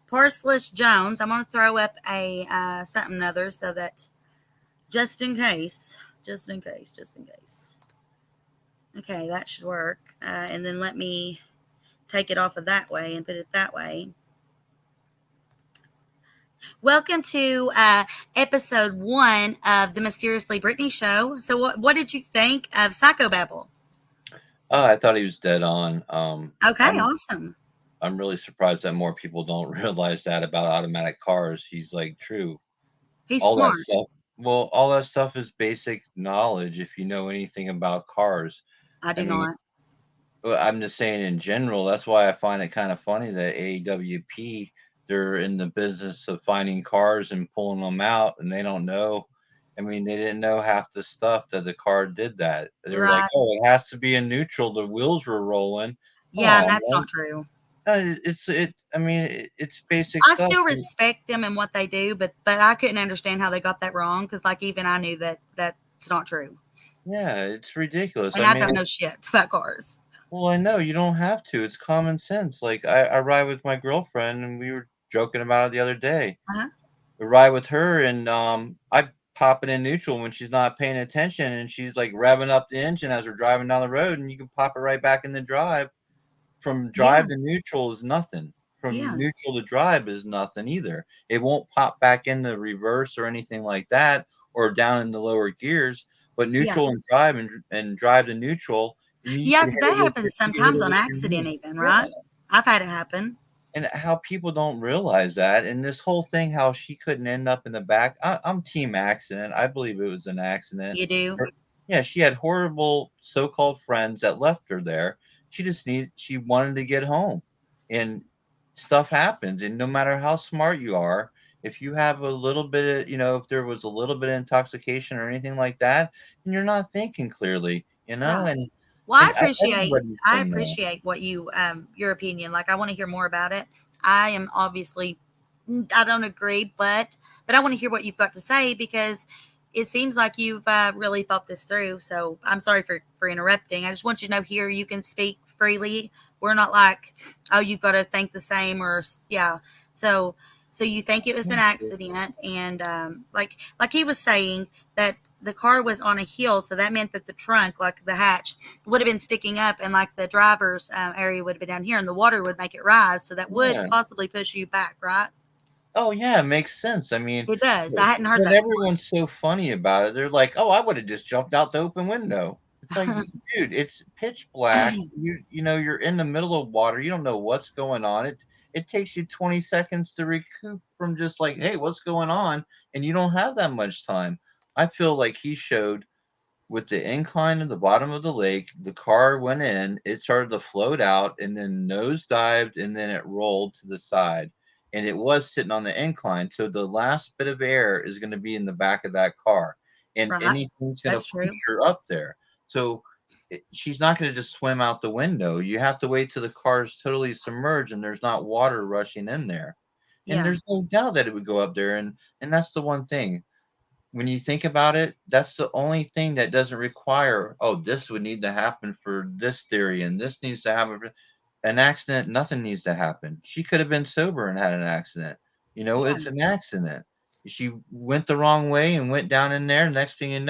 Parsless Jones. I'm going to throw up a something other so that just in case. Okay, that should work. And then let me take it off of that way and put it that way. Welcome to episode 1 of the Mysteriously Brittany show. So what did you think of Psychobabble? I thought he was dead on. Okay, awesome. I'm really surprised that more people don't realize that about automatic cars. He's like true. He's All smart. that stuff. Well, all that stuff is basic knowledge if you know anything about cars. I do I mean, not. well, I'm just saying in general. That's why I find it kind of funny that AWP, they're in the business of finding cars and pulling them out, and they don't know. I mean, they didn't know half the stuff that the car did that. They were like, Right. "Oh, it has to be in neutral. The wheels were rolling." Come Yeah, and on, that's man. not true. I mean, it's basic I stuff. still respect them and what they do, but I couldn't understand how they got that wrong because, like, even I knew that that's not true, Yeah, it's ridiculous. and I I mean, don't know shit about cars. well, I know you don't have to. It's common sense. Like I ride with my girlfriend, and we were joking about it the other day. Uh-huh. We ride with her, and I pop it in neutral when she's not paying attention, and she's like revving up the engine as we're driving down the road, and you can pop it right back in the drive. From Yeah, drive to neutral is nothing. From yeah, neutral to drive is nothing either. It won't pop back into reverse or anything like that, or down in the lower gears. But yeah, neutral and drive and drive to neutral, and you yeah. can hit 'Cause it that with your happens you hit sometimes it on with your accident, knee. even, Yeah. right? I've had it happen. And how people don't realize that, and this whole thing, how she couldn't end up in the back. I'm team accident. I believe it was an accident. You do? Yeah, she had horrible so-called friends that left her there. She wanted to get home, and stuff happens. And no matter how smart you are, if you have a little bit of, if there was a little bit of intoxication or anything like that, then you're not thinking clearly, Right. and Well, everybody's I been there. appreciate what you your opinion. Like, I want to hear more about it. I am obviously, I don't agree, but I want to hear what you've got to say because it seems like you've really thought this through. So I'm sorry for interrupting. I just want you to know here you can speak freely. We're not like, oh, you've got to think the same or yeah. So So you think it was an accident, and like he was saying that the car was on a hill, so that meant that the trunk, like the hatch, would have been sticking up, and like the driver's area would have been down here, and the water would make it rise, so that would Yeah. possibly push you back, right? Oh, yeah, it makes sense. I mean, It does. but I hadn't heard but that before. everyone's so funny about it. They're like, "Oh, I would have just jumped out the open window." It's like, dude, it's pitch black. You know, you're in the middle of water. You don't know what's going on. It takes you 20 seconds to recoup from just like, "Hey, what's going on?" And you don't have that much time. I feel like he showed with the incline at the bottom of the lake, the car went in, it started to float out and then nosedived and then it rolled to the side. And it was sitting on the incline. So the last bit of air is going to be in the back of that car. And Right. anything's going to That's push true. her up there. So she's not going to just swim out the window. You have to wait till the car's totally submerged and there's not water rushing in there. And Yeah. there's no doubt that it would go up there. And that's the one thing when you think about it, that's the only thing that doesn't require, oh, this would need to happen for this theory and this needs to happen for an accident. Nothing needs to happen. She could have been sober and had an accident. You know, Yeah. it's an accident. She went the wrong way and went down in there. Next thing you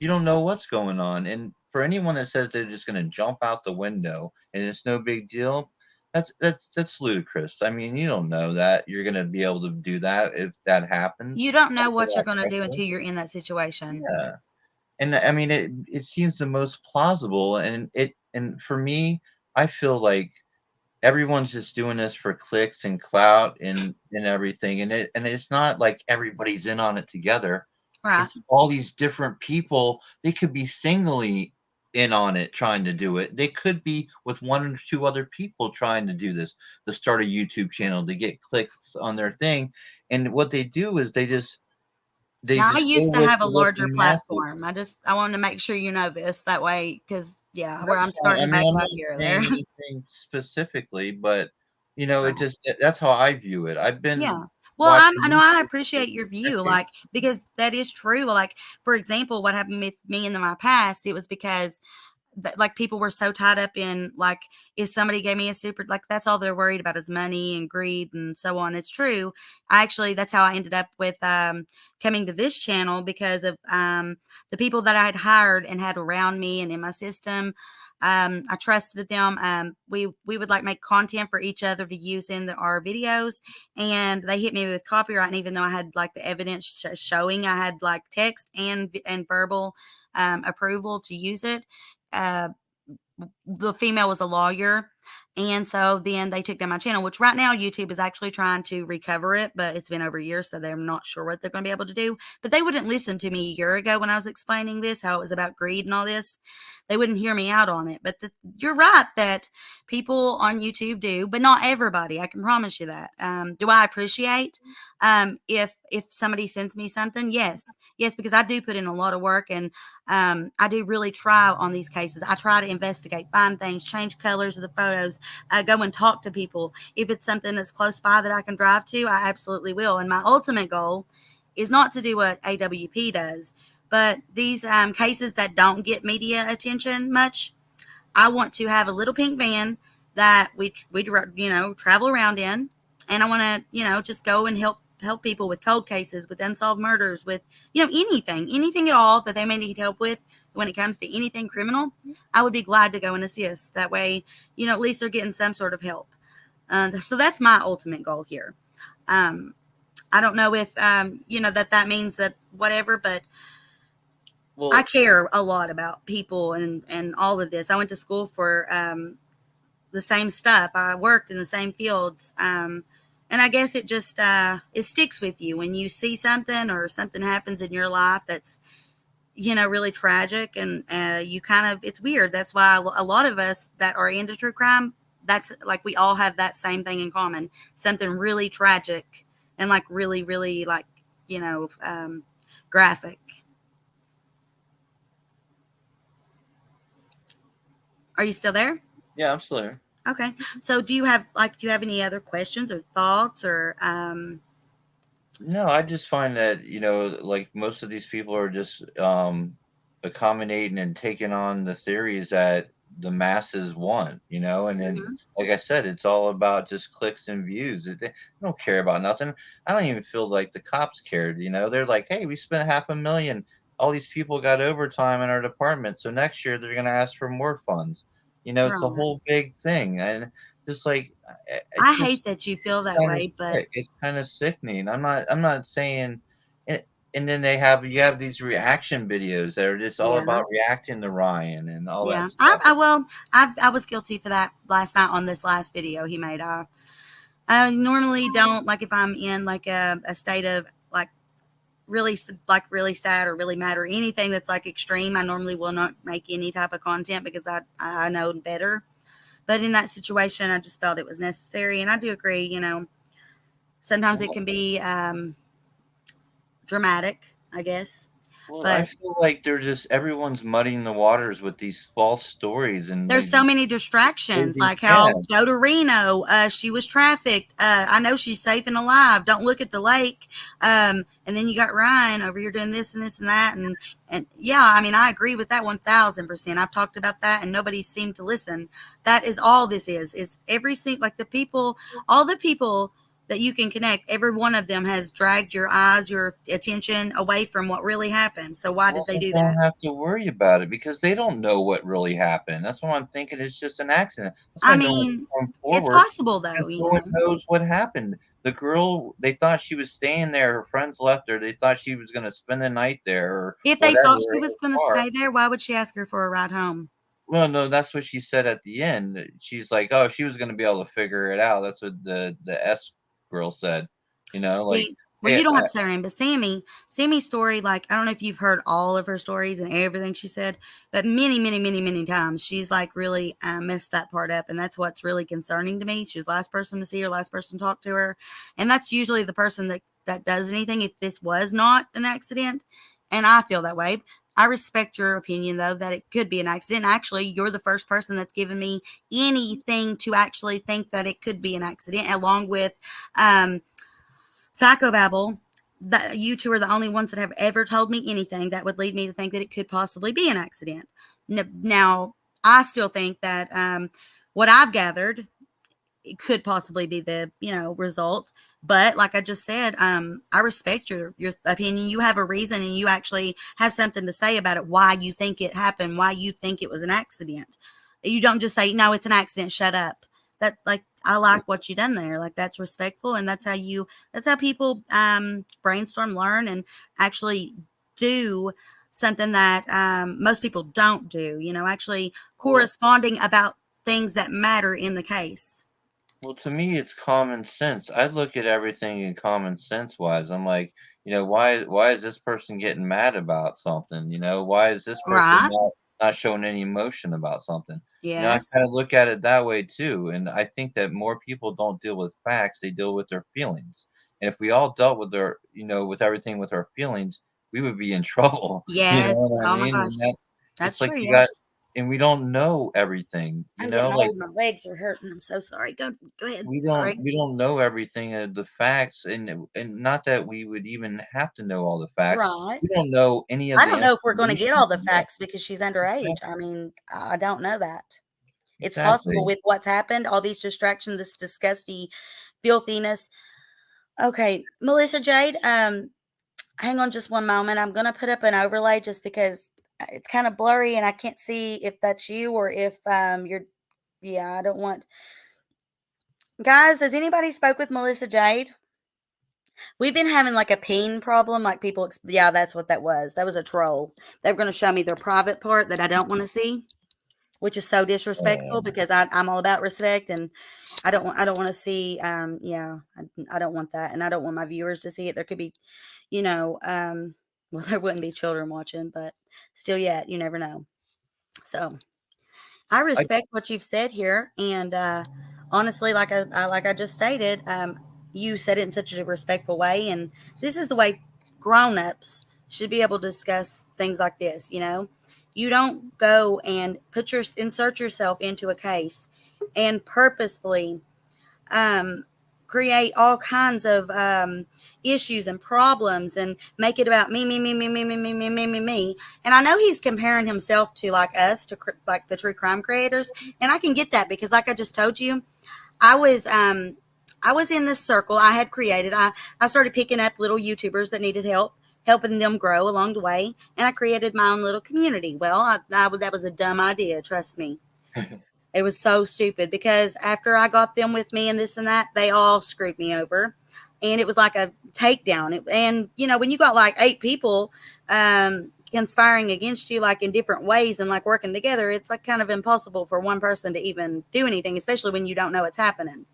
don't know what's going on. And for anyone that says they're just going to jump out the window and it's no big deal, that's ludicrous. I mean, you don't know that you're going to be able to do that if that happens You don't know under what you're that going to do pressure. until you're in that situation. Yeah. And I mean, it seems the most plausible, and for me, I feel like everyone's just doing this for clicks and clout and everything, and it's not like everybody's in on it together. Right. It's all these different people. They could be singly in on it trying to do it. They could be with one or two other people trying to do this, to start a YouTube channel to get clicks on their thing. And what they do is they Now, I just go used to have a with larger the masses. platform. I wanted to make sure you know this that way, because yeah, where That's I'm fine. I starting mean, back I'm my not career there. saying anything specifically, but, you know, it Right. just that's how I view it. I've been Yeah. Well, I watching know I YouTube for appreciate your view, like, decades. because that is true. Like, for example, what happened with me in my past, it was because like people were so tied up in, like, if somebody gave me a super, like, that's all they're worried about is money and greed and so on. It's true. I actually, that's how I ended up with coming to this channel, because of the people that I had hired and had around me and in my system. I trusted them. We would like make content for each other to use in our videos, and they hit me with copyright. And even though I had like the evidence showing I had like text and verbal approval to use it, uh, the female was a lawyer. And so then they took down my channel, which right now YouTube is actually trying to recover it, but it's been over years, so they're not sure what they're going to be able to do. But they wouldn't listen to me a year ago when I was explaining this, how it was about greed and all this. They wouldn't hear me out on it. But you're right that people on YouTube do, but not everybody. I can promise you that. Do I appreciate if somebody sends me something? Yes, yes, because I do put in a lot of work, and I do really try on these cases. I try to investigate, find things, change colors of the photos, go and talk to people. If it's something that's close by that I can drive to, I absolutely will. And my ultimate goal is not to do what AWP does, but these cases that don't get media attention much, I want to have a little pink van that we travel around in, and I want to just go and help people with cold cases, with unsolved murders, with anything at all that they may need help with when it comes to anything criminal. I would be glad to go and assist. That way, at least they're getting some sort of help. So that's my ultimate goal here. Um, I don't know if that means that whatever, but I Well, care a lot about people and all of this. I went to school for the same stuff. I worked in the same fields. And I guess it just it sticks with you when you see something or something happens in your life that's really tragic, and you kind of, it's weird. That's why a lot of us that are into true crime, that's like we all have that same thing in common. Something really tragic and like really, really like graphic. Are you still there? yeah, I'm still here. Okay. So do you have any other questions or thoughts or No, I just find that, you know, like most of these people are just accommodating and taking on the theories that the masses want, and then, Mhm. like I said, it's all about just clicks and views. They don't care about nothing. I don't even feel like the cops cared. They're like, hey, we spent 500,000. All these people got overtime in our department, so next year they're gonna ask for more funds. It's a Right. whole big thing, and just like I it's just hate that you feel it's that kind of way, but sick. It's kind of sickening. I'm not saying. And then you have these reaction videos that are just all yeah. about reacting to Ryan and all that Yeah. stuff. I was guilty for that last night on this last video he made. I normally don't, like, if I'm in like a state of like really sad or really mad or anything that's like extreme, I normally will not make any type of content because I know better. But in that situation, I just felt it was necessary, and I do agree. Sometimes it Well, can be dramatic, I guess. well, I But feel like they're just everyone's muddying the waters with these false stories and there's these so many distractions, crazy. like Yeah, how go to Reno. She was trafficked. I know she's safe and alive. Don't look at the lake. And then you got Ryan over here doing this and this and that. And yeah, I mean, I agree with that 1000%. I've talked about that, and nobody seemed to listen. That is all this is every single, like, the people, all the people that you can connect. Every one of them has dragged your eyes, your attention away from what really happened. So why did well, they they do don't that? have to worry about it because they don't know what really happened. That's why I'm thinking it's just an accident. That's I why no one's mean, going it's forward possible because though. no one knows what happened. The girl, they thought she was staying there. Her friends left her. They thought she was going to spend the night there or If they whatever thought she in was the going to car. stay there, why would she ask her for a ride home? Well, no, that's what she said at the end. She's like, "Oh, she was gonna be able to figure it out." That's what the S girl said. Like, See, well, you hey, don't have to say her name, but Sammy's story, like, I don't know if you've heard all of her stories and everything she said, but many, many, many, many times she's like really messed that part up. And that's what's really concerning to me. She was the last person to see her, last person to talk to her. And that's usually the person that does anything if this was not an accident. And I feel that way. I respect your opinion, though, that it could be an accident. Actually, you're the first person that's given me anything to actually think that it could be an accident, along with um, PsychoBabble. That you two are the only ones that have ever told me anything that would lead me to think that it could possibly be an accident. Now, I still think that what I've gathered, it could possibly be the result. But like I just said, I respect your opinion. You have a reason, and you actually have something to say about it, why you think it happened, why you think it was an accident. You don't just say, no, it's an accident, shut up. That, like, I like what you done there. Like, that's respectful, and that's how people brainstorm, learn, and actually do something that most people don't do, actually well, corresponding about things that matter in the case. well, to me, it's common sense. I look at everything in common sense wise. I'm like, why is this person getting mad about something? Why is this person Right. not showing any emotion about something? I Yes. kind of look at it that way too. And I think that more people don't deal with facts; they deal with their feelings. And if we all dealt with with everything with our feelings, we would be in trouble. You know Yes. what I Oh my mean? gosh. And That's it's like true. you got, Yes. and we don't know everything. I'm getting Like old. My legs are hurting. I'm so sorry. Go ahead. we don't Sorry. we don't know everything of the facts, and not that we would even have to know all the facts. Right. We don't know any of I the don't know if we're going to get information all the yet. facts because she's underage. I mean, I don't know that. It's possible Exactly. with what's happened, all these distractions, this disgusting filthiness. Okay, Melissa Jade, hang on just one moment. I'm going to put up an overlay just because it's kind of blurry and I can't see if that's you or if you're, yeah, I don't want. Guys, has anybody spoke with Melissa Jade? We've been having like a ping problem, like people, yeah, that's what that was. That was a troll. They were going to show me their private part that I don't want to see, which is so disrespectful Um, because I'm all about respect, and I don't want to see, yeah, I don't want that. And I don't want my viewers to see it. There could be, you know, well, there wouldn't be children watching, but still yet, you never know. So I I respect what you've said here, and honestly, like I just stated, you said it in such a respectful way, and this is the way grown-ups should be able to discuss things like this. You don't go and insert yourself into a case and purposefully create all kinds of issues and problems and make it about me, me, me, me, me, me, me, me, me, me, me. And I know he's comparing himself to like us, to like the true crime creators. And I can get that because, like I just told you, I was um I was in this circle I had created. I started picking up little YouTubers that needed help, helping them grow along the way, and I created my own little community. Well, that was a dumb idea, trust me. It was so stupid because after I got them with me and this and that, they all screwed me over. And it was like a takedown. And, you know, when you got like 8 people conspiring against you, like in different ways and like working together, it's like kind of impossible for one person to even do anything, especially when you don't know what's happening.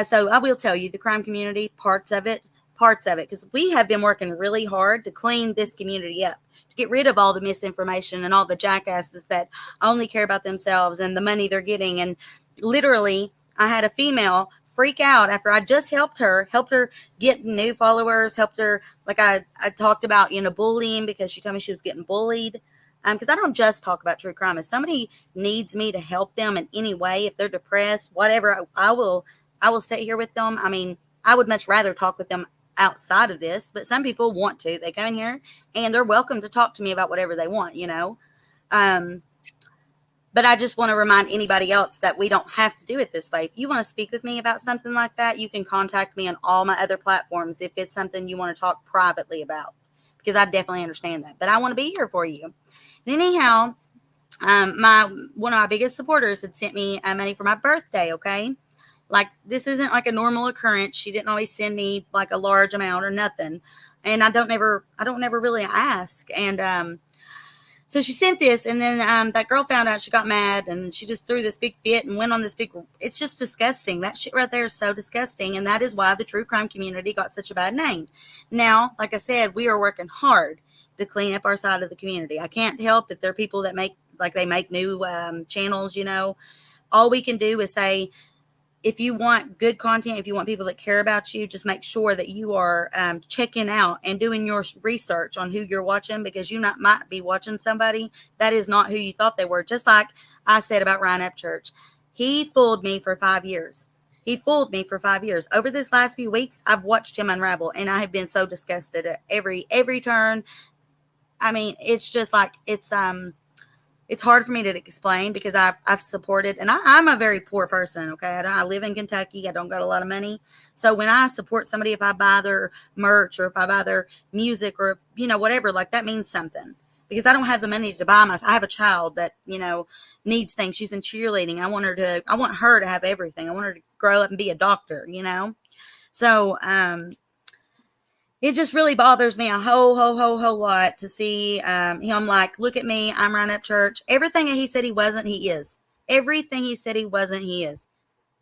So I will tell you, the crime community, parts of it, because we have been working really hard to clean this community up, to get rid of all the misinformation and all the jackasses that only care about themselves and the money they're getting. And literally, I had a female freak out after I just helped her get new followers, helped her, like I talked about, you know, bullying, because she told me she was getting bullied. Because I don't just talk about true crime. If somebody needs me to help them in any way, if they're depressed, whatever, I will sit here with them. I mean, I would much rather talk with them outside of this, but some people want to. They come in here and they're welcome to talk to me about whatever they want, you know. Um, but I just want to remind anybody else that we don't have to do it this way. If you want to speak with me about something like that, you can contact me on all my other platforms if it's something you want to talk privately about, because I definitely understand that. But I want to be here for you. And anyhow, my one of my biggest supporters had sent me money for my birthday. Okay, like this isn't like a normal occurrence. She didn't always send me like a large amount or nothing, and I don't never really ask. And so she sent this, and then that girl found out. She got mad, and she just threw this big fit and went on this big. It's just disgusting. That shit right there is so disgusting, and that is why the true crime community got such a bad name. Now, like I said, we are working hard to clean up our side of the community. I can't help if there are people that make new channels. You know, all we can do is say, if you want good content, if you want people that care about you, just make sure that you are checking out and doing your research on who you're watching, because you might be watching somebody that is not who you thought they were. Just like I said about Ryan Upchurch. He fooled me for 5 years. He fooled me for 5 years. Over this last few weeks, I've watched him unravel, and I have been so disgusted at every turn. I mean, it's just like it's hard for me to explain, because I've supported, and I'm a very poor person. Okay. I live in Kentucky. I don't got a lot of money. So when I support somebody, if I buy their merch or if I buy their music or, you know, whatever, like that means something, because I don't have the money to buy I have a child that, you know, needs things. She's in cheerleading. I want her to have everything. I want her to grow up and be a doctor, you know? So, it just really bothers me a whole lot to see him like, look at me, I'm Ryan Upchurch. Everything that he said he wasn't, he is. Everything he said he wasn't, he is.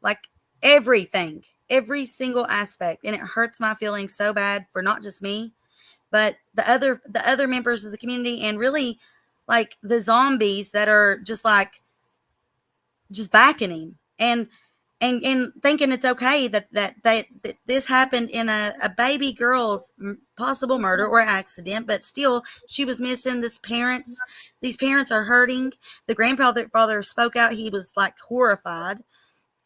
Like everything, every single aspect. And it hurts my feelings so bad for not just me, but the other members of the community, and really like the zombies that are just like, just backing him. And thinking it's okay that this happened in a baby girl's possible murder or accident, but still she was missing. These parents are hurting. The grandfather spoke out. He was like horrified,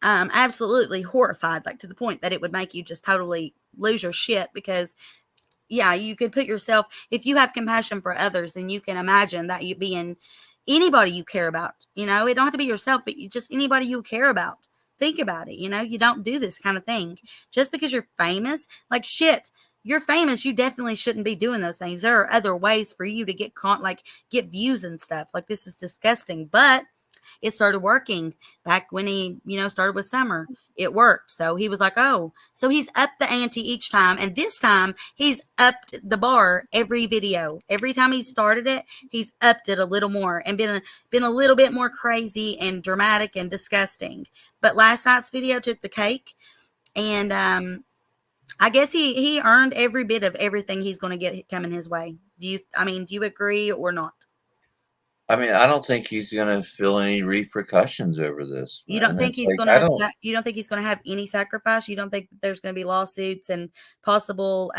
absolutely horrified, like to the point that it would make you just totally lose your shit, because yeah, you could put yourself, if you have compassion for others, then you can imagine that you being anybody you care about. You know, it don't have to be yourself, but you just anybody you care about. Think about it. You know, you don't do this kind of thing just because you're famous. Like shit, you're famous. You definitely shouldn't be doing those things. There are other ways for you to get views and stuff. Like this is disgusting, but it started working back when he, you know, started with Summer. It worked. So he was like, oh, so he's upped the ante each time. And this time he's upped the bar every video. Every time he started it, he's upped it a little more and been a little bit more crazy and dramatic and disgusting. But last night's video took the cake. And I guess he earned every bit of everything he's going to get coming his way. Do you agree or not? I mean, I don't think he's gonna feel any repercussions over this, You don't man. think It's he's like going to you don't think he's going to have any sacrifice? You don't think that there's going to be lawsuits and possible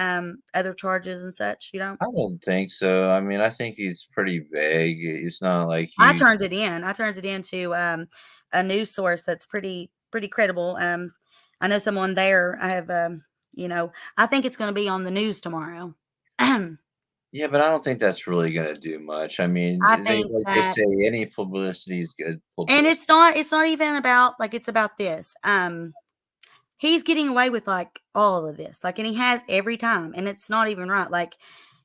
other charges and such? You don't? I don't think so. I mean, I think he's pretty vague. It's not like I he's turned it in. I turned it into a news source that's pretty credible. I know someone there. I have, I think it's going to be on the news tomorrow. Yeah, but I don't think that's really gonna do much. I mean, I they think like they that, say, any publicity is good and publicity. it's not even about like, it's about this. He's getting away with like all of this, like, and he has every time, and it's not even right. Like,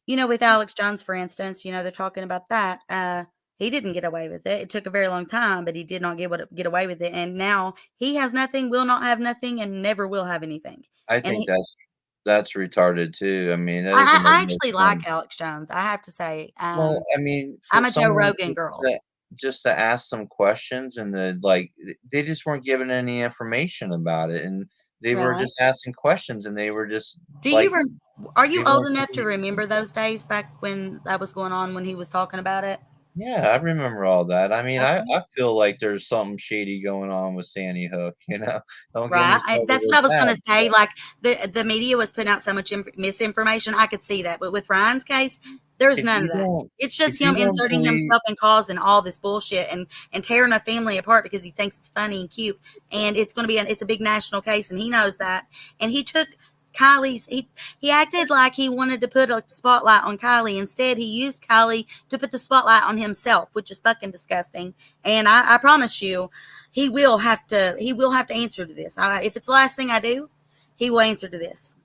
with Alex Jones, for instance, they're talking about that. He didn't get away with it. It took a very long time, but he did not get away with it. And now he has nothing, will not have nothing, and never will have anything. I And think that's retarded too. I mean, that doesn't I make no actually like sense. Alex Jones. I have to say, Well, I mean, for I'm a Joe someone Rogan girl. just to ask some questions and then, like, they just weren't given any information about it, and they were Right? just asking questions, and they were just, Do you like, are you giving old them enough to pretty. remember those days back when that was going on when he was talking about it? Yeah, I remember all that. I mean, I Okay. I feel like there's something shady going on with Sandy Hook, you know? Don't get me Right. started That's what with I was going that, to say. Like the media was putting out so much misinformation. I could see that. But with Ryan's case, there's if none you of that. don't It's if just you him don't inserting believe himself and causing all this bullshit and tearing a family apart because he thinks it's funny and cute. And it's going to be it's a big national case, and he knows that. And he took Kylie's. He acted like he wanted to put a spotlight on Kylie. Instead, he used Kylie to put the spotlight on himself, which is fucking disgusting. And I promise you, he will have to answer to this. If it's the last thing I do, he will answer to this.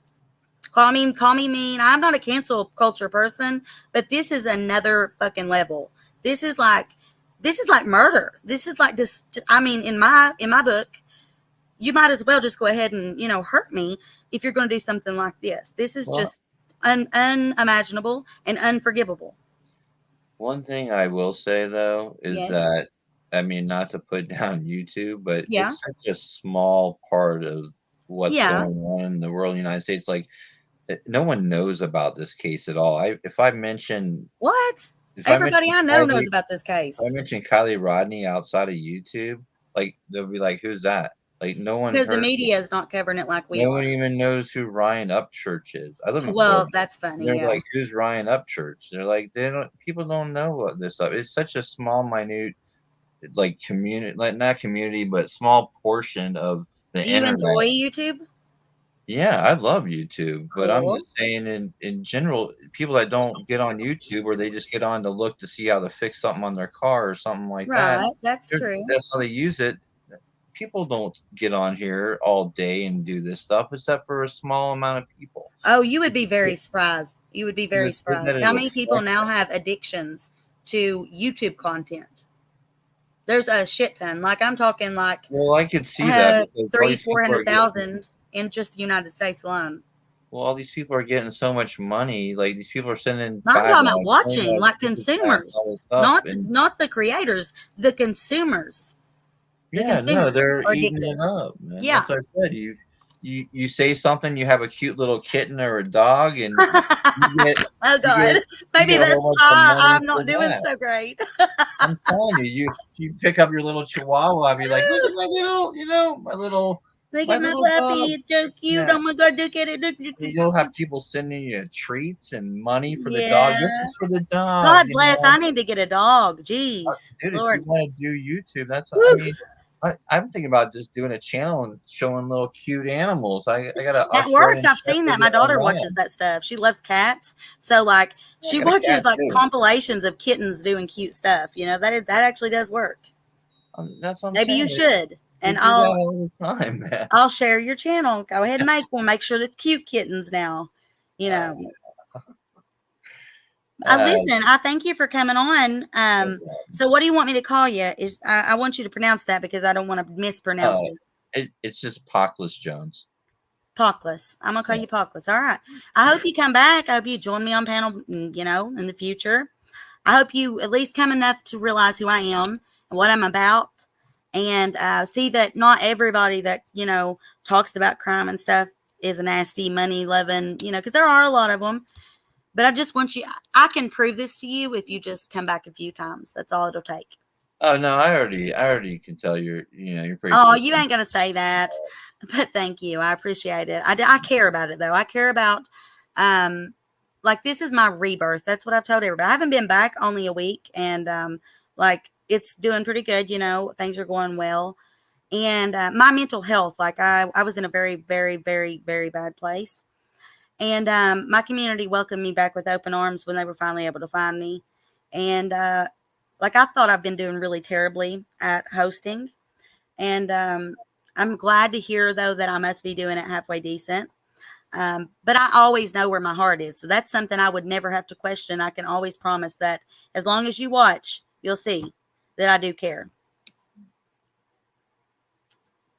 Call me mean. I'm not a cancel culture person, but this is another fucking level. This is like murder. This is like this. I mean, in my book, you might as well just go ahead and hurt me if you're going to do something like this. This is well, just unimaginable and unforgivable. one thing I will say, though, is Yes. that, I mean, not to put down YouTube, but Yeah. it's such a small part of what's Yeah. going on in the world of the United States, like, no one knows about this case at all. I What? if I Everybody mention I know knows Kylie about this if I case mention Kiely Rodni outside of YouTube, like, they'll be like, "Who's that?" Like, because the media is not covering it like we no one are. even knows who Ryan Upchurch is. I live in Well, Florida. that's And funny. they're Yeah. like, "Who's Ryan Upchurch?" They're like, they don't people don't know what this stuff. It's such a small, minute, like, community, like, not community, but small portion of the Do you internet. enjoy YouTube? Yeah, I love YouTube, but I'm Cool. just saying, in general, people that don't get on YouTube, or they just get on to look to see how to fix something on their car or something like that, Right. That's true. that's how they use it. People don't get on here all day and do this stuff except for a small amount of people. Oh, you would be People very surprised. You would be very just look at surprised. it How as a many people flex. now have addictions to YouTube content? There's a shit ton. Like I'm talking like Well, I could see that because all three, these four people are hundred getting thousand in just the United States alone. well, all these people are getting so much money. Like, these people are sending I'm bad, talking about watching, PayPal like super chats, all consumers, this stuff, not and not the creators, the consumers. The yeah, no, consumers they're are eating addicted. it up, man. Yeah. That's what I said. You say something, you have a cute little kitten or a dog, and you get Oh you God, get you maybe get a that's whole bunch of why money I'm for not doing that. so great. I'm telling you, you pick up your little chihuahua, be like, look at my little, Look my at my little dog. puppy, it's so cute. Yeah. Oh my God, look at it. You'll have people sending you treats and money for the dog. This Yeah. is for the dog, God bless. I need to get a dog. Jeez, dude. If you Lord. want to do YouTube, I Woo. mean, I'm thinking about just doing a channel and showing little cute animals. I got an That works. Australian I've seen Shepherd that. My and a daughter watches lamb. that stuff. She loves cats. So like I she got a watches cat like too. compilations of kittens doing cute stuff. That actually does work. That's what I'm Maybe you saying. should. We And do that I'll all the time, man. I'll share your channel. Go ahead and make one. Make sure that's cute kittens now. You Uh, know. uh, Listen, I thank you for coming on. So what do you want me to call you? I want you to pronounce that because I don't want to mispronounce uh, it. it's just Pockless Jones. Pockless. I'm gonna call Yeah. you Pockless. All right. I hope you come back. I hope you join me on panel. In the future. I hope you at least come enough to realize who I am and what I'm about, and see that not everybody that talks about crime and stuff is a nasty, money loving. Because there are a lot of them. But I just want you. I can prove this to you if you just come back a few times. That's all it'll take. Oh no, I already can tell you're pretty Oh, you decent. ain't gonna say that, but thank you. I appreciate it. I care about it though. I care about, um, like this is my rebirth. That's what I've told everybody. I haven't been back only a week, and like it's doing pretty good. Things are going well. And my mental health, like I was in a very, very, very, very bad place. And my community welcomed me back with open arms when they were finally able to find me. And like I thought I've been doing really terribly at hosting. And I'm glad to hear, though, that I must be doing it halfway decent. But I always know where my heart is. So that's something I would never have to question. I can always promise that as long as you watch, you'll see that I do care.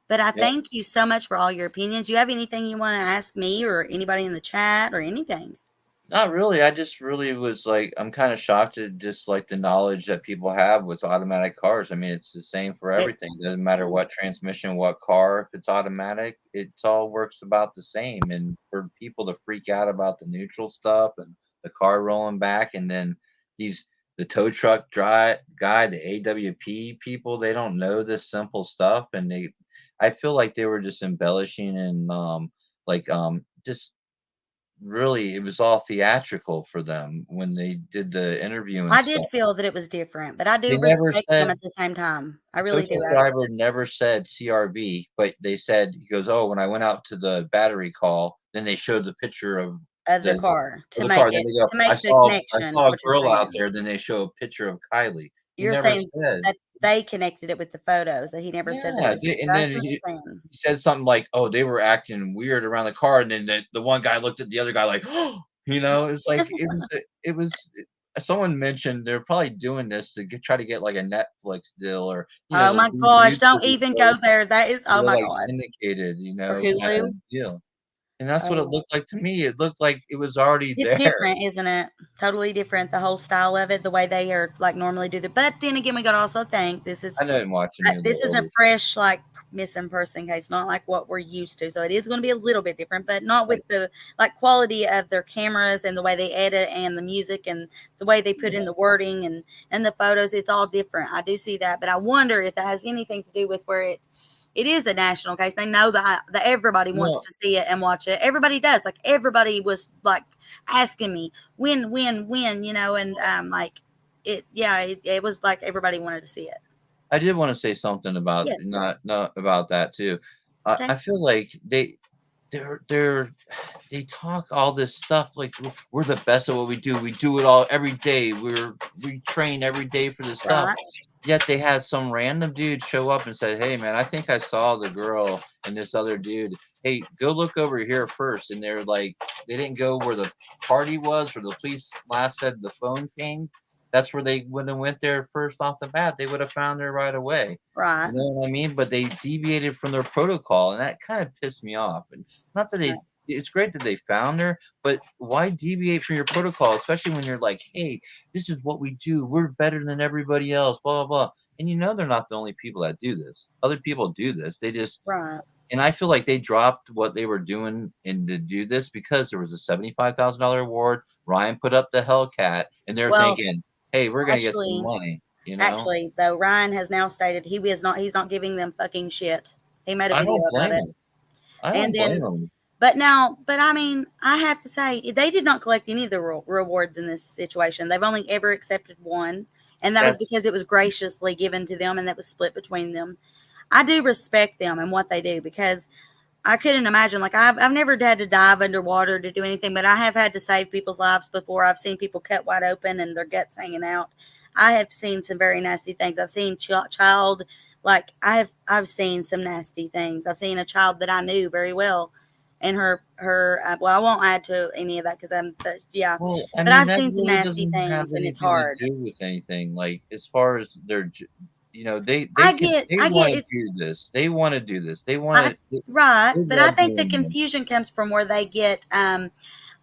But I Yep. thank you so much for all your opinions. You have anything you want to ask me or anybody in the chat or anything? Not really. I just really was like, I'm kind of shocked at just like the knowledge that people have with automatic cars. I mean, it's the same for It, everything. Doesn't matter what transmission, what car, if it's automatic, it all works about the same. And for people to freak out about the neutral stuff and the car rolling back, and then these the tow truck guy, the AWP people, they don't know this simple stuff, and I feel like they were just embellishing and just really, it was all theatrical for them when they did the interview and I stuff. did feel that it was different, but I They do never respect them said at the same time. I the tow really do. truck driver never said CRB, but they said he goes, "Oh, when I went out to the battery call, then they showed the picture Of the the car of to the make car." Then it they go, to make the I connection is saw a what you're girl out saying. there." Then they show a picture of Kylie. He You're never saying said. that they connected it with the photos, that he never said that it Yeah, was and that's then what he you're saying. said something like, "Oh, they were acting weird around the car," and then the one guy looked at the other guy like, "Oh," it's like someone mentioned they're probably doing this to try to get like a Netflix deal or Oh my these gosh, don't YouTube even go shows there. That is, oh they're my like god. syndicated, Or kind Hulu. of deal. And that's what it Oh. looked like to me. It looked like it was already It's there. different, isn't it? Totally different. The whole style of it, the way they are like normally do the. But then again, we got to also think I didn't watch any of the this is a older stuff. fresh like missing person case, not like what we're used to. So it is going to be a little bit different, but not Like, with the like quality of their cameras and the way they edit and the music and the way they put in yeah. the wording and the photos. It's all different. I do see that, but I wonder if that has anything to do with where it is a national case. They know that everybody wants No, to see it and watch it. Everybody does. Like everybody was like asking me when, and like it. Yeah, it was like everybody wanted to see it. I did want to say something about Yes. not about that too. I Okay. feel like they're they talk all this stuff like we're the best at what we do. We do it all every day. We train every day for this stuff. Right. Yet they had some random dude show up and said, "Hey man, I think I saw the girl and this other dude. Hey, go look over here first." And they're like, they didn't go where the party was, where the police last said the phone pinged. That's where they would have went there first off the bat. They would have found her right away. You Right. know what I mean? But they deviated from their protocol, and that kind of pissed me off. And not that Right. it's great that they found her, but why deviate from your protocol, especially when you're like, hey, this is what we do. We're better than everybody else, blah, blah, blah. And they're not the only people that do this. Other people do this. They just, Right. and I feel like they dropped what they were doing and to do this because there was a $75,000 award. Ryan put up the Hellcat, and they're Well, thinking, hey, we're going to get some actually, money. actually, though, Ryan has now stated he's not giving them fucking shit. He made a I video don't about blame it. them. I And don't blame then, them. but I mean, I have to say, they did not collect any of the rewards in this situation. They've only ever accepted one, and that was That's because it was graciously given to them and that was split between them. I do respect them and what they do because I couldn't imagine. Like I've never had to dive underwater to do anything, but I have had to save people's lives before. I've seen people cut wide open and their guts hanging out. I have seen some very nasty things. I've seen child like I've seen some nasty things. I've seen a child that I knew very well, and her well, I won't add to any of that because yeah, Well, I but mean, I've that seen some really nasty doesn't have things, and it's anything to hard. do with anything. Like, as far as they I get want to it's do this. They want to do this. They I want to. right, They but I love think the doing this. confusion comes from where they get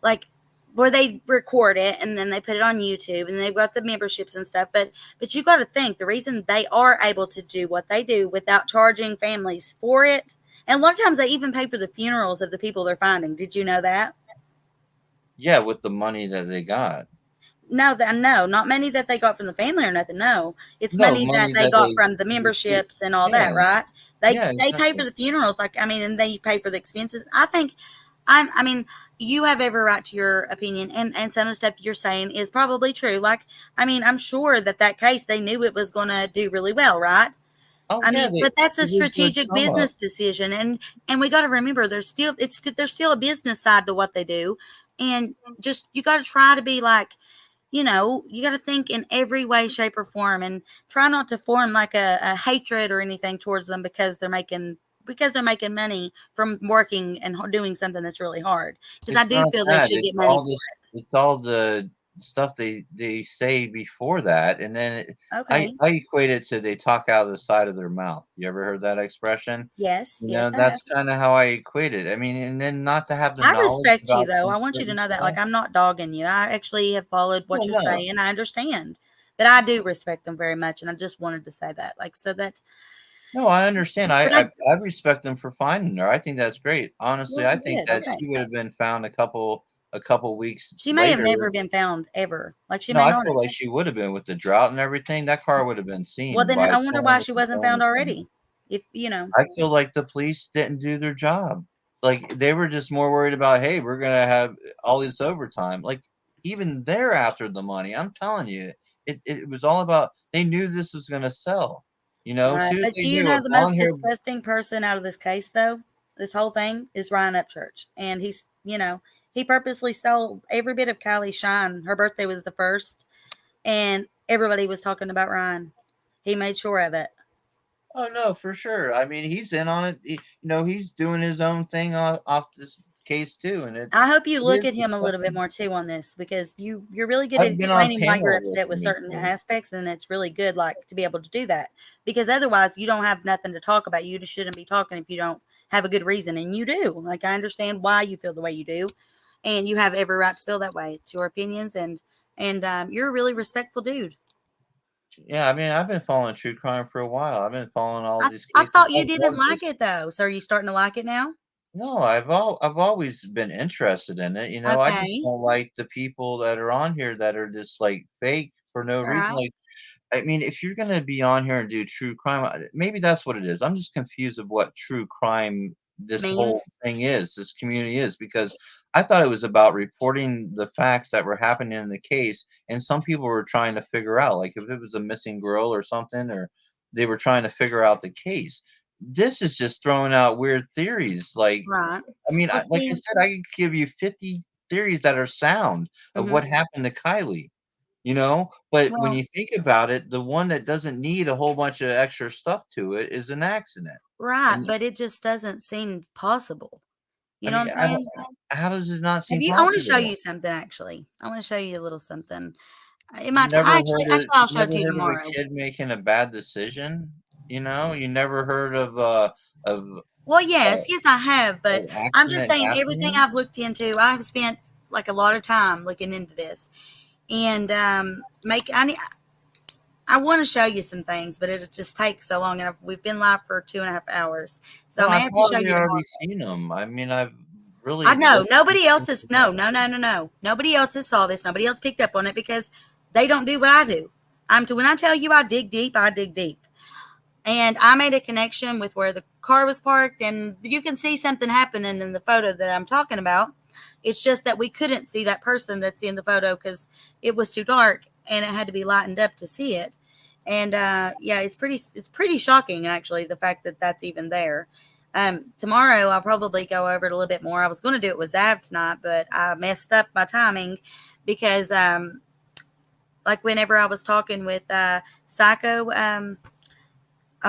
like where they record it and then they put it on YouTube and they've got the memberships and stuff. But you got to think the reason they are able to do what they do without charging families for it, and a lot of times they even pay for the funerals of the people they're finding. Did you know that? Yeah, with the money that they got. No, not money that they got from the family or nothing. No, it's No money that money they that got they from the received. memberships and all Yeah, that, right? yeah, They pay for exactly. the funerals, like I mean, and they pay for the expenses. I mean, you have every right to your opinion, and some of the stuff you're saying is probably true. Like, I mean, I'm sure that case they knew it was going to do really well, right? Oh I yeah, mean, but that's a it is their strategic come up. business decision, and we got to remember there's still a business side to what they do, and just you got to try to be like, you got to think in every way, shape, or form, and try not to form like a hatred or anything towards them because they're making money from working and doing something that's really hard. Because I It's do not feel they that. should get money for It's all the stuff they say before that, and then it. I Okay. I equate it to they talk out of the side of their mouth. You ever heard that expression? Yes. You Yes, know, I have. that's kind of how I equate it. I mean, and then not to have the I knowledge respect you about though. some I want you to certain know that. stuff. Like I'm not dogging you. I actually have followed Oh what you're no, saying. I understand. But I do respect them very much, and I just wanted to say that. Like so that no, I understand. but I I respect them for finding her. I think that's great. Honestly, well I think good, that okay. she would have been found a couple weeks She may have later. never been found ever. Like she No, may I not feel have. like she would have been with the drought and everything. That car would have been Well seen then by I wonder someone why with she a wasn't phone found or something. already. If. I feel like the police didn't do their job. Like they were just more worried about, hey, we're gonna have all this overtime. Like even they're after the money. I'm telling you, it was all about they knew this was gonna sell. Right. Soon as But they you knew know it, the blonde most hair. disgusting person out of this case though, this whole thing is Ryan Upchurch. And he purposely stole every bit of Kylie's shine. Her birthday was the first and everybody was talking about Ryan. He made sure of it. Oh no, for sure. I mean, he's in on it. He's doing his own thing off this case too, and I hope you it look is at him a little bit disgusting. more too on this because you're really good at I've been on explaining why you're panel with upset with him certain even. aspects, and it's really good like to be able to do that because otherwise you don't have nothing to talk about. You just shouldn't be talking if you don't have a good reason, and you do. Like I understand why you feel the way you do, and you have every right to feel that way. It's your opinions, and you're a really respectful dude. Yeah, I mean, I've been following true crime for a while. I've been following all I these I cases. thought you didn't like it though, so are you starting to like it now? No, I've always been interested in it. I just Okay, don't like the people that are on here that are just like fake for no reason. right. Like, I mean, if you're gonna be on here and do true crime, maybe that's what it is. I'm just confused of what true crime this whole Means thing is, this community is, because I thought it was about reporting the facts that were happening in the case, and some people were trying to figure out, like, if it was a missing girl or something, or they were trying to figure out the case. This is just throwing out weird theories, like, right. I mean, Well, like I see, said, I could give you 50 theories that are sound of hmm what happened to Kylie. But when well, you think about it, the one that doesn't need a whole bunch of extra stuff to it is an accident. right, And but it just doesn't seem possible. You I know what mean, I'm saying? how does it not Have seem you? I want to show possible? you something. Actually, I want to show you a little something. It You might. never Actually, I'll you show it never to you heard of a tomorrow. kid making a bad decision? You never heard of Well, yes, I have, but an I'm just accident saying everything happening? I've looked into. I've spent like a lot of time looking into this, and make. I want to show you some things, but it just takes so long, and we've been live for 2.5 hours, so No, I may I've have to show probably you tomorrow. already seen them. I mean, I've I really know looked nobody else into is that. no. Nobody else has saw this. Nobody else picked up on it because they don't do what I do. When I tell you I dig deep, I dig deep. And I made a connection with where the car was parked, and you can see something happening in the photo that I'm talking about. It's just that we couldn't see that person that's in the photo because it was too dark and it had to be lightened up to see it. And yeah, it's pretty shocking actually the fact that that's even there. Tomorrow I'll probably go over it a little bit more. I was going to do it with Zav tonight, but I messed up my timing because like whenever I was talking with Psycho, oh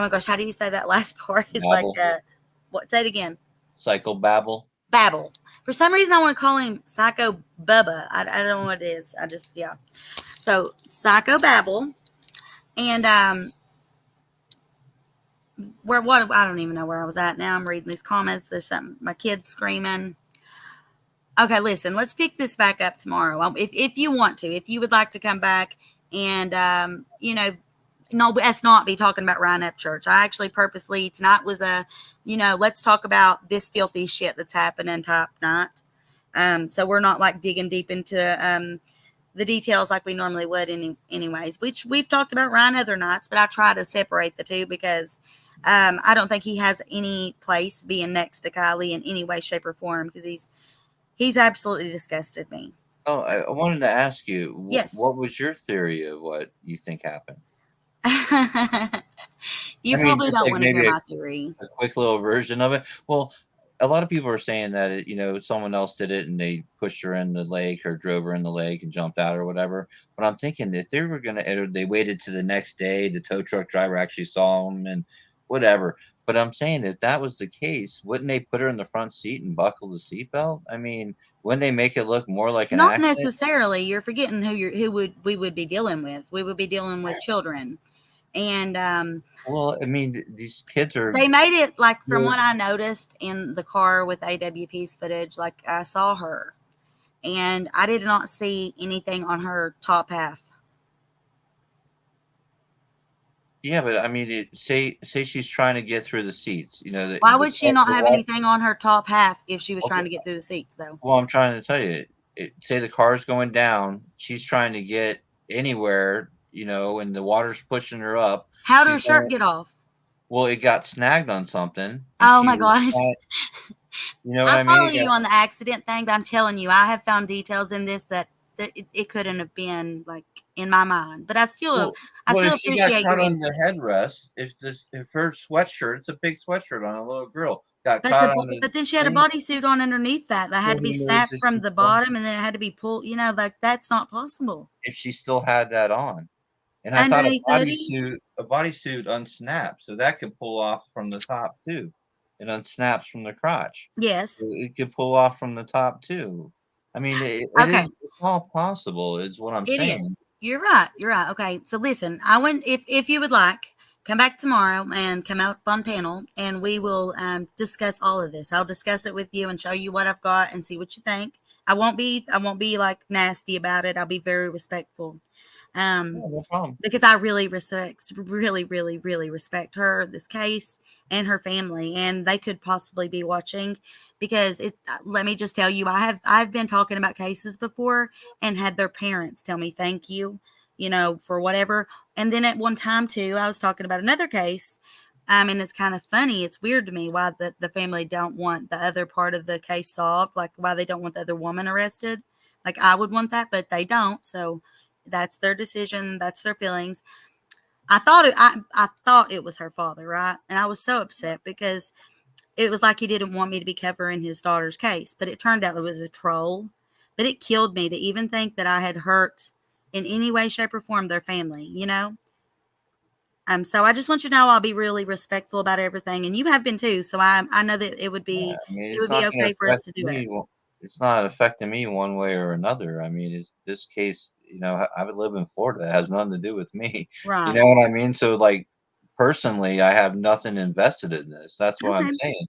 my gosh, how do you say that last part? It's like Babble, what? Say it again. psychobabble. Babble. For some reason, I want to call him Psycho Bubba. I don't know what it is. I just yeah. So Psycho Babble, and where what I don't even know where I was at now. I'm reading these comments. There's something. My kid's screaming. Okay, listen. Let's pick this back up tomorrow. If you want to, if you would like to come back and no, let's not be talking about Ryan Upchurch. I actually purposely tonight was let's talk about this filthy shit that's happening type night. So we're not like digging deep into the details like we normally would anyways. Which we've talked about Ryan other nights, but I try to separate the two because I don't think he has any place being next to Kylie in any way, shape, or form because he's absolutely disgusted me. Oh, So I wanted to ask you, yes. what was your theory of what you think happened? I You mean, probably just don't like want to hear maybe my theory. a quick little version of it. Well, a lot of people are saying that someone else did it and they pushed her in the lake or drove her in the lake and jumped out or whatever. But I'm thinking if they were gonna, or they waited to the next day, the tow truck driver actually saw them and whatever. But I'm saying if that was the case, wouldn't they put her in the front seat and buckle the seatbelt? I mean, wouldn't they make it look more like an Not accident? necessarily. You're forgetting who would we would be dealing with. We would be dealing with children, and Well, I mean, these kids are. they made it like from what I noticed in the car with AWP's footage. Like I saw her, and I did not see anything on her top half. Yeah, but I mean, say she's trying to get through the seats. Why would she not The have anything on her top half if she was okay. trying to get through the seats, though? Well, I'm trying to tell you, say the car's going down, she's trying to get anywhere, and the water's pushing her up. How'd her She's shirt going. get off? Well, it got snagged on something, and Oh she my was gosh. trying. You know what I I mean? follow you on the accident thing, but I'm telling you, I have found details in this that it couldn't have been like in my mind. But Well, I well, still if she got appreciate caught your on the input. headrest, if her sweatshirt, it's a big sweatshirt on a little girl, got caught on the But then she had a thing, bodysuit on underneath that had well, to be then it was snapped just from the bottom, and then it had to be pulled. Like that's not possible if she still had that on. And I thought underneath the hoodie. a bodysuit unsnaps, so that could pull off from the top too. It unsnaps from the crotch. Yes. So it could pull off from the top too. I mean, Okay. it's all possible, is what I'm It saying. is. You're right. You're right. Okay. So listen, I went. If you would like, come back tomorrow and come out on panel, and we will discuss all of this. I'll discuss it with you and show you what I've got and see what you think. I won't be like nasty about it. I'll be very respectful. Yeah, no problem. Because I really respect her, this case, and her family, and they could possibly be watching because it. Let me just tell you, I've been talking about cases before and had their parents tell me thank you, for whatever. And then at one time too, I was talking about another case. And it's kind of funny. It's weird to me why the family don't want the other part of the case solved, like why they don't want the other woman arrested. Like I would want that, but they don't. So that's their decision. That's their feelings. I thought it was her father, right? And I was so upset because it was like he didn't want me to be covering his daughter's case, but it turned out it was a troll. But it killed me to even think that I had hurt in any way, shape, or form their family. So I just want you to know I'll be really respectful about everything, and you have been too. So I know that Yeah, I mean, it it's would be not going to okay for us affect to do it. me. It's not affecting me one way or another. I mean, it's this case. I would live in Florida. It has nothing to do with me. You Right. know what I mean? So, like, personally, I have nothing invested in this. That's what I'm Okay. saying.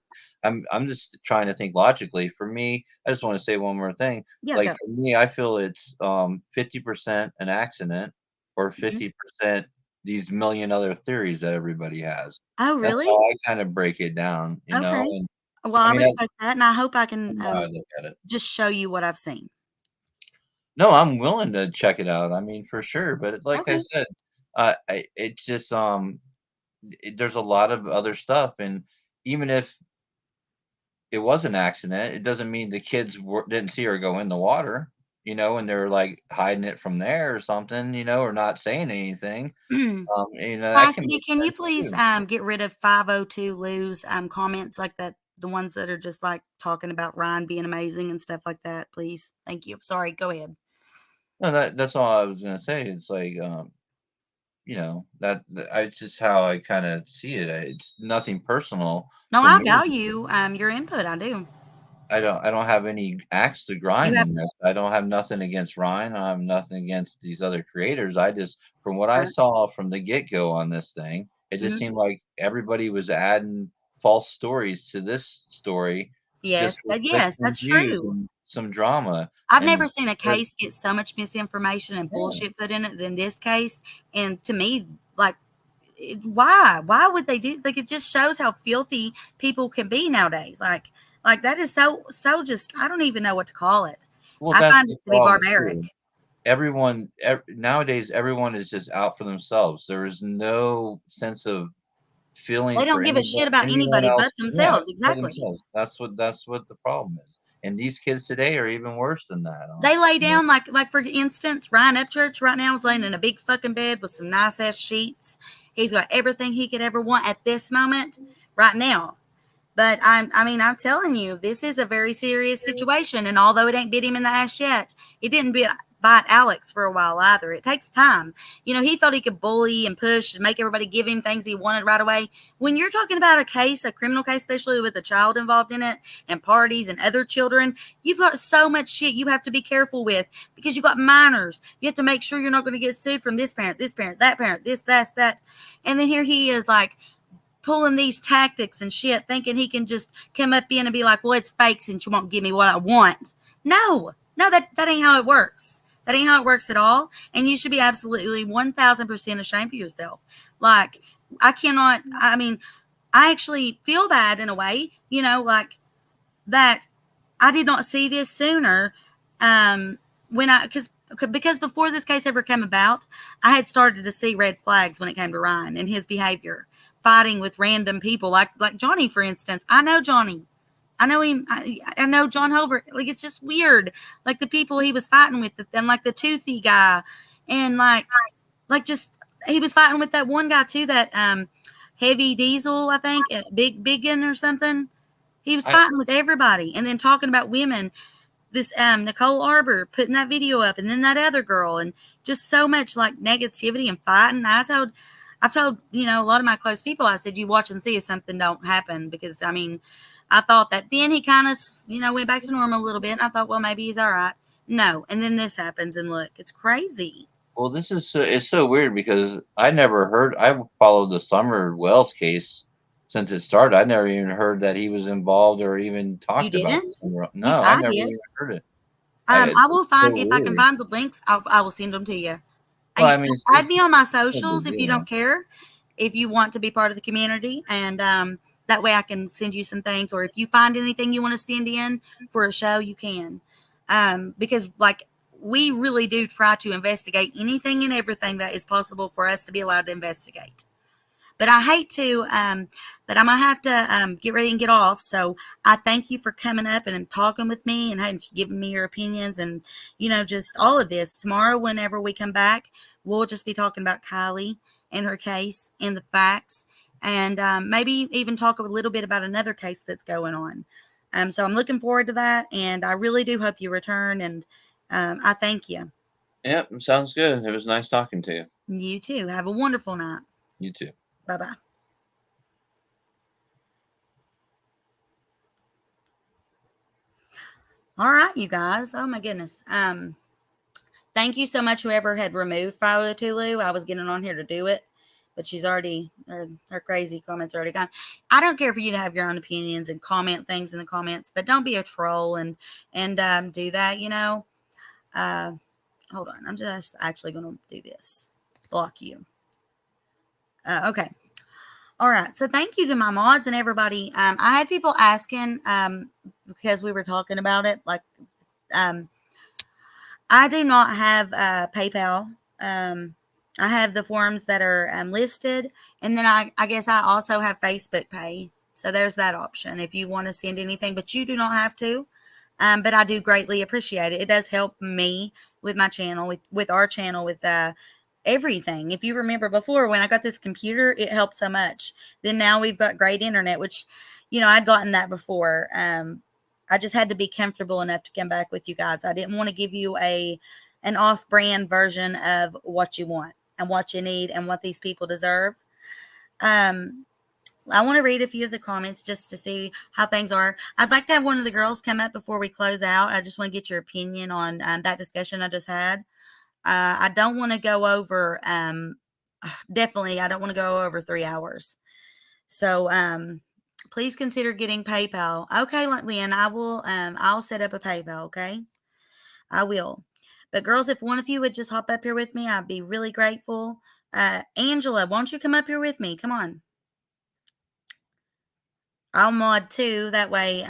I'm just trying to think logically. For me, I just want to say one more thing. Yeah. Like Go. for me, I feel it's 50% an accident or Mhm. 50% these million other theories that everybody has. Oh, That's really? how I kind of break it down. Okay. And Well, I I mean, respect that, and I hope I can that's how I look at it. just show you what I've seen. No, I'm willing to check it out. I mean, for sure. But like I Okay. said, it's just there's a lot of other stuff, and even if it was an accident, it doesn't mean the kids didn't see her go in the water, and they're like hiding it from there or something, or not saying anything. That can Cassidy, make can you sense please too. get rid of 502 Lou's comments like that? The ones that are just like talking about Ryan being amazing and stuff like that, please. Thank you. Sorry, go ahead. No, that's all I was gonna say. It's like, it's just how I kind of see it. It's nothing personal No, to I me. value your input. I do. I don't have any axe to You grind have in this. I don't have nothing against Ryan. I have nothing against these other creators. I just, from what I saw from the get-go on this thing, it just mhm. seemed like everybody was adding false stories to this story just for clicks Yes, and that's views true. and some drama. I've And never seen a that, case get so much misinformation and yeah. bullshit put in it than this case. And to me, like, why? Why would they do? Like, it just shows how filthy people can be nowadays. Like that is so just. I don't even know what to call it. Well, I that's find the it to be problem barbaric. too. Nowadays, everyone is just out for themselves. There is no sense of feeling They for don't give a shit about anyone anybody else. but Yeah, themselves. for Exactly. themselves. That's what the problem is. And these kids today are even worse than that. They lay down like for instance, Ryan Upchurch right now is laying in a big fucking bed with some nice ass sheets. He's got everything he could ever want at this moment, right now. But I'm telling you, this is a very serious situation. And although it ain't bit him in the ass yet, it didn't bite Alex for a while either. It takes time. He thought he could bully and push and make everybody give him things he wanted right away. When you're talking about a criminal case, especially with a child involved in it and parties and other children, you've got so much shit you have to be careful with because you got minors. You have to make sure you're not going to get sued from this parent, that parent, this, that. And then here he is like, pulling these tactics and shit, thinking he can just come up in and be like, well, it's fake since you won't give me what I want. No, that ain't how it works. That ain't how it works at all. And you should be absolutely 1000% ashamed of yourself. Like, I actually feel bad in a way, like that I did not see this sooner. Because before this case ever came about, I had started to see red flags when it came to Ryan and his behavior. Fighting with random people, like Johnny, for instance. I know Johnny. I know him. I know John Holbert. Like, it's just weird. Like the people he was fighting with, and like the toothy guy, and like just he was fighting with that one guy too. That Heavy Diesel, I think, Biggin or something. He was fighting with everybody, and then talking about women. This Nicole Arbor putting that video up, and then that other girl, and just so much like negativity and fighting. I've told, a lot of my close people, I said, you watch and see if something don't happen. Because, I thought that then he kind of, went back to normal a little bit. And I thought, well, maybe he's all right. No. And then this happens. And look, it's crazy. Well, it's so weird because I followed the Summer Wells case since it started. I never even heard that he was involved or even talked about it. No, I never even heard it. I will find, if I can find the links, I will send them to you. Well, add me on my socials if you don't care, if you want to be part of the community, and that way I can send you some things, or if you find anything you want to send in for a show, you can, because like we really do try to investigate anything and everything that is possible for us to be allowed to investigate. But I hate to, but I'm going to have to get ready and get off. So I thank you for coming up and talking with me and giving me your opinions and, just all of this. Tomorrow, whenever we come back, we'll just be talking about Kiely and her case and the facts, and maybe even talk a little bit about another case that's going on. So I'm looking forward to that, and I really do hope you return, and I thank you. Yep, sounds good. It was nice talking to you. You too. Have a wonderful night. You too. Bye-bye. All right, you guys. Oh my goodness. Thank you so much, whoever had removed Philo Tulu. I was getting on here to do it, but she's already, her crazy comments are already gone. I don't care for you to have your own opinions and comment things in the comments, but don't be a troll and do that, hold on. I'm just actually going to do this. Block you. Okay. All right. So thank you to my mods and everybody. I had people asking, because we were talking about it, like, I do not have PayPal. I have the forms that are listed. And then I guess I also have Facebook Pay. So there's that option if you want to send anything, but you do not have to. But I do greatly appreciate it. It does help me with my channel, with our channel, with everything. If you remember before, when I got this computer, it helped so much. Then now we've got great internet, which, I'd gotten that before. I just had to be comfortable enough to come back with you guys. I didn't want to give you an off-brand version of what you want and what you need and what these people deserve. I want to read a few of the comments just to see how things are. I'd like to have one of the girls come up before we close out. I just want to get your opinion on that discussion I just had. I don't want to go over, definitely, I don't want to go over 3 hours. So, please consider getting PayPal. Okay, Lynn, I'll set up a PayPal, okay? I will. But girls, if one of you would just hop up here with me, I'd be really grateful. Angela, won't you come up here with me? Come on. I'll mod too. That way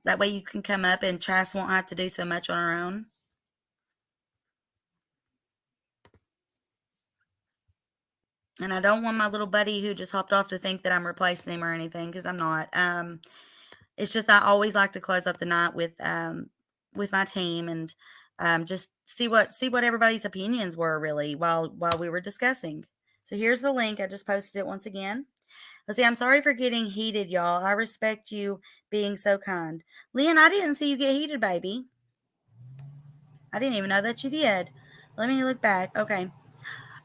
you can come up and Chas won't have to do so much on her own. And I don't want my little buddy who just hopped off to think that I'm replacing him or anything, because I'm not. it's just I always like to close out the night with my team and just see what everybody's opinions were really while we were discussing. So here's the link. I just posted it once again. Let's see. I'm sorry for getting heated, y'all. I respect you being so kind. Lynn, I didn't see you get heated, baby. I didn't even know that you did. Let me look back. Okay.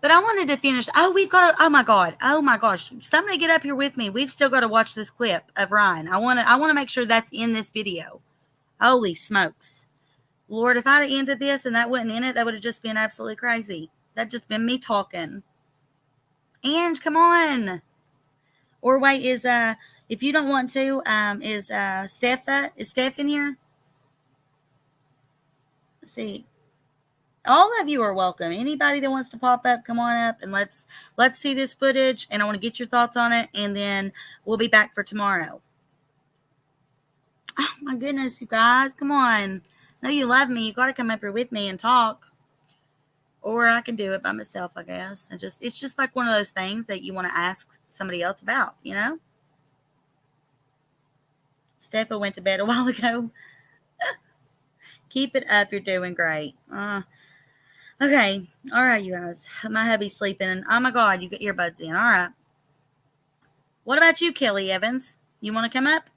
But I wanted to finish. Oh, we've got to, oh my God. Oh my gosh. Somebody get up here with me. We've still got to watch this clip of Ryan. I want to make sure that's in this video. Holy smokes. Lord, if I'd have ended this and that wasn't in it, that would have just been absolutely crazy. That'd just been me talking. Ange, come on. Or wait, if you don't want to, is Steph in here? Let's see. All of you are welcome. Anybody that wants to pop up, come on up and let's see this footage. And I want to get your thoughts on it, and then we'll be back for tomorrow. Oh my goodness, you guys, come on! I know you love me. You got to come up here with me and talk, or I can do it by myself, I guess. And it's just like one of those things that you want to ask somebody else about, you know. Steffa went to bed a while ago. Keep it up. You're doing great. Okay. All right, you guys. My hubby's sleeping. And oh my God, you get earbuds in. All right. What about you, Kelly Evans? You want to come up?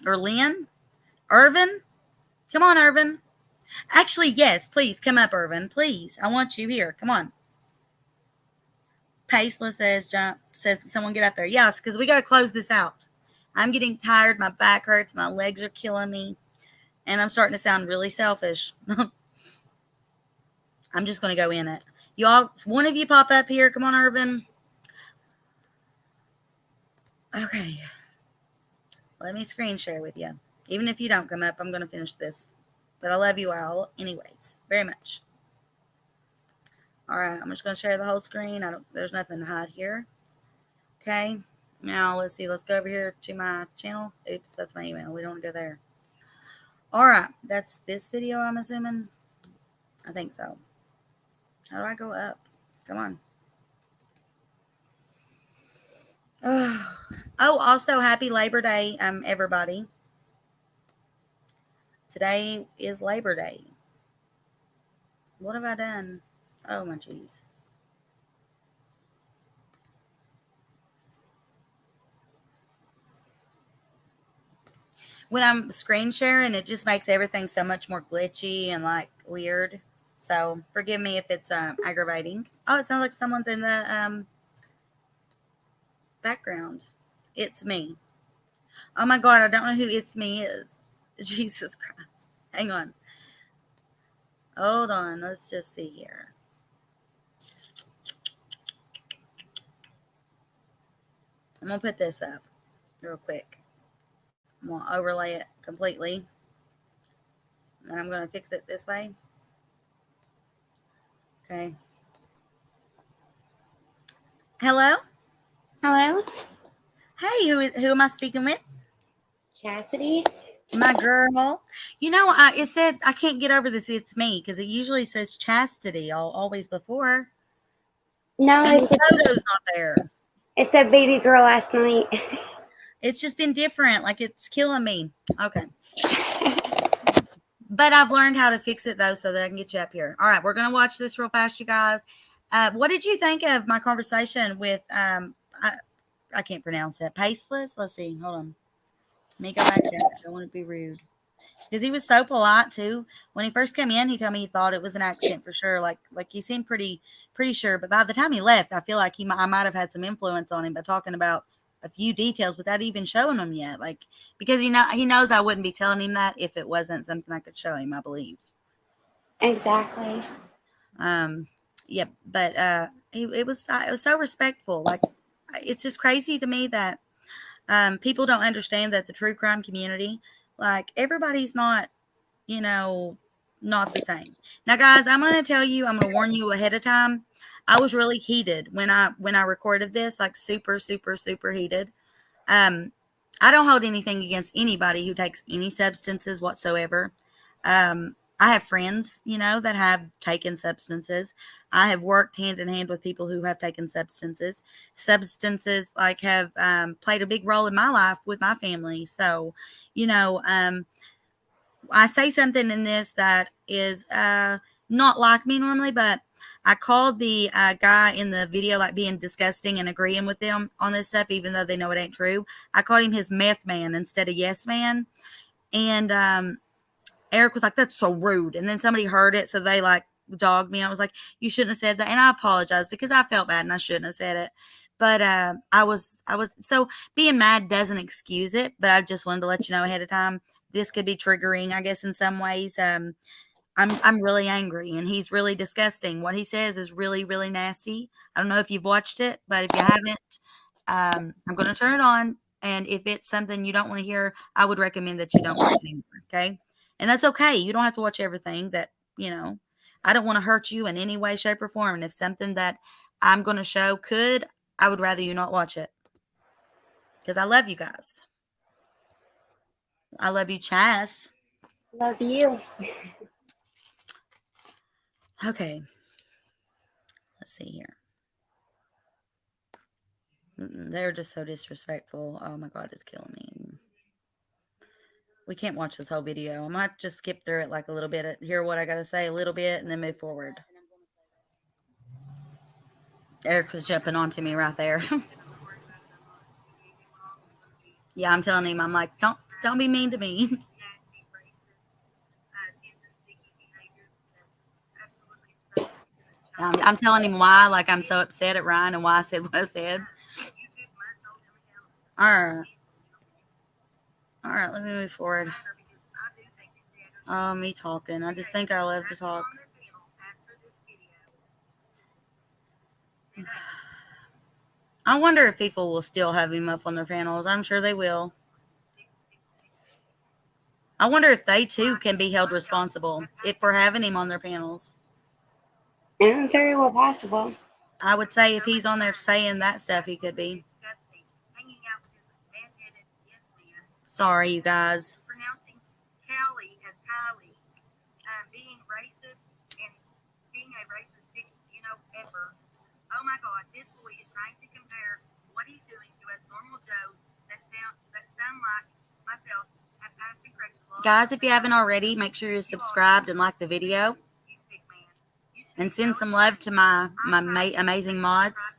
Or Lynn? Irvin? Come on, Irvin. Actually, yes. Please come up, Irvin. Please. I want you here. Come on. Paceless says someone get up there. Yes, because we got to close this out. I'm getting tired. My back hurts. My legs are killing me. And I'm starting to sound really selfish. I'm just going to go in it. Y'all, one of you pop up here. Come on, Irvin. Okay. Let me screen share with you. Even if you don't come up, I'm going to finish this. But I love you all anyways. Very much. All right. I'm just going to share the whole screen. There's nothing to hide here. Okay. Now, let's see. Let's go over here to my channel. Oops, that's my email. We don't want to go there. All right. That's this video, I'm assuming. I think so. How do I go up? Come on. Oh, also happy Labor Day, everybody. Today is Labor Day. What have I done? Oh my jeez. When I'm screen sharing, it just makes everything so much more glitchy and like weird. So forgive me if it's aggravating. Oh, it sounds like someone's in the background. It's me. Oh my God, I don't know who It's Me is. Jesus Christ. Hang on. Hold on. Let's just see here. I'm going to put this up real quick. I'm going to overlay it completely. And I'm going to fix it this way. Okay. Hello? Hello? Hey, who am I speaking with? Chastity? My girl. You know, it said I can't get over this It's Me because it usually says Chastity always before. No, and the photo's not there. It's a baby girl last night. It's just been different. Like it's killing me. Okay. But I've learned how to fix it though so that I can get you up here. All right, we're gonna watch this real fast, you guys. What did you think of my conversation with I can't pronounce it. Paceless? Let's see. Hold on. Let me go back there. I don't want to be rude. Because he was so polite too. When he first came in, he told me he thought it was an accident for sure. Like he seemed pretty sure. But by the time he left, I feel like I might have had some influence on him by talking about a few details without even showing him yet. Like because he knows I wouldn't be telling him that if it wasn't something I could show him. I believe. Exactly. Yeah, but it was so respectful. Like it's just crazy to me that people don't understand that the true crime community, like everybody's not, not the same. Now, guys, I'm going to tell you, I'm going to warn you ahead of time. I was really heated when I recorded this, like super, super, super heated. I don't hold anything against anybody who takes any substances whatsoever. I have friends, that have taken substances. I have worked hand in hand with people who have taken substances. Substances like have played a big role in my life with my family. So, I say something in this that is not like me normally, but I called the guy in the video like being disgusting and agreeing with them on this stuff, even though they know it ain't true. I called him his meth man instead of yes man. And Eric was like, that's so rude. And then somebody heard it, so they like dogged me. I was like, you shouldn't have said that. And I apologize because I felt bad and I shouldn't have said it. But I was so being mad doesn't excuse it, but I just wanted to let you know ahead of time. This could be triggering, I guess, in some ways. I'm really angry and he's really disgusting. What he says is really, really nasty. I don't know if you've watched it, but if you haven't, I'm going to turn it on. And if it's something you don't want to hear, I would recommend that you don't watch it anymore. Okay. And that's okay. You don't have to watch everything I don't want to hurt you in any way, shape, or form. And if something that I'm going to show I would rather you not watch it. Because I love you guys. I love you, Chas. Love you. Okay. Let's see here. They're just so disrespectful. Oh my God, it's killing me. We can't watch this whole video. I might just skip through it like a little bit, hear what I got to say a little bit, and then move forward. Eric was jumping onto me right there. Yeah, I'm telling him, I'm like, don't be mean to me. I'm telling him why, like I'm so upset at Ryan and why I said what I said. All right, let me move forward. Oh, me talking. I just think I love to talk. I wonder if people will still have him up on their panels. I'm sure they will. I wonder if they too can be held responsible for having him on their panels. And very well possible. I would say if he's on there saying that stuff, he could be. Sorry, you guys. Pronouncing Kiely as Kylie, being racist and being a racist sick, ever. Oh my God, this boy is trying to compare what he's doing to us normal Joes that sound like myself at passing correctional. Guys, if you haven't already, make sure you're subscribed and like the video. And send some love to my amazing mods.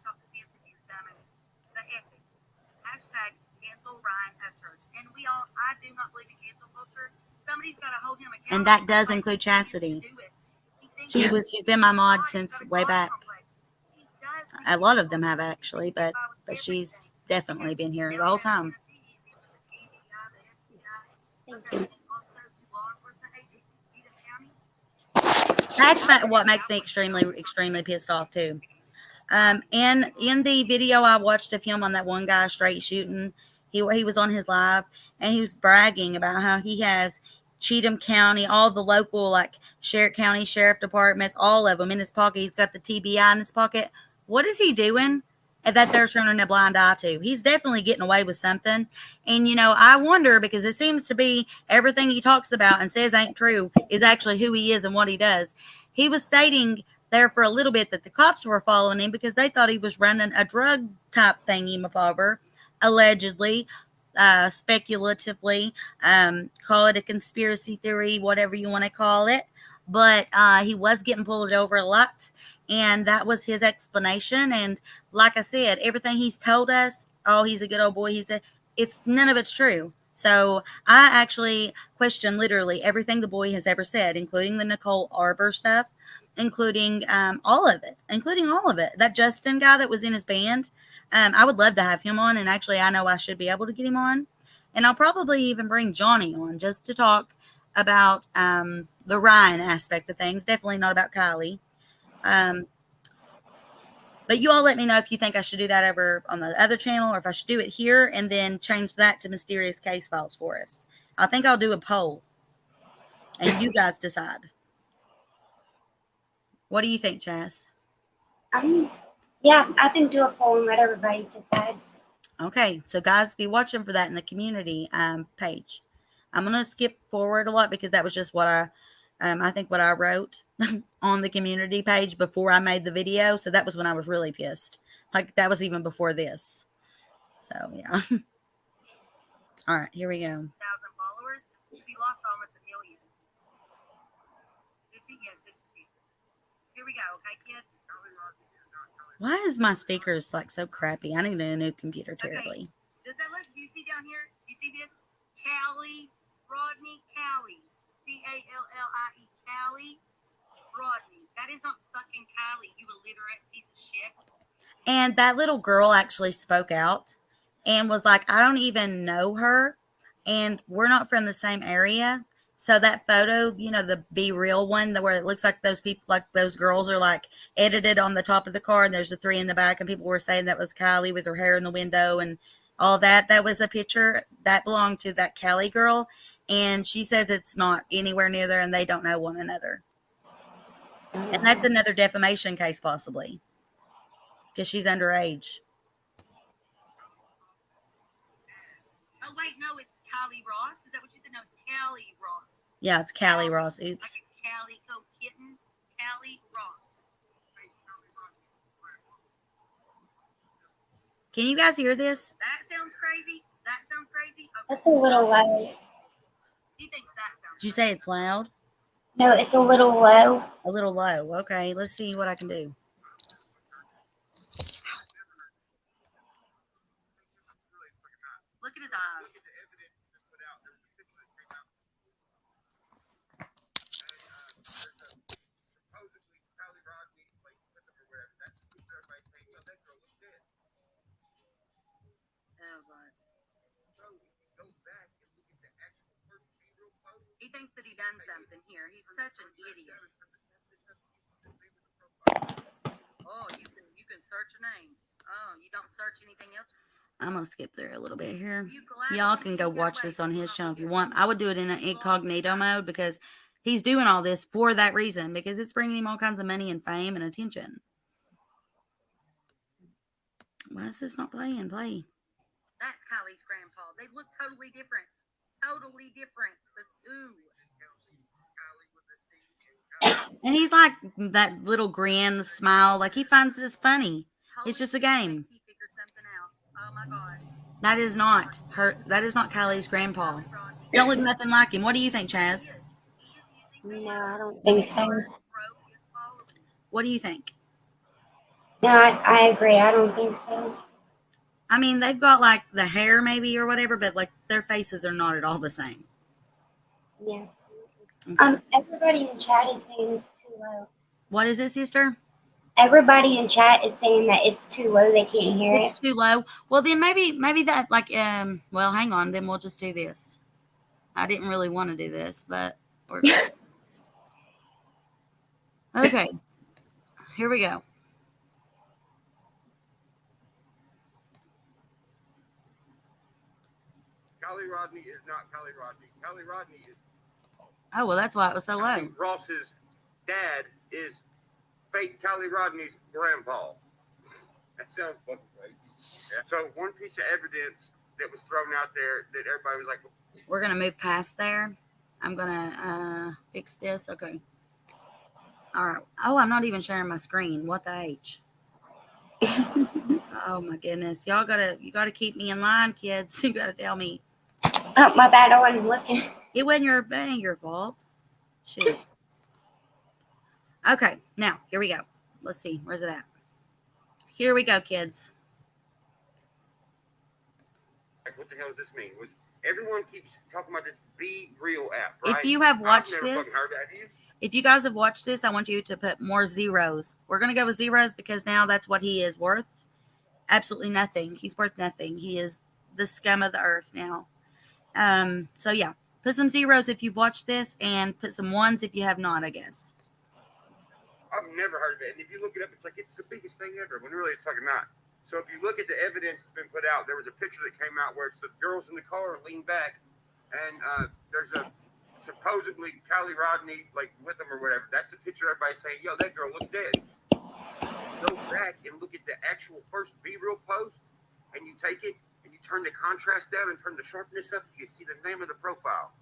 Hashtag cancel Ryan Upchurch. And I do not believe in cancel culture. Somebody's got to hold him accountable. And that does include Chastity. She's been my mod since way back. A lot of them have actually, but she's definitely been here the whole time. That's what makes me extremely, extremely pissed off too. And in the video I watched of him on that one guy straight shooting, he was on his live and he was bragging about how he has Cheatham County, all the local like Sherritt County Sheriff Departments, all of them in his pocket. He's got the TBI in his pocket. What is he doing that they're turning a blind eye to? He's definitely getting away with something. And, I wonder because it seems to be everything he talks about and says ain't true is actually who he is and what he does. He was stating there for a little bit that the cops were following him because they thought he was running a drug type thingy mabobber, allegedly, speculatively, call it a conspiracy theory, whatever you want to call it. But he was getting pulled over a lot. And that was his explanation. And like I said, everything he's told us, oh, he's a good old boy. None of it's true. So I actually question literally everything the boy has ever said, including the Nicole Arbor stuff, including all of it. That Justin guy that was in his band, I would love to have him on. And actually, I know I should be able to get him on. And I'll probably even bring Johnny on just to talk about the Ryan aspect of things. Definitely not about Kylie. But you all let me know if you think I should do that over on the other channel or if I should do it here and then change that to Mysterious Case Files for us. I think I'll do a poll and you guys decide. What do you think, Chas? Yeah, I think do a poll and let everybody decide. Okay, so guys, be watching for that in the community page. I'm going to skip forward a lot because that was just what I I think what I wrote on the community page before I made the video. So that was when I was really pissed. Like that was even before this. So yeah. All right, here we go. 1,000 followers. He lost almost 1 million. This is, yes, this is it. Here we go, okay, kids? Why is my speakers like so crappy? I need a new computer terribly. Okay. Does that look? Do you see down here? Do you see this? Kiely Rodni, Kiely. Callie. Kiely Rodni. That is not fucking Kiely, you illiterate piece of shit. And that little girl actually spoke out and was like, I don't even know her. And we're not from the same area. So that photo, you know, the Be Real one, where it looks like those people, like those girls are like edited on the top of the car and there's the 3 in the back. And people were saying that was Kiely with her hair in the window and all that. That was a picture that belonged to that Kiely girl. And she says it's not anywhere near there and they don't know one another. And that's another defamation case possibly. Because she's underage. Oh, wait, no, it's Kiely Ross. Is that what you said? No, it's Kiely Ross. Yeah, it's Kiely Ross. Like Oops. a calico kitten. Kiely Ross. Can you guys hear this? That sounds crazy. That sounds crazy. Okay. That's a little low. He thinks that sounds Did you say it's loud? No, it's a little low. A little low. Okay, let's see what I can do. Look at his eyes. Oh, God. He thinks that he done something here. He's such an idiot. Oh, you can search a name. Oh, you don't search anything else? I'm going to skip there a little bit here. You collapse Y'all it, can you go go watch away. this on his channel if you want. I would do it in an incognito mode because he's doing all this for that reason, because it's bringing him all kinds of money and fame and attention. Why is this not playing? Play. That's Kylie's grandpa. They look totally different. Totally different. But, ooh. And he's like that little grin, the smile, like he finds this funny. Holy It's just a shit, game. thinks he figured something out. Oh, my God. That is not her. That is not Kylie's grandpa. Kiely Rodni. Don't look nothing like him. What do you think, Chaz? He is using No, I don't think so. grow his following. What do you think? No, I agree. I don't think so. I mean, they've got like the hair maybe or whatever, but like their faces are not at all the same. Yes. Okay. Everybody in chat is saying it's too low. What is it, sister? Everybody in chat is saying that it's too low. They can't hear It's it. too low. Well, then maybe that like well, hang on. Then we'll just do this. I didn't really want to do this, but we're okay. Here we go. Kiely Rodni is not Kiely Rodni. Kiely Rodni is Oh well, that's why it was so low. Ross's dad is fake Kiely Rodni's grandpa. That sounds fucking crazy. Yeah. So one piece of evidence that was thrown out there that everybody was like, We're gonna move past there. I'm gonna fix this. Okay. All right. Oh, I'm not even sharing my screen. What the H? Oh my goodness. You gotta keep me in line, kids. You gotta tell me. Oh, my bad. I wasn't looking. It wasn't your fault. Shoot. Okay, now here we go. Let's see. Where's it at? Here we go, kids. what the hell does this mean? Was everyone keeps talking about this Be Real app, right? If you have watched I've never this, fucking heard that. Have you? if you guys have watched this, I want you to put more zeros. We're going to go with zeros because now that's what he is worth. Absolutely nothing. He's worth nothing. He is the scum of the earth now. So yeah, put some zeros if you've watched this and put some ones if you have not, I guess. I've never heard of it. And if you look it up, it's like it's the biggest thing ever, when really it's fucking not. So if you look at the evidence that's been put out, there was a picture that came out where it's the girls in the car lean back, and there's a supposedly Kiely Rodni like with them or whatever. That's the picture everybody's saying, yo, that girl looks dead. Go back and look at the actual first Be Real post, and you take it and you turn the contrast down and turn the sharpness up, you can see the name of the profile.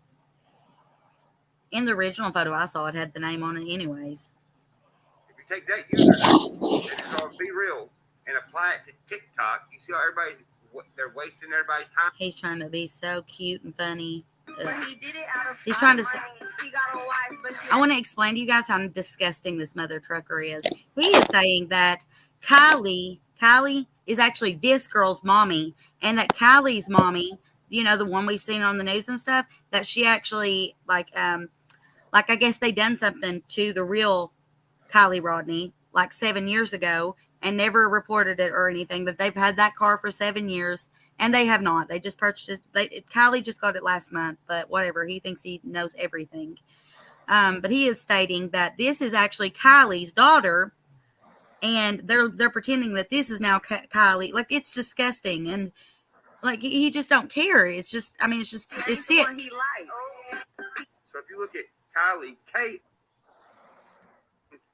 In the original photo I saw, it had the name on it anyways. If you take that username that is on Be Real and apply it to TikTok, you see how they're wasting everybody's time. He's trying to be so cute and funny. But he did it out of He's trying to say, he got a wife, but she I want to explain to you guys how disgusting this mother trucker is. He is saying that Kiely is actually this girl's mommy, and that Kylie's mommy, you know, the one we've seen on the news and stuff, that she actually like I guess they done something to the real Kiely Rodni like 7 years ago and never reported it or anything, that they've had that car for 7 years and they have not. They just purchased it. Kiely just got it last month, but whatever. He thinks he knows everything. But he is stating that this is actually Kylie's daughter, and they're pretending that this is now Kiely. Like, it's disgusting, and like you just don't care. It's just, I mean, it's just, it's sick. he liked. So if you look at Kylie Kate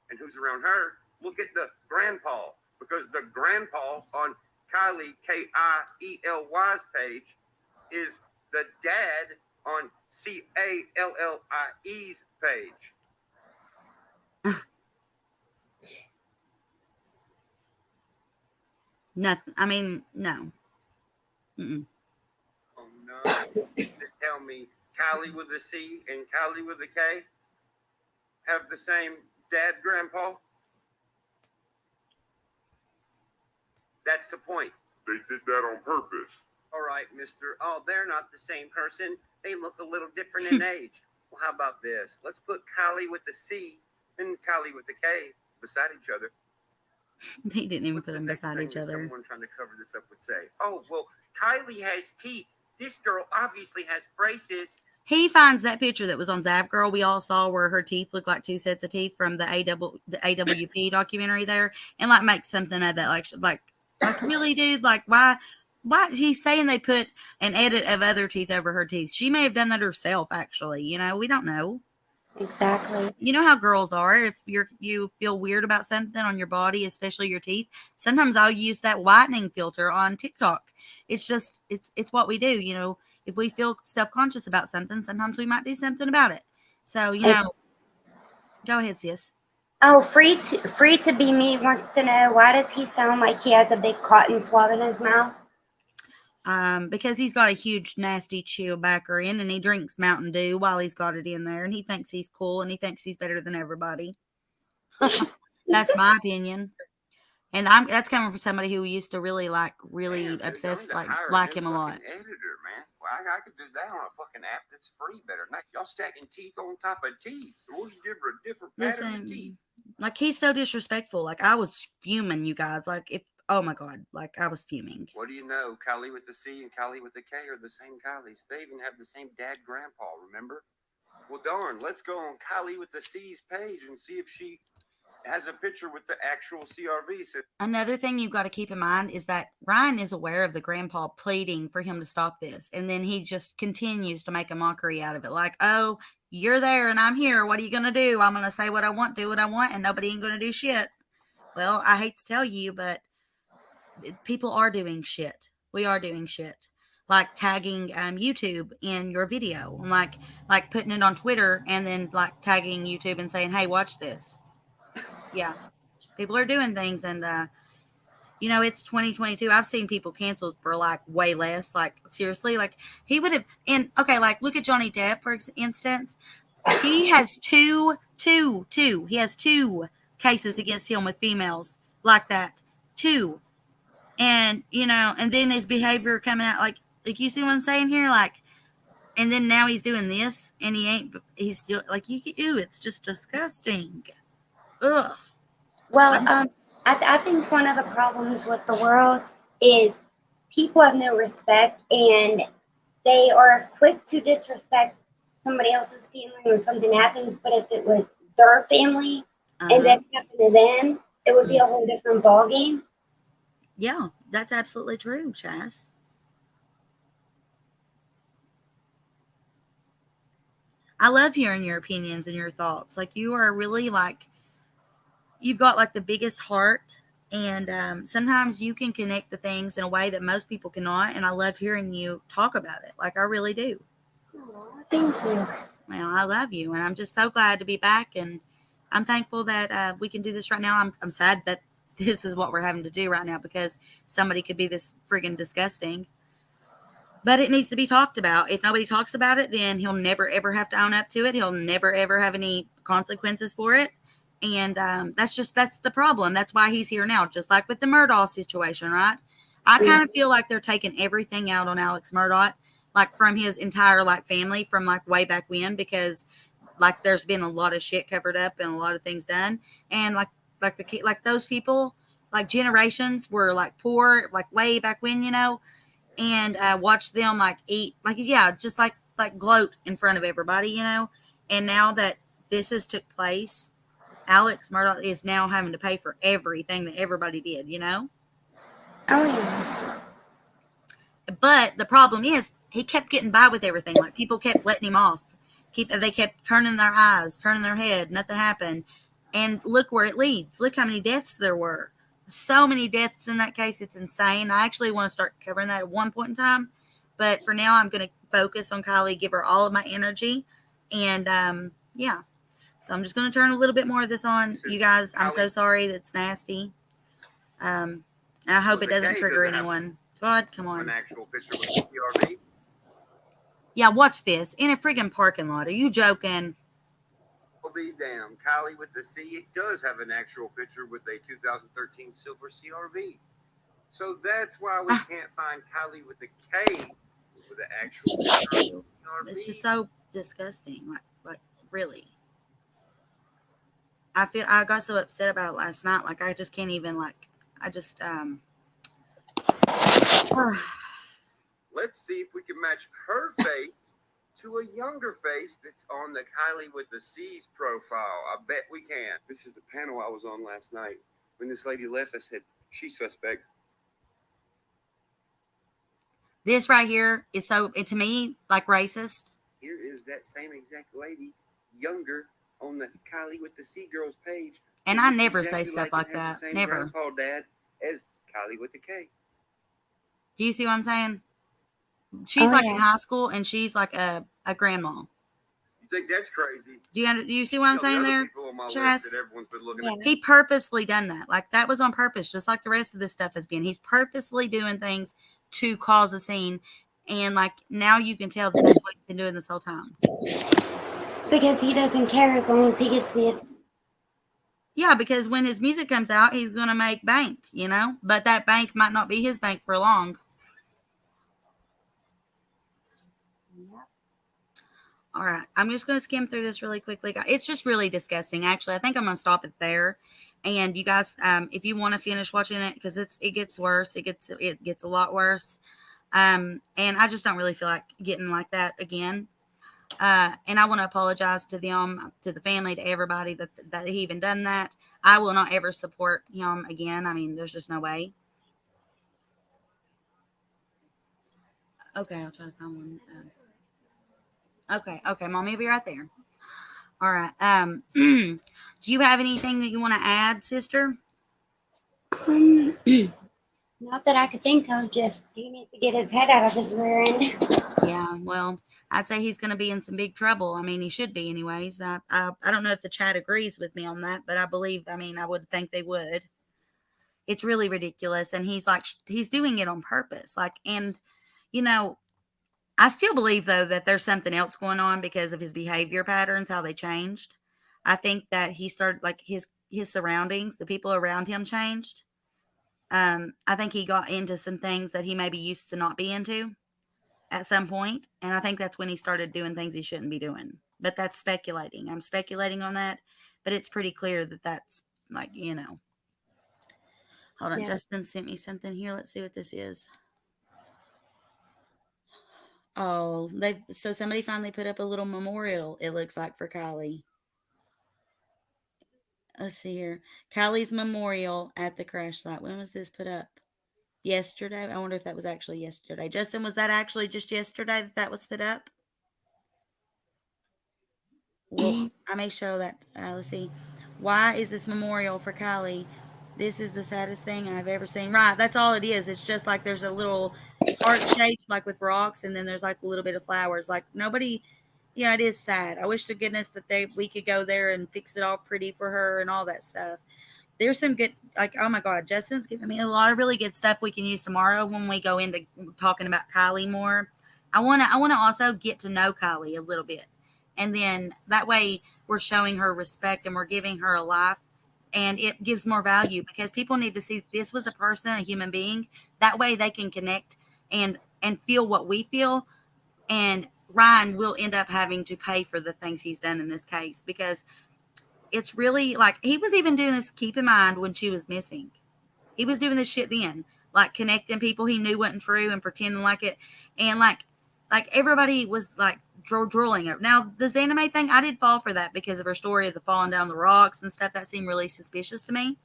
and who's around her, look at the grandpa, because the grandpa on Kylie Kiely's page is the dad on Callie's page. Nothing. I mean, no. Mm-mm. Oh no! To tell me Kylie with a C and Kylie with a K have the same dad, grandpa? That's the point. They did that on purpose. All right, mister. Oh, they're not the same person. They look a little different in age. Well, how about this? Let's put Kylie with the C and Kylie with the K beside each other. They didn't even What's put the them next beside thing each that other. Someone trying to cover this up would say, oh, well, Kylie has teeth. This girl obviously has braces. He finds that picture that was on Zap Girl we all saw where her teeth look like two sets of teeth from the AWP documentary there, and like makes something of that. Like really, dude? Like, why he's saying they put an edit of other teeth over her teeth? She may have done that herself, actually. You know, we don't know. Exactly. You know how girls are. If you feel weird about something on your body, especially your teeth, sometimes I'll use that whitening filter on TikTok. It's just, it's what we do. You know, if we feel self-conscious about something, sometimes we might do something about it. So, you know, go ahead, sis. Oh, free to be me wants to know, why does he sound like he has a big cotton swab in his mouth? Because he's got a huge nasty chewbacca in, and he drinks Mountain Dew while he's got it in there, and he thinks he's cool, and he thinks he's better than everybody. That's my opinion, and that's coming from somebody who used to really obsess like him a lot. Editor, man. Well, I could do that on a fucking app that's free better. Not y'all stacking teeth on top of teeth. We'll just give her a different pattern of teeth. Like, he's so disrespectful. Like, I was fuming, you guys. Like, oh my God, like, I was fuming. What do you know? Kylie with the C and Kylie with the K are the same Kylies. They even have the same dad, grandpa, remember? Well, darn, let's go on Kylie with the C's page and see if she has a picture with the actual CRV. So another thing you've got to keep in mind is that Ryan is aware of the grandpa pleading for him to stop this. And then he just continues to make a mockery out of it. Like, oh, you're there and I'm here. What are you going to do? I'm going to say what I want, do what I want, and nobody ain't going to do shit. Well, I hate to tell you, but people are doing shit. We are doing shit. Like tagging YouTube in your video, and like putting it on Twitter, and then like tagging YouTube and saying, hey, watch this. Yeah, people are doing things, and you know, it's 2022. I've seen people canceled for like way less. Like, seriously, like he would have. And okay, like look at Johnny Depp for instance. He has two. He has 2 cases against him with females like that. 2. And, you know, and then his behavior coming out, like you see what I'm saying here? Like, and then now he's doing this, and he's still, like, ew, it's just disgusting. Ugh. Well, I think one of the problems with the world is people have no respect, and they are quick to disrespect somebody else's family when something happens. But if it was their family and that happened to them, it would be a whole different ballgame. Yeah, that's absolutely true, Chas. I love hearing your opinions and your thoughts. Like, you are really like, you've got like the biggest heart, and sometimes you can connect the things in a way that most people cannot. And I love hearing you talk about it. Like, I really do. Oh, thank you. Well, I love you, and I'm just so glad to be back, and I'm thankful that we can do this right now. I'm sad that this is what we're having to do right now because somebody could be this friggin' disgusting. But it needs to be talked about. If nobody talks about it, then he'll never ever have to own up to it. He'll never ever have any consequences for it. And that's the problem. That's why he's here now. Just like with the Murdaugh situation, right? I kind of feel like they're taking everything out on Alex Murdaugh, like from his entire like family from like way back when, because like there's been a lot of shit covered up and a lot of things done, and like those people, like generations were like poor, like way back when, and watch them like eat, like yeah, just like gloat in front of everybody, and now that this has took place, Alex Murdaugh is now having to pay for everything that everybody did. Oh yeah. But the problem is he kept getting by with everything. Like people kept letting him off. They kept turning their eyes, turning their head. Nothing happened. And look where it leads. Look how many deaths there were. So many deaths in that case. It's insane. I actually want to start covering that at one point in time. But for now, I'm going to focus on Kiely, give her all of my energy. And yeah. So I'm just going to turn a little bit more of this on. You guys, I'm so sorry. That's nasty. And I hope it doesn't trigger anyone. God, come on. An actual picture with the PRV. Yeah, watch this. In a friggin' parking lot. Are you joking? I'll be damned. Kiely with the C, it does have an actual picture with a 2013 silver CRV. So that's why we can't find Kiely with the K with the actual CRV. It's just so disgusting. Like really. I got so upset about it last night. Like I just can't even Let's see if we can match her face to a younger face that's on the Kiely with the C's profile. I bet we can. This is the panel I was on last night. When this lady left, I said, she's suspect. This right here is to me, like racist. Here is that same exact lady, younger, on the Kiely with the C girls page. And I never say stuff like that. Never. Grandpa dad as Kiely with the K. Do you see what I'm saying? She's in high school and she's like a grandma. You think that's crazy? Do you see what I'm saying there? Chas? He purposely done that. Like that was on purpose, just like the rest of this stuff has been. He's purposely doing things to cause a scene. And like now you can tell that that's what he's been doing this whole time. Because he doesn't care as long as he gets the attention. Yeah, because when his music comes out, he's going to make bank, But that bank might not be his bank for long. Yep. All right. I'm just going to skim through this really quickly. It's just really disgusting. Actually, I think I'm going to stop it there. And you guys, if you want to finish watching it, because it gets worse. It gets a lot worse. And I just don't really feel like getting like that again. And I want to apologize to them, to the family, to everybody that he even done that. I will not ever support him again. I mean, there's just no way. Okay, I'll try to find one. Okay, Mommy will be right there. All right. Do you have anything that you want to add, sister? Not that I could think of. Just he needs to get his head out of his rear end. Yeah, well, I'd say he's going to be in some big trouble. I mean, he should be anyways. I don't know if the chat agrees with me on that, but I would think they would. It's really ridiculous. And he's doing it on purpose. And I still believe though, that there's something else going on because of his behavior patterns, how they changed. I think that he started his surroundings, the people around him changed. I think he got into some things that he maybe used to not be into at some point, and I think that's when he started doing things he shouldn't be doing. But that's speculating. I'm speculating on that, but it's pretty clear that that's Hold on, yeah. Justin sent me something here. Let's see what this is. Oh, so somebody finally put up a little memorial, it looks like, for Kiely. Let's see here. Kiely's memorial at the crash site. When was this put up? Yesterday. I wonder if that was actually yesterday. Justin, was that actually just yesterday that was put up? Well, I may show that. Let's see. Why is this memorial for Kiely? This is the saddest thing I've ever seen. Right, that's all it is. It's just there's a little heart shape with rocks, and then there's a little bit of flowers. Nobody Yeah, it is sad. I wish to goodness that we could go there and fix it all pretty for her and all that stuff. There's some good, like, oh my God, Justin's giving me a lot of really good stuff we can use tomorrow when we go into talking about Kiely more. I wanna also get to know Kiely a little bit, and then that way we're showing her respect and we're giving her a life, and it gives more value because people need to see this was a person, a human being. That way they can connect and feel what we feel, and Ryan will end up having to pay for the things he's done in this case because it's really like he was even doing this. Keep in mind when she was missing, he was doing this shit then, like connecting people he knew wasn't true and pretending like it, and like everybody was like drooling her. Now the anime thing, I did fall for that because of her story of the falling down the rocks and stuff. That seemed really suspicious to me.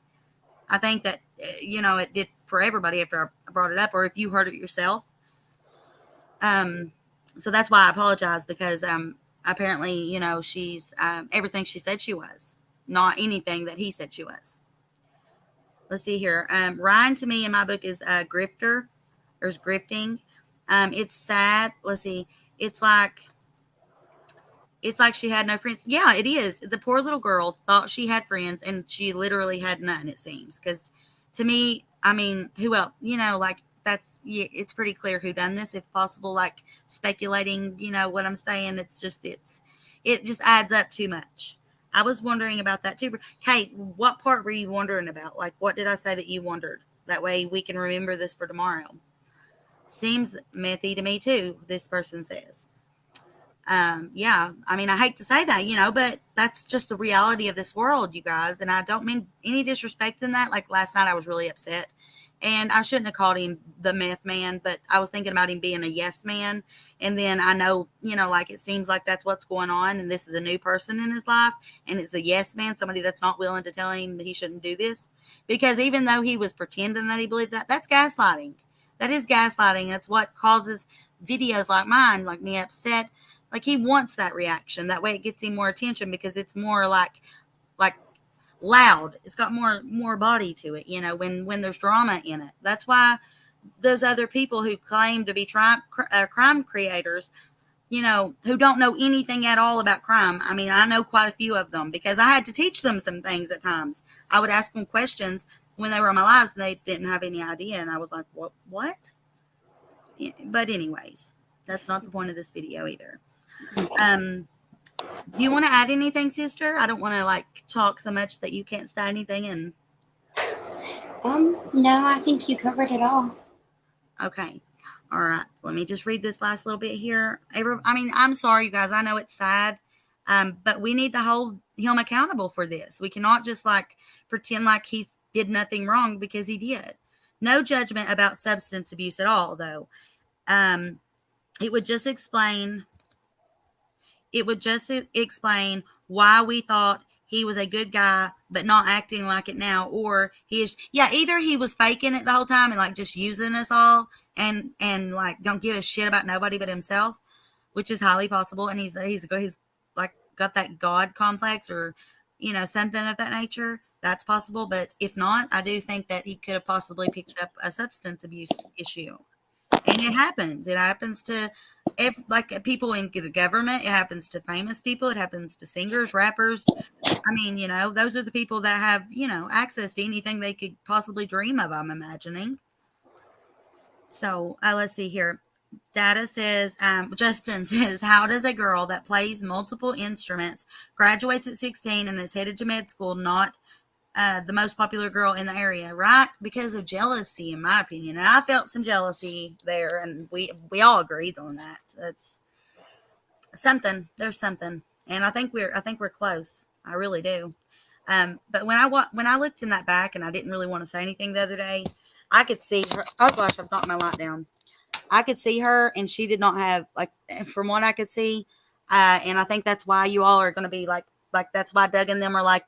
I think that it did for everybody after I brought it up, or if you heard it yourself. Um, so that's why I apologize because apparently she's everything she said she was, not anything that he said she was. Let's see here. Ryan to me in my book is a grifter or is grifting. It's sad. Let's see. It's like it's like she had no friends. Yeah, it is. The poor little girl thought she had friends and she literally had none, it seems. Because to me, I mean, who else? Like that's, yeah, it's pretty clear who done this, if possible, like speculating, what I'm saying. It just adds up too much. I was wondering about that too. Kate, what part were you wondering about? Like, what did I say that you wondered? That way we can remember this for tomorrow. Seems methy to me too, this person says. Yeah, I mean, I hate to say that, but that's just the reality of this world, you guys. And I don't mean any disrespect in that. Like last night, I was really upset, and I shouldn't have called him the meth man, but I was thinking about him being a yes man. And then I know, like it seems like that's what's going on. And this is a new person in his life, and it's a yes man, somebody that's not willing to tell him that he shouldn't do this. Because even though he was pretending that he believed that, that's gaslighting. That is gaslighting. That's what causes videos like mine, like me upset. Like he wants that reaction. That way it gets him more attention because it's more like loud. It's got more body to it, when there's drama in it. That's why those other people who claim to be crime creators, who don't know anything at all about crime. I mean, I know quite a few of them because I had to teach them some things at times. I would ask them questions when they were on my lives and they didn't have any idea. And I was like, what? Yeah, but anyways, that's not the point of this video either. Do you want to add anything, sister? I don't want to like talk so much that you can't say anything. And no, I think you covered it all. Okay. All right. Let me just read this last little bit here. I mean, I'm sorry, you guys. I know it's sad, but we need to hold him accountable for this. We cannot just like pretend like he did nothing wrong because he did. No judgment about substance abuse at all, though. It would just explain why we thought he was a good guy, but not acting like it now. Or either he was faking it the whole time and like just using us all and like don't give a shit about nobody but himself, which is highly possible. And he's like got that God complex or, something of that nature. That's possible. But if not, I do think that he could have possibly picked up a substance abuse issue. And it happens. It happens to like people in the government. It happens to famous people. It happens to singers, rappers. I mean, those are the people that have, access to anything they could possibly dream of, I'm imagining. So let's see here. Data says, Justin says, how does a girl that plays multiple instruments, graduates at 16 and is headed to med school, not the most popular girl in the area, right? Because of jealousy, in my opinion. And I felt some jealousy there, and we all agreed on that. That's something. There's something, and I think we're close. I really do. But when I looked in that back, and I didn't really want to say anything the other day, I could see her. Oh gosh, I've knocked my light down. I could see her, and she did not have, like, from what I could see, and I think that's why you all are going to be like that's why Doug and them are like,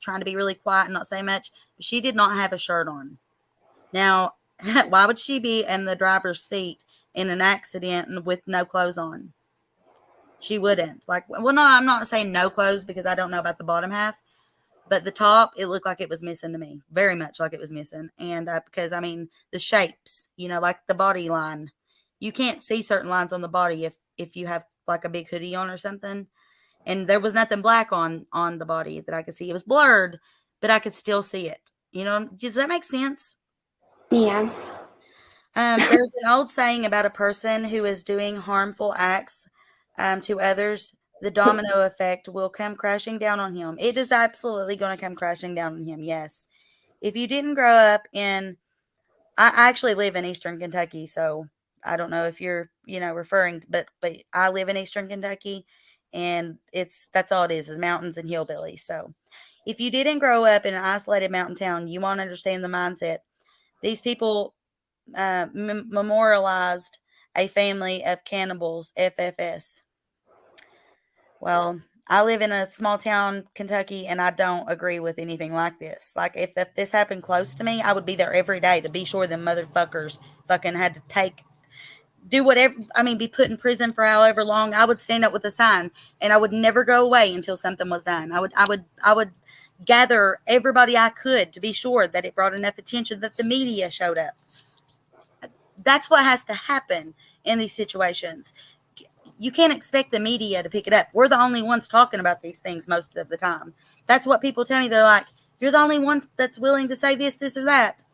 trying to be really quiet and not say much. But she did not have a shirt on. Now, why would she be in the driver's seat in an accident and with no clothes on? She wouldn't. Like, well, no, I'm not saying no clothes because I don't know about the bottom half. But the top, it looked like it was missing to me. Very much like it was missing. And because, I mean, the shapes, like the body line. You can't see certain lines on the body if you have like a big hoodie on or something, and there was nothing black on the body that I could see. It was blurred, but I could still see it. You know, does that make sense? Yeah. There's an old saying about a person who is doing harmful acts to others. The domino effect will come crashing down on him. It is absolutely going to come crashing down on him. Yes. If you didn't grow up in, I actually live in Eastern Kentucky, so I don't know if you're, referring, but I live in Eastern Kentucky, and that's all it is mountains and hillbillies. So if you didn't grow up in an isolated mountain town, you won't understand the mindset. These people memorialized a family of cannibals, FFS. Well, I live in a small town, Kentucky, and I don't agree with anything like this. Like, if this happened close to me, I would be there every day to be sure them motherfuckers fucking had to do whatever. I mean, be put in prison for however long. I would stand up with a sign, and I would never go away until something was done. I would gather everybody I could to be sure that it brought enough attention that the media showed up. That's what has to happen in these situations. You can't expect the media to pick it up. We're the only ones talking about these things most of the time. That's what people tell me. They're like, you're the only one that's willing to say this, or that.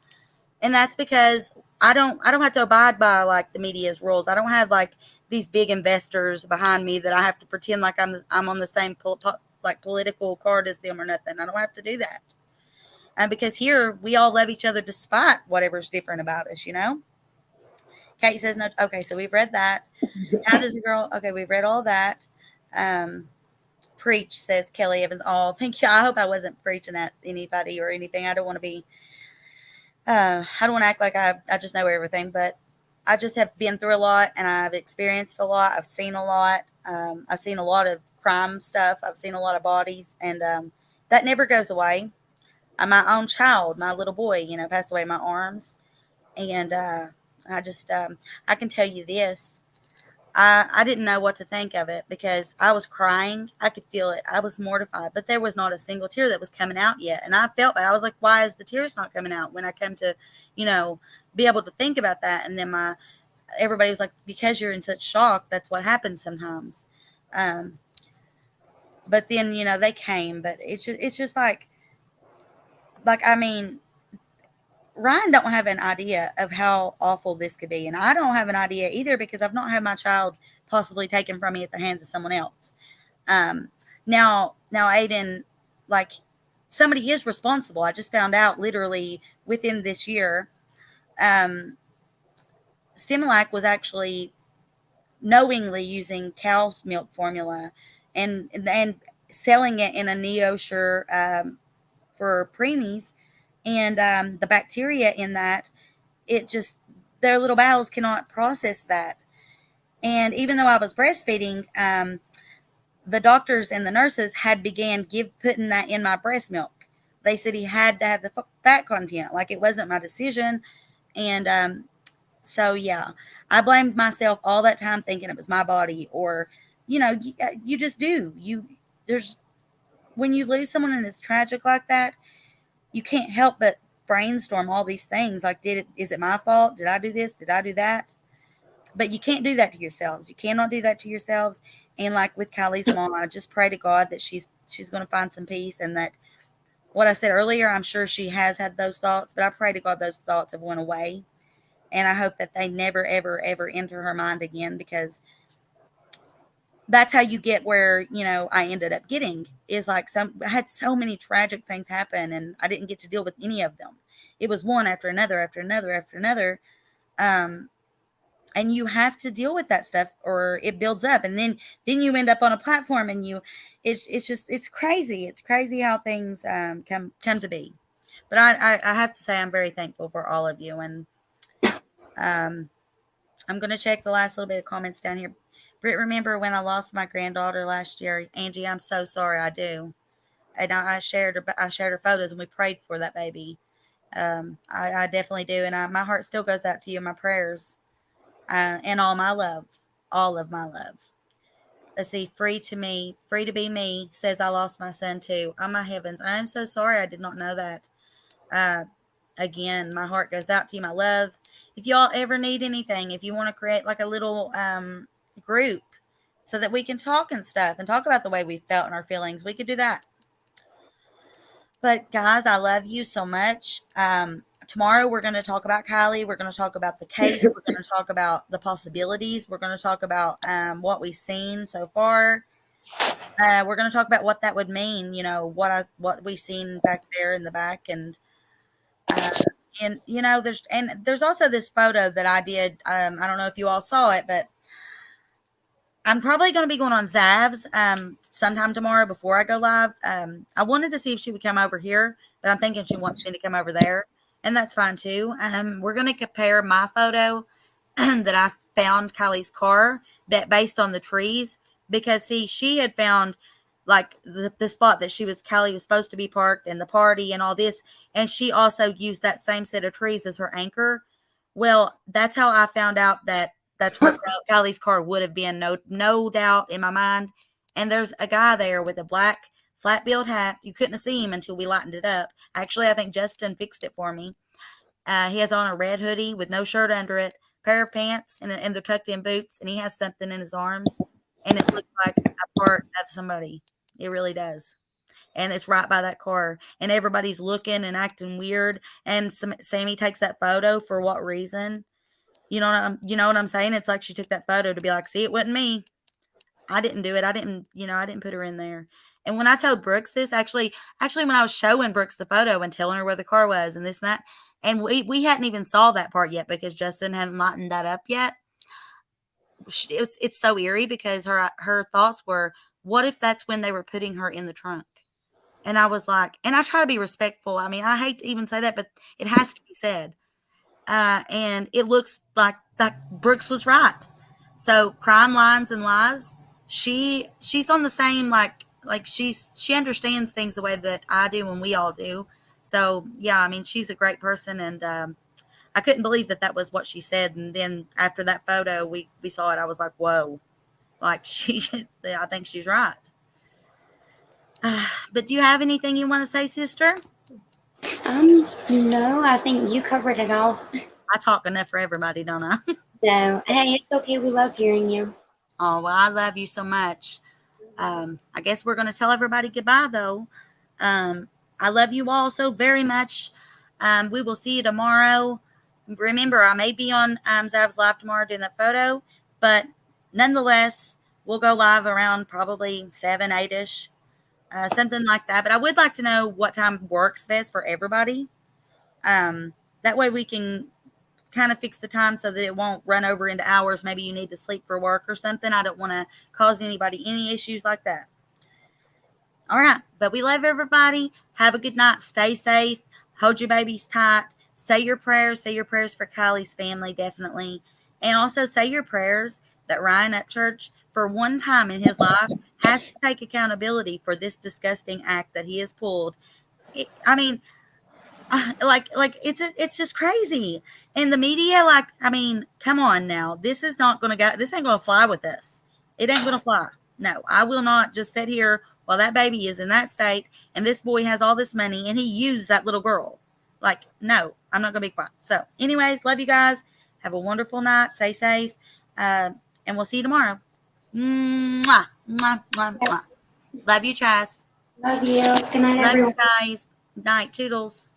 And that's because I don't have to abide by like the media's rules. I don't have like these big investors behind me that I have to pretend like I'm on the same political card as them or nothing. I don't have to do that. Because here we all love each other despite whatever's different about us, Kate says no. Okay, so we've read that. How does a girl? Okay, we've read all that. Preach, says Kelly Evans. Oh, thank you. I hope I wasn't preaching at anybody or anything. I don't want to be. I don't want to act like I just know everything, but I just have been through a lot and I've experienced a lot. I've seen a lot. I've seen a lot of crime stuff. I've seen a lot of bodies, and that never goes away. My own child, my little boy, passed away in my arms, and I just I can tell you this. I didn't know what to think of it because I was crying. I could feel it. I was mortified, but there was not a single tear that was coming out yet. And I felt bad. I was like, why is the tears not coming out when I come to, be able to think about that? And then everybody was like, because you're in such shock, that's what happens sometimes. But then, they came, but it's just I mean, Ryan don't have an idea of how awful this could be. And I don't have an idea either because I've not had my child possibly taken from me at the hands of someone else. Now Aiden, like, somebody is responsible. I just found out literally within this year, Similac was actually knowingly using cow's milk formula and selling it in a neosure for preemies. And the bacteria in that, their little bowels cannot process that. And even though I was breastfeeding, the doctors and the nurses had began putting that in my breast milk. They said he had to have the fat content, like it wasn't my decision. And so yeah, I blamed myself all that time thinking it was my body, or you just do. There's when you lose someone and it's tragic like that, you can't help but brainstorm all these things like, is it my fault? Did I do this? Did I do that? But you can't do that to yourselves. You cannot do that to yourselves. And like with Kylie's mom, I just pray to God that she's going to find some peace, and that what I said earlier, I'm sure she has had those thoughts, but I pray to God those thoughts have went away. And I hope that they never, ever, ever enter her mind again, because that's how you get where, I ended up getting, is like I had so many tragic things happen and I didn't get to deal with any of them. It was one after another, after another, after another. And you have to deal with that stuff or it builds up. And then you end up on a platform and it's crazy. It's crazy how things come to be. But I have to say, I'm very thankful for all of you. And I'm going to check the last little bit of comments down here. Britt, remember when I lost my granddaughter last year? Angie, I'm so sorry. I do. And I shared her photos and we prayed for that baby. I definitely do. And my heart still goes out to you in my prayers. And all my love, all of my love. Let's see. Free to be me, says I lost my son too. Oh my heavens. I am so sorry. I did not know that. Again, my heart goes out to you, my love. If y'all ever need anything, if you want to create like a little group so that we can talk and stuff and talk about the way we felt and our feelings. We could do that. But guys, I love you so much. Tomorrow we're going to talk about Kiely. We're going to talk about the case. We're going to talk about the possibilities. We're going to talk about what we've seen so far. We're going to talk about what that would mean. You know, what we seen back there in the back, and you know, there's also this photo that I did. I don't know if you all saw it, but I'm probably going to be going on Zav's sometime tomorrow before I go live. I wanted to see if she would come over here, but I'm thinking she wants me to come over there, and that's fine too. We're going to compare my photo that I found Kiely's car that based on the trees, because see, she had found like the spot that Kiely was supposed to be parked and the party and all this, and she also used that same set of trees as her anchor. Well, that's how I found out that that's where Kiely's car would have been, no doubt in my mind. And there's a guy there with a black flat-billed hat. You couldn't have seen him until we lightened it up. Actually, I think Justin fixed it for me. He has on a red hoodie with no shirt under it, pair of pants, and they're tucked in boots, and he has something in his arms, and it looks like a part of somebody. It really does. And it's right by that car, and everybody's looking and acting weird. And Sammy takes that photo for what reason? You know what I'm saying? It's like she took that photo to be like, see, it wasn't me. I didn't do it. I didn't put her in there. And when I told Brooks this, actually, when I was showing Brooks the photo and telling her where the car was and this and that, and we hadn't even saw that part yet because Justin hadn't lightened that up yet. It's so eerie because her thoughts were, what if that's when they were putting her in the trunk? And I was like, and I try to be respectful. I mean, I hate to even say that, but it has to be said. And it looks like Brooks was right. So crime lines and lies. She's on the same like she understands things the way that I do and we all do. So yeah, I mean, she's a great person, and I couldn't believe that was what she said. And then after that photo, we saw it. I was like, whoa, like I think she's right. But do you have anything you want to say, sister? No, I think you covered it all. I talk enough for everybody, don't I? No, hey, it's okay. We love hearing you. Oh, well, I love you so much. I guess we're going to tell everybody goodbye, though. I love you all so very much. We will see you tomorrow. Remember, I may be on Zav's live tomorrow doing that photo, but nonetheless, we'll go live around probably 7, 8-ish, something like that. But I would like to know what time works best for everybody. That way we can kind of fix the time so that it won't run over into hours. Maybe you need to sleep for work or something. I don't want to cause anybody any issues like that. All right. But we love everybody. Have a good night. Stay safe. Hold your babies tight. Say your prayers. Say your prayers for Kiely's family, definitely. And also say your prayers that Ryan Upchurch, for one time in his life, has to take accountability for this disgusting act that he has pulled. I mean, it's just crazy. And the media, I mean, come on now. This ain't gonna fly with us. It ain't gonna fly. No, I will not just sit here while that baby is in that state and this boy has all this money and he used that little girl. Like, no, I'm not gonna be quiet. So anyways, love you guys. Have a wonderful night. Stay safe. And we'll see you tomorrow. Mwah, mwah, mwah, mwah. Love you, Chas. Love you. Good night, Love everyone. you guys. Night. Toodles.